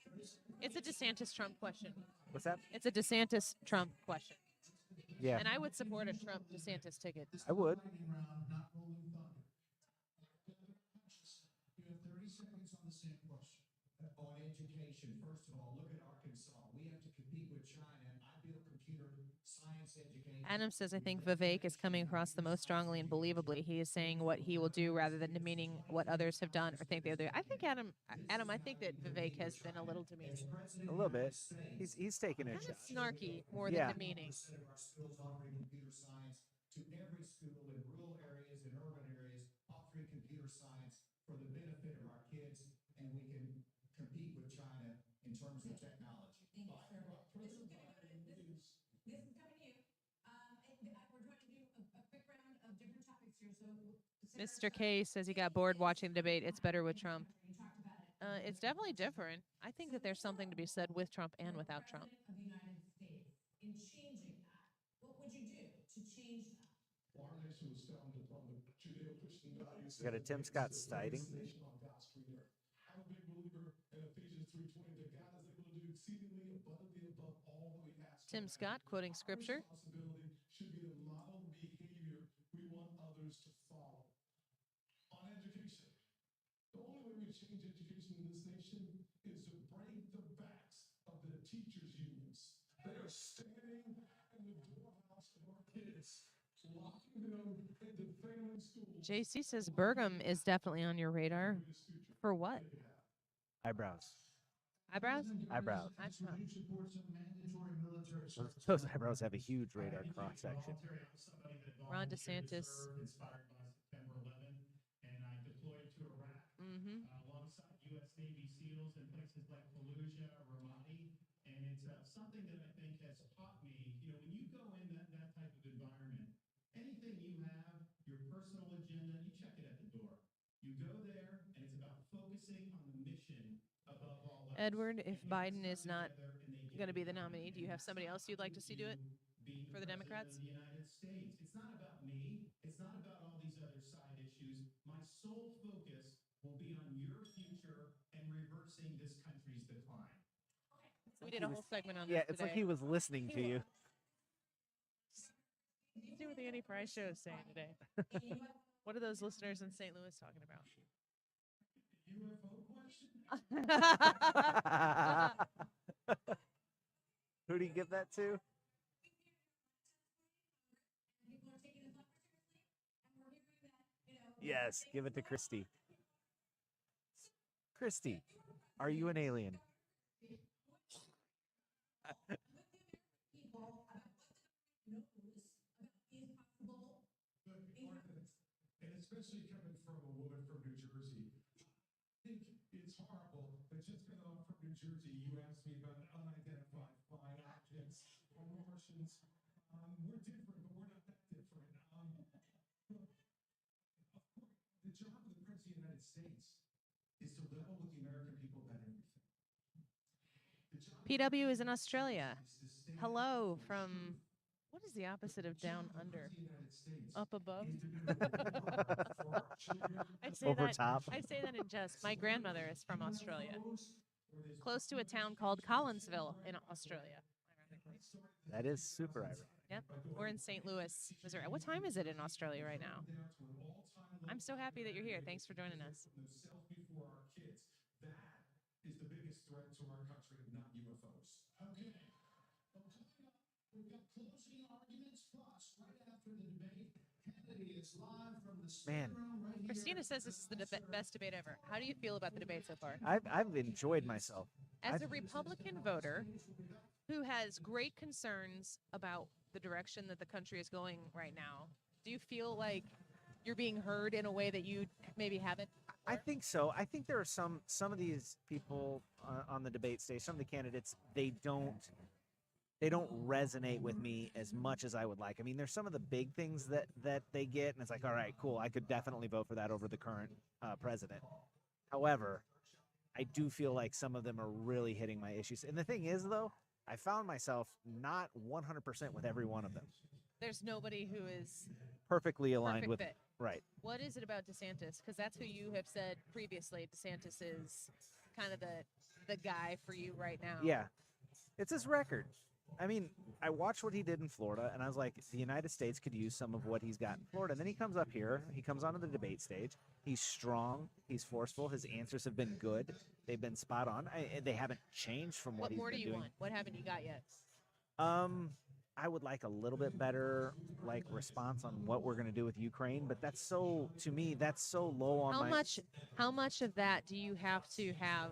It's a DeSantis-Trump question. What's that? It's a DeSantis-Trump question. Yeah. And I would support a Trump-DeSantis ticket. I would. Lightning round, not rolling thunder. Hutchinson, you have 30 seconds on the same question. On education, first of all, look at Arkansas. We have to compete with China. I build computer science education. Adam says, I think Vivek is coming across the most strongly and believably. He is saying what he will do rather than demeaning what others have done or think they'll do. I think Adam, I think that Vivek has been a little demeaning. A little bit. He's taking it. Kind of snarky more Yeah. than demeaning. Percent of our schools offering computer science to every school in rural areas and urban areas, offering computer science for the benefit of our kids, and we can compete with China in terms of technology. Thank you, sir. This is coming to you. We're going to do a quick round of different topics here. So, Mr. K says he got bored watching the debate. It's better with Trump. you talked about it. It's definitely different. I think that there's something to be said with Trump and without Trump. President of the United States, in changing that, what would you do to change that? Our nation was founded upon the Judeo-Christian values. You got a Tim Scott sighting? Nation on God's green earth. I'm a big believer in Ephesians 3:20 that God is able to do exceedingly abundantly above all that we ask. Tim Scott quoting scripture. Our responsibility should be the model behavior we want others to follow. On education, the only way we change education in this nation is to break the backs of the teachers' unions. They are standing in the doorhouse of our kids, locking them into failing schools. JC says Burgum is definitely on your radar. For what? Eyebrows. Eyebrows? Eyebrows. He supports a mandatory military service. Those eyebrows have a huge radar cross section. Ron DeSantis. Inspired by September 11, and I deployed to Iraq alongside U.S. Navy SEALs in places like Fallujah, Ramadi, and it's something that I think has taught me. You know, when you go in that type of environment, anything you have, your personal agenda, you check it at the door. You go there, and it's about focusing on the mission above all else. Edward, if Biden is not going to be the nominee, do you have somebody else you'd like to see do it for the Democrats? Of the United States. It's not about me. It's not about all these other side issues. My sole focus will be on your future and reversing this country's decline. We did a whole segment on Yeah, this it's like today. he was listening to you. Let's see what the Andy Price show is saying today. What are those listeners in St. Louis talking about? Who do you give that to? Yes, give it to Christie. Christie, are you an alien? And especially coming from a woman from New Jersey, I think it's horrible that just coming off from New Jersey, you asked me about unidentified flying objects or Martians. We're different, but we're not that different. The job of the President of the United States is to level with the American people about everything. PW is in Australia. Hello from, what is the opposite of down under? Up above? Over top. I say that in jest. My grandmother is from Australia, close to a town called Collinsville in Australia. That is super ironic. Yep, we're in St. Louis, Missouri. What time is it in Australia right now? I'm so happy that you're here. Thanks for joining us. Themselves before our kids. That is the biggest threat to our country, not UFOs. Okay. Well, coming up, we've got closing arguments plus right after the debate. Kennedy is live from the Man. state room right here. Christina says this is the best debate ever. How do you feel about the debate so far? I've enjoyed myself. As a Republican voter who has great concerns about the direction that the country is going right now? Do you feel like you're being heard in a way that you maybe haven't? I think so. I think there are some of these people on the debate stage, some of the candidates, they don't resonate with me as much as I would like. I mean, there's some of the big things that they get, and it's like, all right, cool, I could definitely vote for that over the current president. However, I do feel like some of them are really hitting my issues. And the thing is, though, I found myself not 100% with every one of them. There's nobody who is Perfectly aligned perfect with fit. Right. What is it about DeSantis? Because that's who you have said previously. DeSantis is kind of the guy for you right now. Yeah, it's his record. I mean, I watched what he did in Florida, and I was like, the United States could use some of what he's got in Florida. And then he comes up here, he comes onto the debate stage. He's strong, he's forceful, his answers have been good, they've been spot on. They haven't changed from what he's been doing. What more do you want? What haven't you got yet? I would like a little bit better response on what we're going to do with Ukraine, but that's so, to me, that's so low on how much of that do you have to have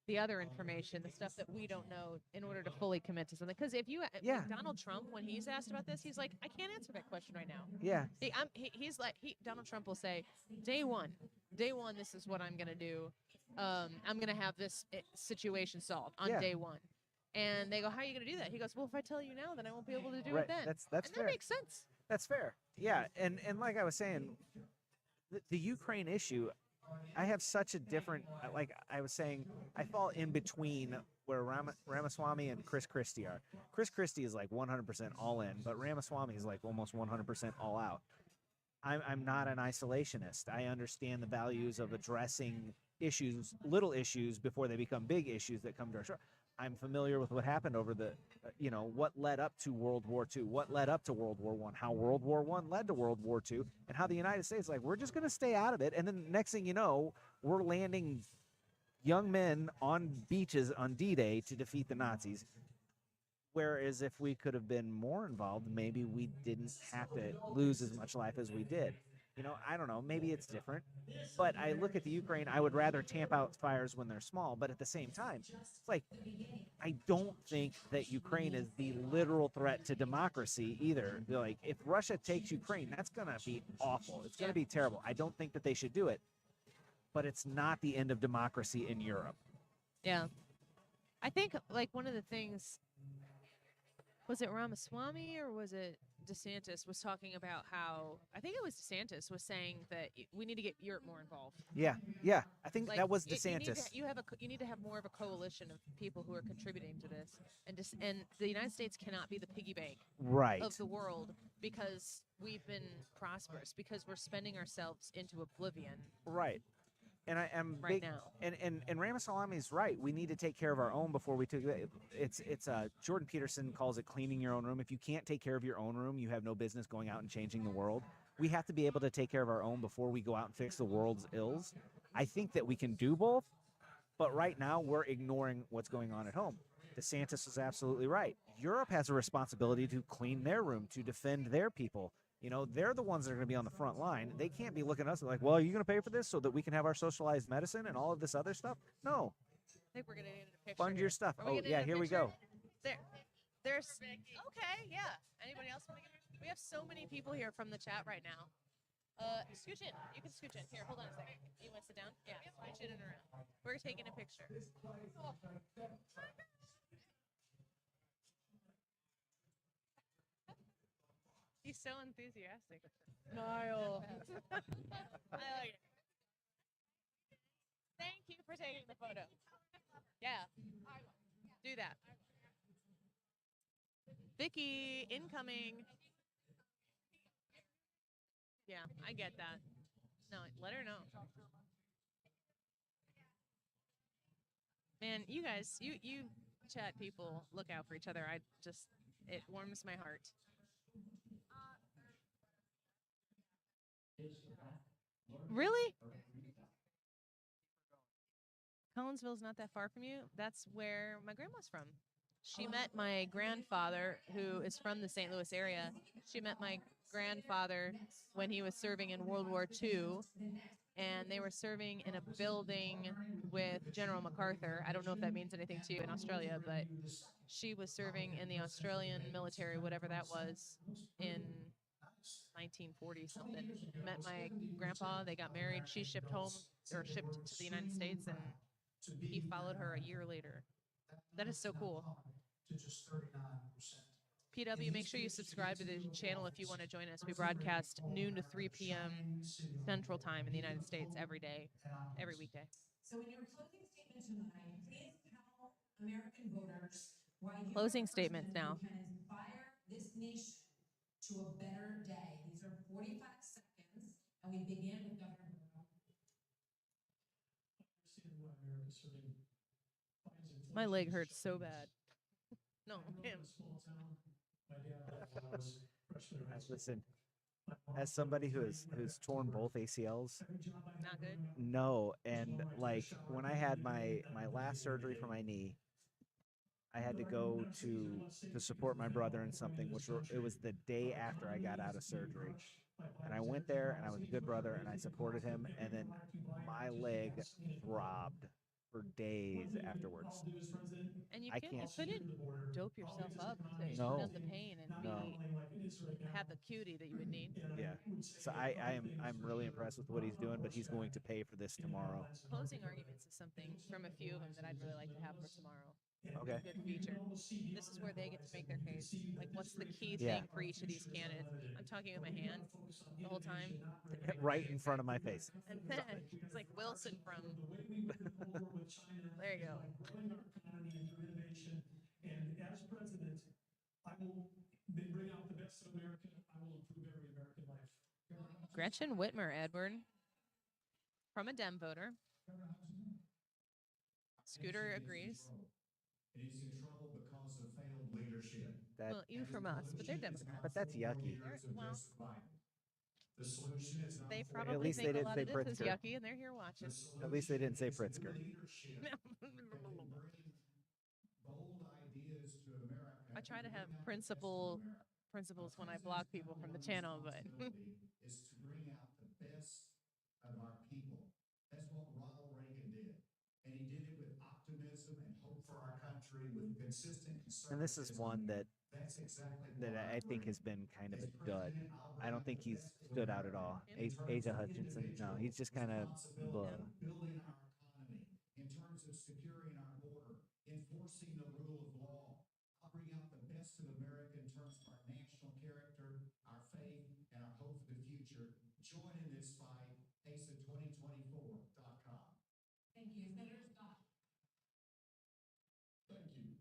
the other information, the stuff that we don't know, in order to fully commit to something? Because if you, like Donald Trump, when he's asked about this, he's like, I can't answer that question right now. Yeah. He's like, Donald Trump will say, day one, this is what I'm going to do. I'm going to have this situation solved on day one. And they go, how are you going to do that? He goes, well, if I tell you now, then I won't be able to do it then. That's and fair. That makes sense. That's fair. Yeah, and like I was saying, the Ukraine issue, I have such a different, like I was saying, I fall in between where Ramaswamy and Christie are. Christie is like 100% all in, but Ramaswamy is like almost 100% all out. I'm not an isolationist. I understand the values of addressing issues, little issues, before they become big issues that come to our shore. I'm familiar with what happened over the, what led up to World War II, what led up to World War I, how World War I led to World War II, and how the United States, we're just going to stay out of it. And then next thing you know, we're landing young men on beaches on D-Day to defeat the Nazis. Whereas if we could have been more involved, maybe we didn't have to lose as much life as we did. I don't know, maybe it's different. But I look at the Ukraine, I would rather tamp out fires when they're small. But at the same time, it's like, I don't think that Ukraine is the literal threat to democracy either. Like, if Russia takes Ukraine, that's going to be awful. It's going to be terrible. I don't think that they should do it. But it's not the end of democracy in Europe. Yeah. I think, one of the things, was it Ramaswamy or was it DeSantis was talking about how, I think it was DeSantis was saying that we need to get Europe more involved. Yeah. I think that was DeSantis. You need to have more of a coalition of people who are contributing to this, and the United States cannot be the piggy bank of the world because we've been prosperous, because we're spending ourselves into oblivion. Right. And I am right now. And Ramaswamy's right. We need to take care of our own before we take it. It's Jordan Peterson calls it cleaning your own room. If you can't take care of your own room, you have no business going out and changing the world. We have to be able to take care of our own before we go out and fix the world's ills. I think that we can do both, but right now we're ignoring what's going on at home. DeSantis is absolutely right. Europe has a responsibility to clean their room, to defend their people. They're the ones that are going to be on the front line. They can't be looking at us like, well, are you going to pay for this so that we can have our socialized medicine and all of this other stuff? No. I think we're going to need a picture. Fund your stuff. Oh, yeah, here we go. There's, okay, yeah. Anybody else want to get a, we have so many people here from the chat right now. Scooch in. You can scooch in. Here, hold on a second. You want to sit down? Yeah, scooch in and around. We're taking a picture. Oh. He's so enthusiastic. Niall. I like it. Thank you for taking the photo. Yeah. Do that. Vicky, incoming. Yeah, I get that. No, let her know. Man, you guys, you chat people, look out for each other. It warms my heart. Really? Collinsville's not that far from you? That's where my grandma's from. She met my grandfather, who is from the St. Louis area. She met my grandfather when he was serving in World War II, and they were serving in a building with General MacArthur. I don't know if that means anything to you in Australia, but she was serving in the Australian military, whatever that was, in 1940 something. Met my grandpa, they got married. She shipped home or shipped to the United States, and he followed her a year later. That is so cool. To just 39%. PW, make sure you subscribe to the channel if you want to join us. We broadcast noon to 3 p.m. Central Time in the United States every day, every weekday. So in your closing statement tonight, please tell American voters why you Closing statements now. can inspire this nation to a better day. These are 45 seconds, and we begin with Governor Burgum. My leg hurts so bad. No, him. Listen, as somebody who's torn both ACLs, Not good. no, and like when I had my last surgery for my knee, I had to go to support my brother in something, it was the day after I got out of surgery, and I went there and I was a good brother and I supported him, and then my leg throbbed for days afterwards. And you I couldn't can't. dope yourself up to No. numb the pain and have the cutie that you would need. Yeah. So I'm really impressed with what he's doing, but he's going to pay for this tomorrow. Closing arguments is something from a few of them that I'd really like to have for tomorrow. Okay. Good feature. This is where they get to make their case. Like, what's the key Yeah. thing for each of these candidates? I'm talking with my hand the whole time. Right in front of my face. And then it's like Wilson from. There you go. And as president, I will bring out the best of America. I will improve every American life. Gretchen Whitmer, Edward, from a Dem voter. Scooter agrees. And he's in trouble because of failed leadership. Well, you from us, but they're Democrats. But that's yucky. Well, The solution is not they for probably least they think a didn't lot say of this is Pritzker. yucky, and they're here watching. At least they didn't say Pritzker. bold ideas to America. I try to have principles when I block people from the channel, but is to bring out the best of our people. That's what Ronald Reagan did. And he did it with optimism and hope for our country, with consistent conservatism. And this is one that That's exactly that what I think has been kind of a dud. I don't think he's stood out at all. Asia Hutchinson, no, he's just kind of blah. building our economy, in terms of securing our border, enforcing the rule of law. I'll bring out the best of America in terms of our national character, our faith, and our hope for the future. Join in this fight, ASA2024.com. Thank you. Senator Scott. Thank you.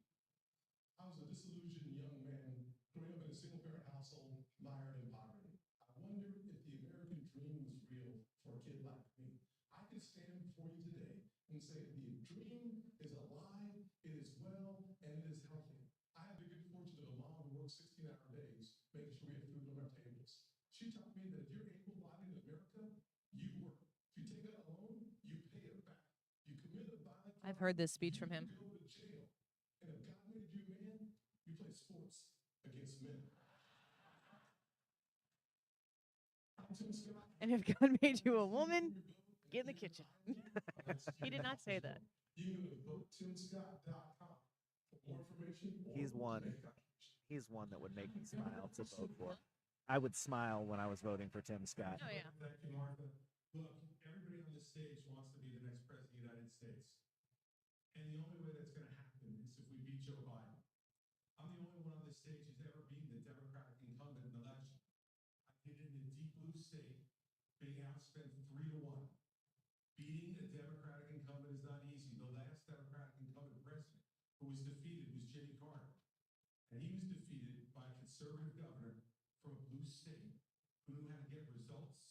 I was a disillusioned young man growing up in a single-parent household, mired in poverty. I wonder if the American dream was real for a kid like me. I could stand before you today and say the dream is alive, it is well, and it is healthy. I had the good fortune of a mom who worked 16-hour days, making sure we had food on our tables. She taught me that if you're able-bodied in America, you work. If you take out a loan, you pay it back. You commit a violent crime, I've heard this speech from him. you go to jail. And if God made you a man, you play sports against men. I'm Tim Scott. And if God made you a woman, get in the kitchen. He did not say that. You can go to votetimscott.com for more information. or He's one. make contributions. He's one that would make me smile to vote for. I would smile when I was voting for Tim Scott. Oh, yeah. Thank you, Martha. Look, everybody on this stage wants to be the next president of the United States. And the only way that's going to happen is if we beat Joe Biden. I'm the only one on this stage who's ever beaten the Democratic incumbent in an election. I did it in a deep blue state, being outspent 3-1. Beating a Democratic incumbent is not easy. The last Democratic incumbent president who was defeated was Jimmy Carter. And he was defeated by a conservative governor from a blue state who knew how to get results,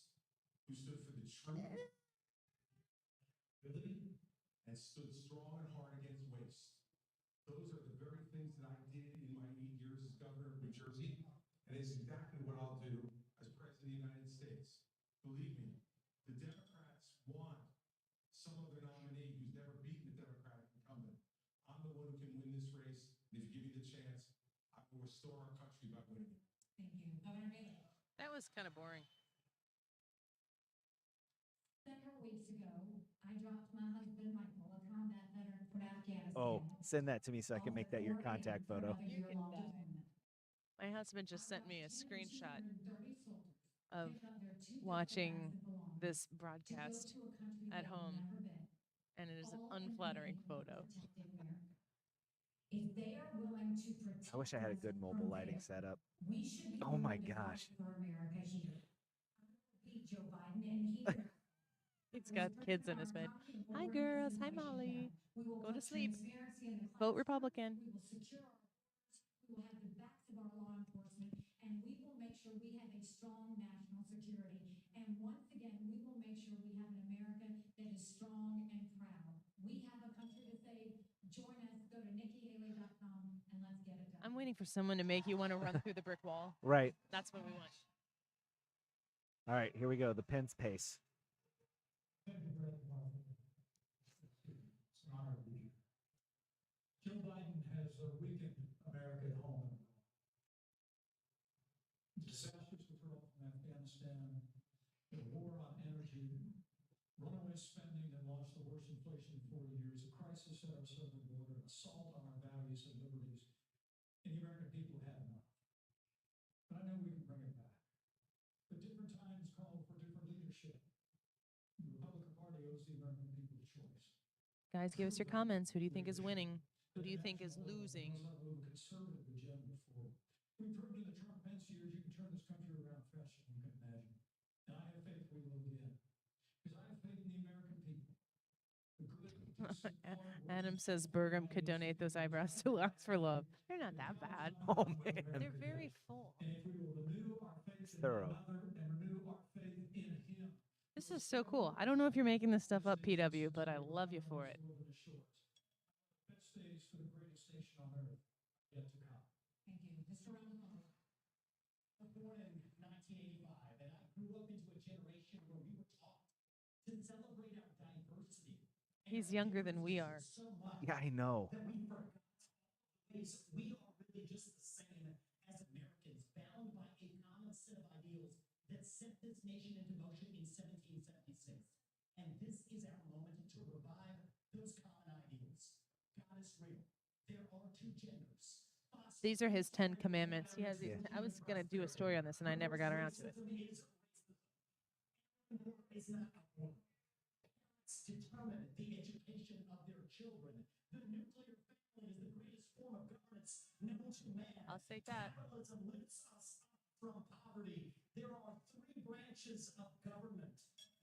who stood for the truth, ability, and stood strong and hard against waste. Those are the very things that I did in my 8 years as governor of New Jersey, and it's exactly what I'll do as president of the United States. Believe me, the Democrats want some other nominee who's never beaten a Democratic incumbent. I'm the one who can win this race, and if you give me the chance, I will restore our country by winning it. Thank you. Governor Vivek. That was kind of boring. Senator Oh, send that to me so I can make that your contact photo. You can die. My husband just sent me a screenshot of watching this broadcast at home, and it is an unflattering photo. If they are willing to protect I wish I had a us good mobile from lighting fear, setup. we should be Oh my willing to fight gosh. for America here. Beat Joe Biden, and he will. He's got kids in his bed. Hi, girls. Hi, Molly. We will Go to want sleep. transparency in the Vote class. Republican. We will secure our borders. We will have the backs of our law enforcement, and we will make sure we have a strong national security. And once again, we will make sure we have an America that is strong and proud. We have a country to save. Join us. Go to NikkiHaley.com and let's get it done. I'm waiting for someone to make you want to run through the brick wall. Right. That's what we want. All right, here we go. The Pence pace. It's an honor to be here. Joe Biden has weakened America at home and abroad. Disastrous withdrawal from Afghanistan, the war on energy, runaway spending that launched the worst inflation in 40 years, a crisis at our southern border, an assault on our values and liberties, and the American people had enough. But I know we can bring it back. But different times call for different leadership. The Republican Party owes the American people a choice. Guys, give us your comments. Who do you think is winning? Who do you think is losing? Move a conservative agenda forward. We proved in the Trump-Pence years you can turn this country around faster than you can imagine. And I have faith we will again. Because I have faith in the American people. The good, decent, hard-working, Adam says Burgum could donate those eyebrows to Locks for Love. They're not that bad. Oh, man. They're very full. And if we will renew our faith in Thorough. one another and renew our faith in him. This is so cool. I don't know if you're making this stuff up, PW, but I love you for it. Best days for the greatest nation on earth yet to come. Thank you. Mr. Ramaswamy. I was born in 1985, and I grew up into a generation where we were taught to celebrate our diversity. He's younger than we are. So much Yeah, I know. that we forgot ways we are really just the same as Americans, bound by a common set of ideals that set this nation into motion in 1776. And this is our moment to revive those common ideals. God is real. There are two genders. These are his 10 commandments. He has these. I was going to do a story on this, and I never got around to it. It's not a war. Parents determine the education of their children. The nuclear family is the greatest form of governance known to man. I'll say that. Capitalism lifts us up from poverty. There are three branches of government,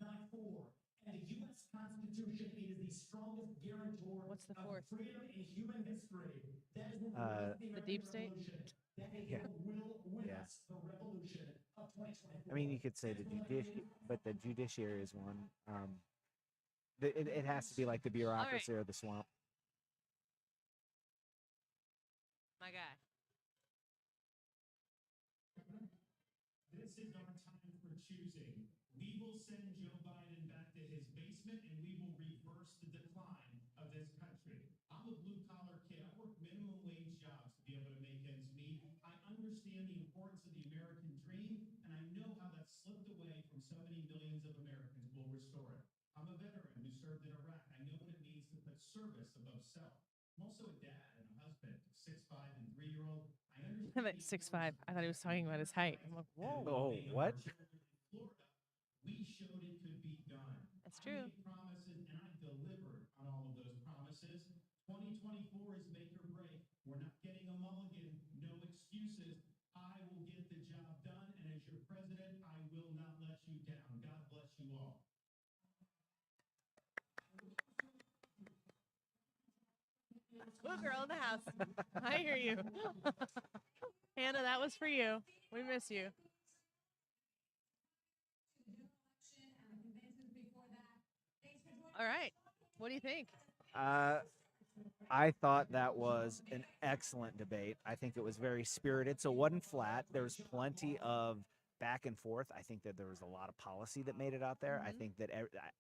not four. And the U.S. Constitution is the strongest guarantor What's the of fourth? freedom in human history. That is The deep state? That is Yeah. what will win Yeah. us the revolution of 2024. I mean, you could say the judiciary is one. It has to be like the bureaucracy or the swamp. My guy. This is our time for choosing. We will send Joe Biden back to his basement and we will reverse the decline of this country. I'm a blue collar kid. I work minimum wage jobs to be able to make ends meet. I understand the importance of the American dream and I know how that slipped away from so many millions of Americans. We'll restore it. I'm a veteran who served in Iraq. I know what it means to put service above self. I'm also a dad and a husband, 6'5" and 3-year-old. I understand. Like 6'5". I thought he was talking about his height. I'm like, whoa. Oh, what? Florida, we showed it could be done. That's true. I made promises and I delivered on all of those promises. 2024 is make or break. We're not getting a mulligan. No excuses. I will get the job done. And as your president, I will not let you down. God bless you all. Blue girl in the house. I hear you. Hannah, that was for you. We miss you. All right. What do you think? I thought that was an excellent debate. I think it was very spirited, so it wasn't flat. There's plenty of back and forth. I think that there was a lot of policy that made it out there. I think that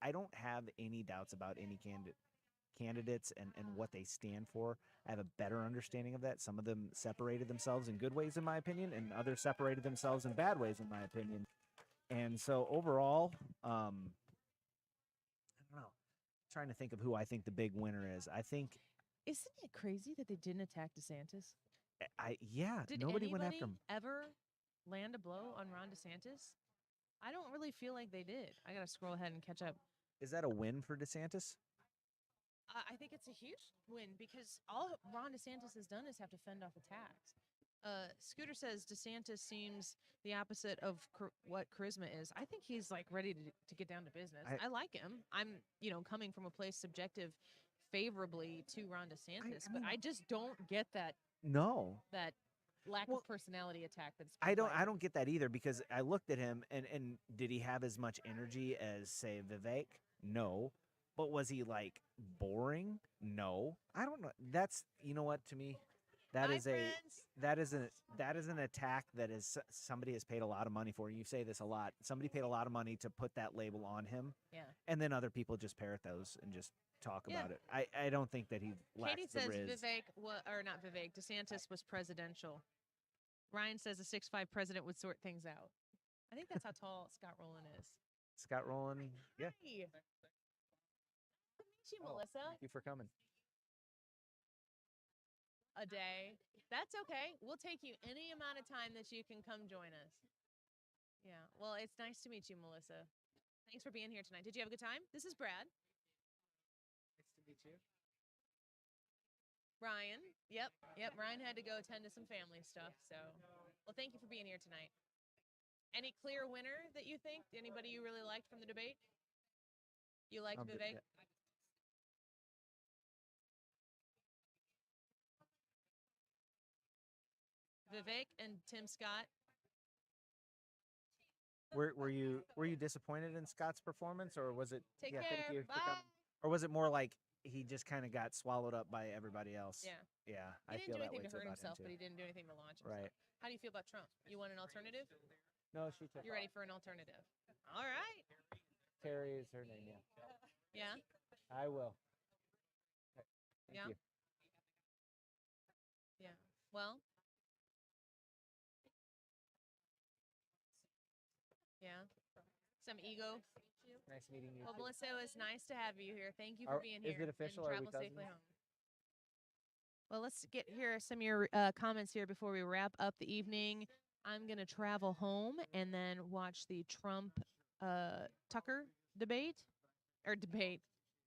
I don't have any doubts about any candidates and what they stand for. I have a better understanding of that. Some of them separated themselves in good ways, in my opinion, and others separated themselves in bad ways, in my opinion. And so overall, I don't know. Trying to think of who I think the big winner is. I think Isn't it crazy that they didn't attack DeSantis? Did nobody went anybody after him. ever land a blow on Ron DeSantis? I don't really feel like they did. I gotta scroll ahead and catch up. Is that a win for DeSantis? I think it's a huge win because all Ron DeSantis has done is have to fend off attacks. Scooter says DeSantis seems the opposite of what charisma is. I think he's like ready to get down to business. I like him. I'm coming from a place subjective favorably to Ron DeSantis, but I just don't get that that lack of personality attack that's I don't get that either because I looked at him and did he have as much energy as say Vivek? No. But was he like boring? No. I don't know. That's what to me that is an attack that is somebody has paid a lot of money for. You say this a lot. Somebody paid a lot of money to put that label on him. Yeah. And then other people just parrot those and just talk about it. I don't think that he lacks Katie the says riz. not Vivek, DeSantis was presidential. Ryan says a 6'5" president would sort things out. I think that's how tall Scott Rowland is. Scott Rowland, yeah. Hey. Good to meet you, Melissa. Thank you for coming. A day. That's okay. We'll take you any amount of time that you can come join us. Yeah. Well, it's nice to meet you, Melissa. Thanks for being here tonight. Did you have a good time? This is Brad. Nice to meet you. Ryan. Yep. Ryan had to go attend to some family stuff. So, well, thank you for being here tonight. Any clear winner that you think? Anybody you really liked from the debate? You liked Vivek? Yeah. Vivek and Tim Scott. Were you disappointed in Scott's performance, or was it? Take Thank care. you for coming. Or was it more like he just kind of got swallowed up by everybody else? Yeah. Yeah, He I didn't feel do that way anything to too hurt about him himself, too. but he didn't do anything to launch himself. Right. How do you feel about Trump? You want an alternative? No, she took. You ready for an alternative? All right. Terry is her name. Yeah. Yeah. I will. Thank Yeah. you. Yeah. Well. Yeah. Some ego. Nice meeting you. Well, too. Melissa, it was nice to have you here. Thank you for being here. Is it official? And Are we travel safely cousins? home. Well, let's get here some of your comments here before we wrap up the evening. I'm going to travel home and then watch the Trump Tucker debate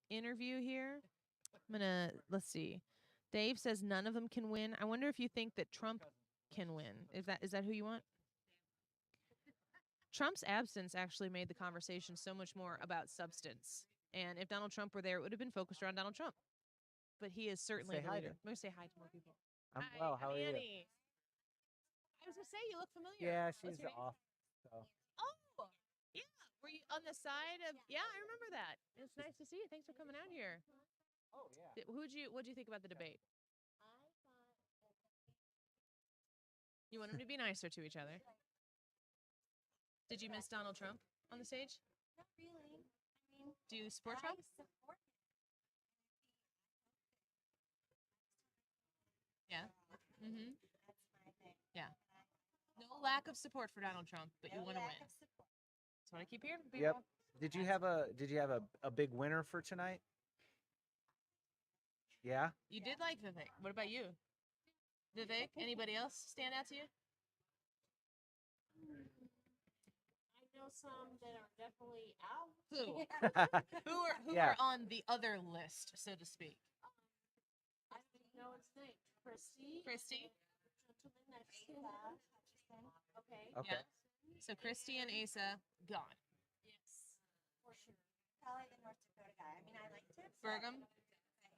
interview here. Let's see. Dave says none of them can win. I wonder if you think that Trump can win. Is that who you want? Trump's absence actually made the conversation so much more about substance. And if Donald Trump were there, it would have been focused around Donald Trump. But he is certainly Say the hi leader. to- I'm going to say hi to more people. I'm well. How I'm are you? Annie. I was going to say, you look familiar. Yeah, What's she's your name? off. So. Oh, yeah. Were you on the side of? Yeah, I remember that. It's nice to see you. Thanks for coming out here. Oh yeah. What'd you think about the debate? You want them to be nicer to each other. Did you miss Donald Trump on the stage? Not really. I mean, Do you support Trump? I support him. Yeah. Mm-hmm. That's my thing. Yeah. No lack of support for Donald Trump, but you No want to lack win. of support. That's what I keep hearing from Yep. people. Did you have a big winner for tonight? Yeah. You did like Vivek. What about you? Vivek? Anybody else stand out to you? I know some that are definitely out. Who? Who Yeah. are on the other list, so to speak? I don't know his name. Christie. Christie? Gentleman next to that. Hutchinson. Okay. Okay. Yeah. So Christie and Asa gone. Yes. For sure. Probably the North Dakota guy. I mean, I liked him. Burgum?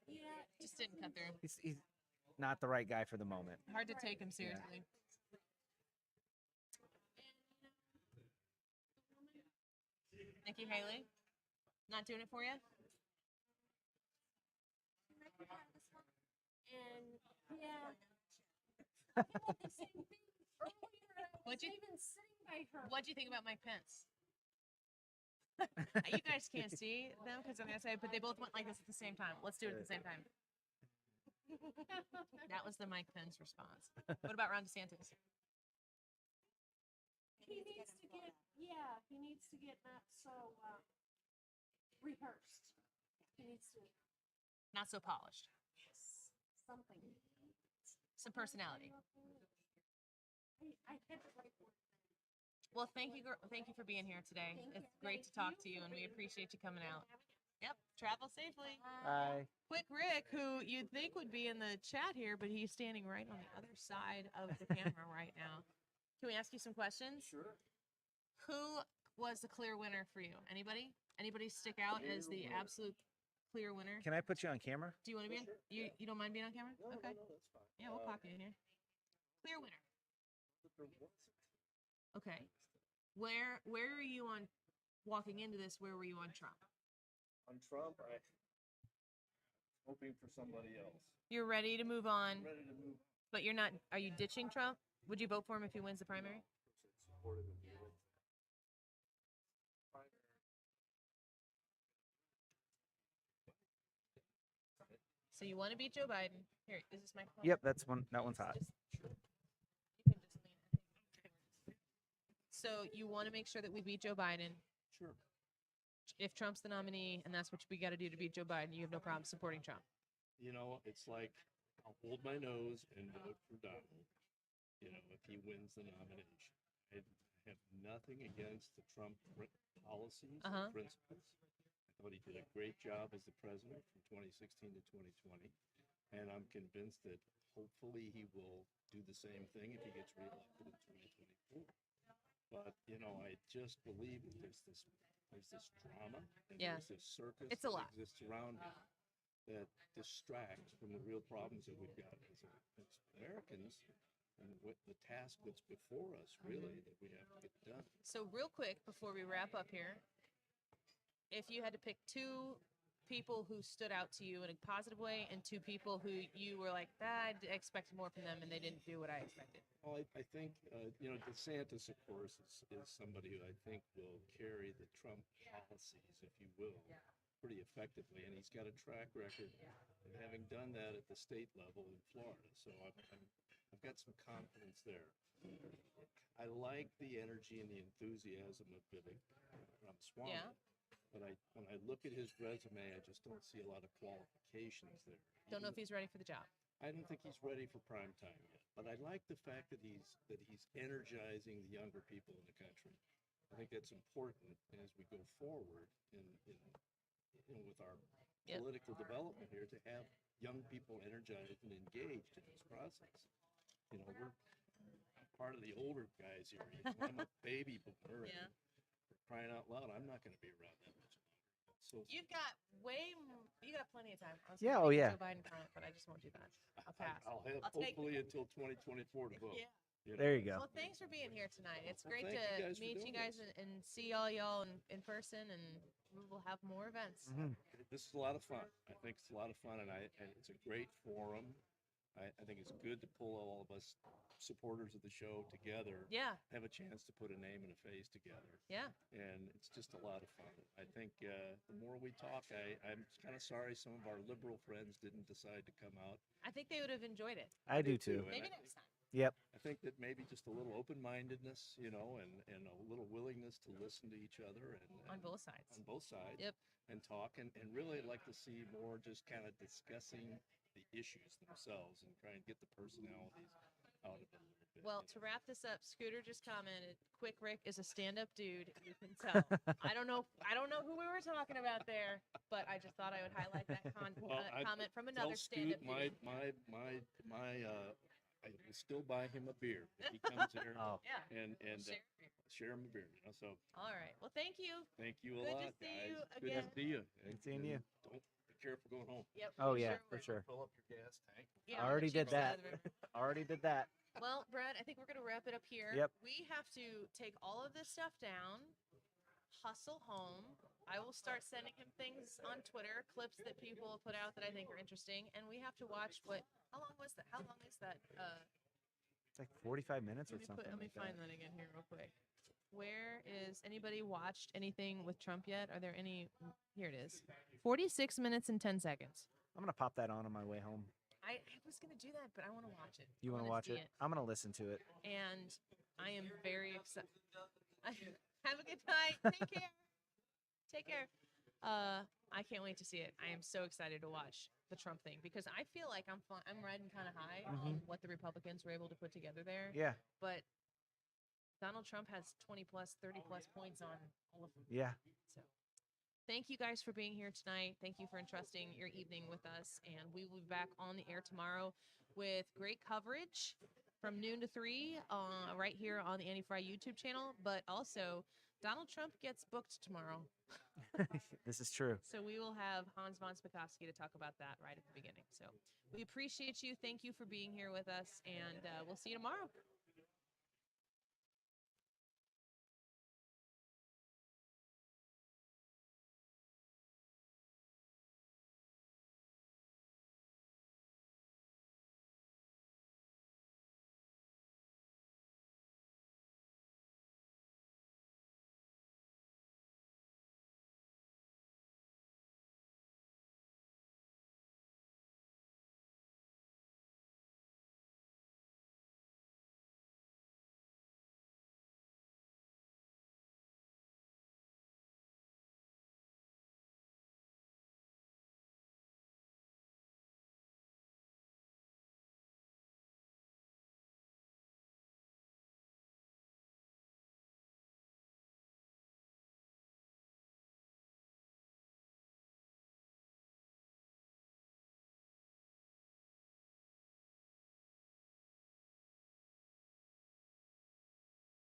Yeah. Just didn't cut through. He's not the right guy for the moment. Hard to take him seriously. Nikki Haley? Not doing it for you? And yeah. I feel like the same thing earlier. What'd you- even sitting by her. What'd you think about Mike Pence? You guys can't see them because I'm going to say, but they both went like this at the same time. Let's do it at the same time. That was the Mike Pence response. What about Ron DeSantis? He needs to get, yeah, he needs to get not so rehearsed. He needs to. Not so polished. Yes. Some personality. I can't write for it. Well, thank you for being here today. It's great to talk to you, and we appreciate you coming out. Yep, travel safely. Bye. Quick Rick, who you'd think would be in the chat here, but he's standing right on the other side of the camera right now. Can we ask you some questions? Sure. Who was the clear winner for you? Anybody? Anybody stick out as the absolute clear winner? Can I put you on camera? Do you want to be in? You don't mind being on camera? Okay. Yeah, we'll pop you in here. Clear winner. Okay. Where are you on walking into this? Where were you on Trump? On Trump, I'm hoping for somebody else. You're ready to move on, I'm ready to move. but you're not. Are you ditching Trump? Would you vote for him if he wins the primary? Supportive of you. So you want to beat Joe Biden? Here, is this microphone? Yep, that's one. That one's hot. You can just lean. So you want to make sure that we beat Joe Biden. Sure. If Trump's the nominee, and that's what we got to do to beat Joe Biden, you have no problem supporting Trump. You know, it's like I'll hold my nose and vote for Donald. You know, if he wins the nomination, I have nothing against the Trump policies and principles. I thought he did a great job as the president from 2016 to 2020, and I'm convinced that hopefully he will do the same thing if he gets reelected in 2024. But you know, I just believe that there's this drama and there's this circus It's a that lot. exists around him that distracts from the real problems that we've got as Americans and what the task that's before us really that we have to get done. So real quick before we wrap up here, if you had to pick two people who stood out to you in a positive way and two people who you were like, I expected more from them and they didn't do what I expected. Well, I think, you know, DeSantis, of course, is somebody who I think will carry the Trump policies, if you will, pretty effectively. And he's got a track record of having done that at the state level in Florida. So I've got some confidence there. I like the energy and the enthusiasm of Vivek Ramaswamy. Yeah. But when I look at his resume, I just don't see a lot of qualifications there. Don't know if he's ready for the job. I don't think he's ready for prime time yet. But I like the fact that he's energizing the younger people in the country. I think that's important as we go forward with our political development here to have young people energized and engaged in this process. You know, we're part of the older guys here. You know, I'm a baby boomer. Yeah. And for crying out loud, I'm not going to be around that much longer. So You've got you got plenty of time. I was Yeah, gonna oh, make a yeah. Joe Biden comment, but I just won't do that. I'll pass. I'll have take hopefully until 2024 to vote. Yeah. You know? There you go. Well, thanks for being here tonight. It's Well, great thank you to guys for meet you doing guys this. and see all y'all in person, and we will have more events. This is a lot of fun. I think it's a lot of fun, and it's a great forum. I think it's good to pull all of us supporters of the show together. Yeah. Have a chance to put a name and a face together. Yeah. And it's just a lot of fun. I think the more we talk, I'm kind of sorry some of our liberal friends didn't decide to come out. I think they would have enjoyed it. I do too. Maybe next time. Yep. I think that maybe just a little open-mindedness, you know, and a little willingness to listen to each other and On both sides. on both sides. Yep. And talk and really I'd like to see more just kind of discussing the issues themselves and try and get the personalities out of it a little bit. Well, to wrap this up, Scooter just commented, Quick Rick is a stand-up dude. You can tell. I don't know who we were talking about there, but I just thought I would highlight that comment from another tell Scoot stand-up dude. I will still buy him a beer if he comes here Yeah. and Share. share him a beer. You know, so All right. Well, thank you. thank you a Good to lot, see guys. you Good again. to see you. Good seeing you. Don't be careful going home. Yep. Oh we yeah, sure for will. sure. Fill up your gas tank. Yeah, Already the did chips that. out of the river. Already did that. Well, Brad, I think we're going to wrap it up here. Yep. We have to take all of this stuff down, hustle home. I will start sending him things on Twitter, clips that people put out that I think are interesting, and we have to watch how long was that? How long is that? It's like 45 minutes or something. Let me like find that again here real quick. Where is anybody watched anything with Trump yet? Are there any? Here it is. 46 minutes and 10 seconds. I'm gonna pop that on my way home. I was going to do that, but I want to watch it. You I want to wanna watch see it? I'm gonna listen to it. And I am very excited. Have a good night. Take care. Take care. I can't wait to see it. I am so excited to watch the Trump thing, because I feel like I'm riding kind of high on what the Republicans were able to put together there. Yeah. But Donald Trump has 20 plus, 30 plus points on all of them. Yeah. So thank you guys for being here tonight. Thank you for entrusting your evening with us. And we will be back on the air tomorrow with great coverage from noon to 3 right here on the Annie Frey YouTube channel. But also, Donald Trump gets booked tomorrow. This is true. So we will have Hans von Spakovsky to talk about that right at the beginning. So we appreciate you. Thank you for being here with us. And we'll see you tomorrow.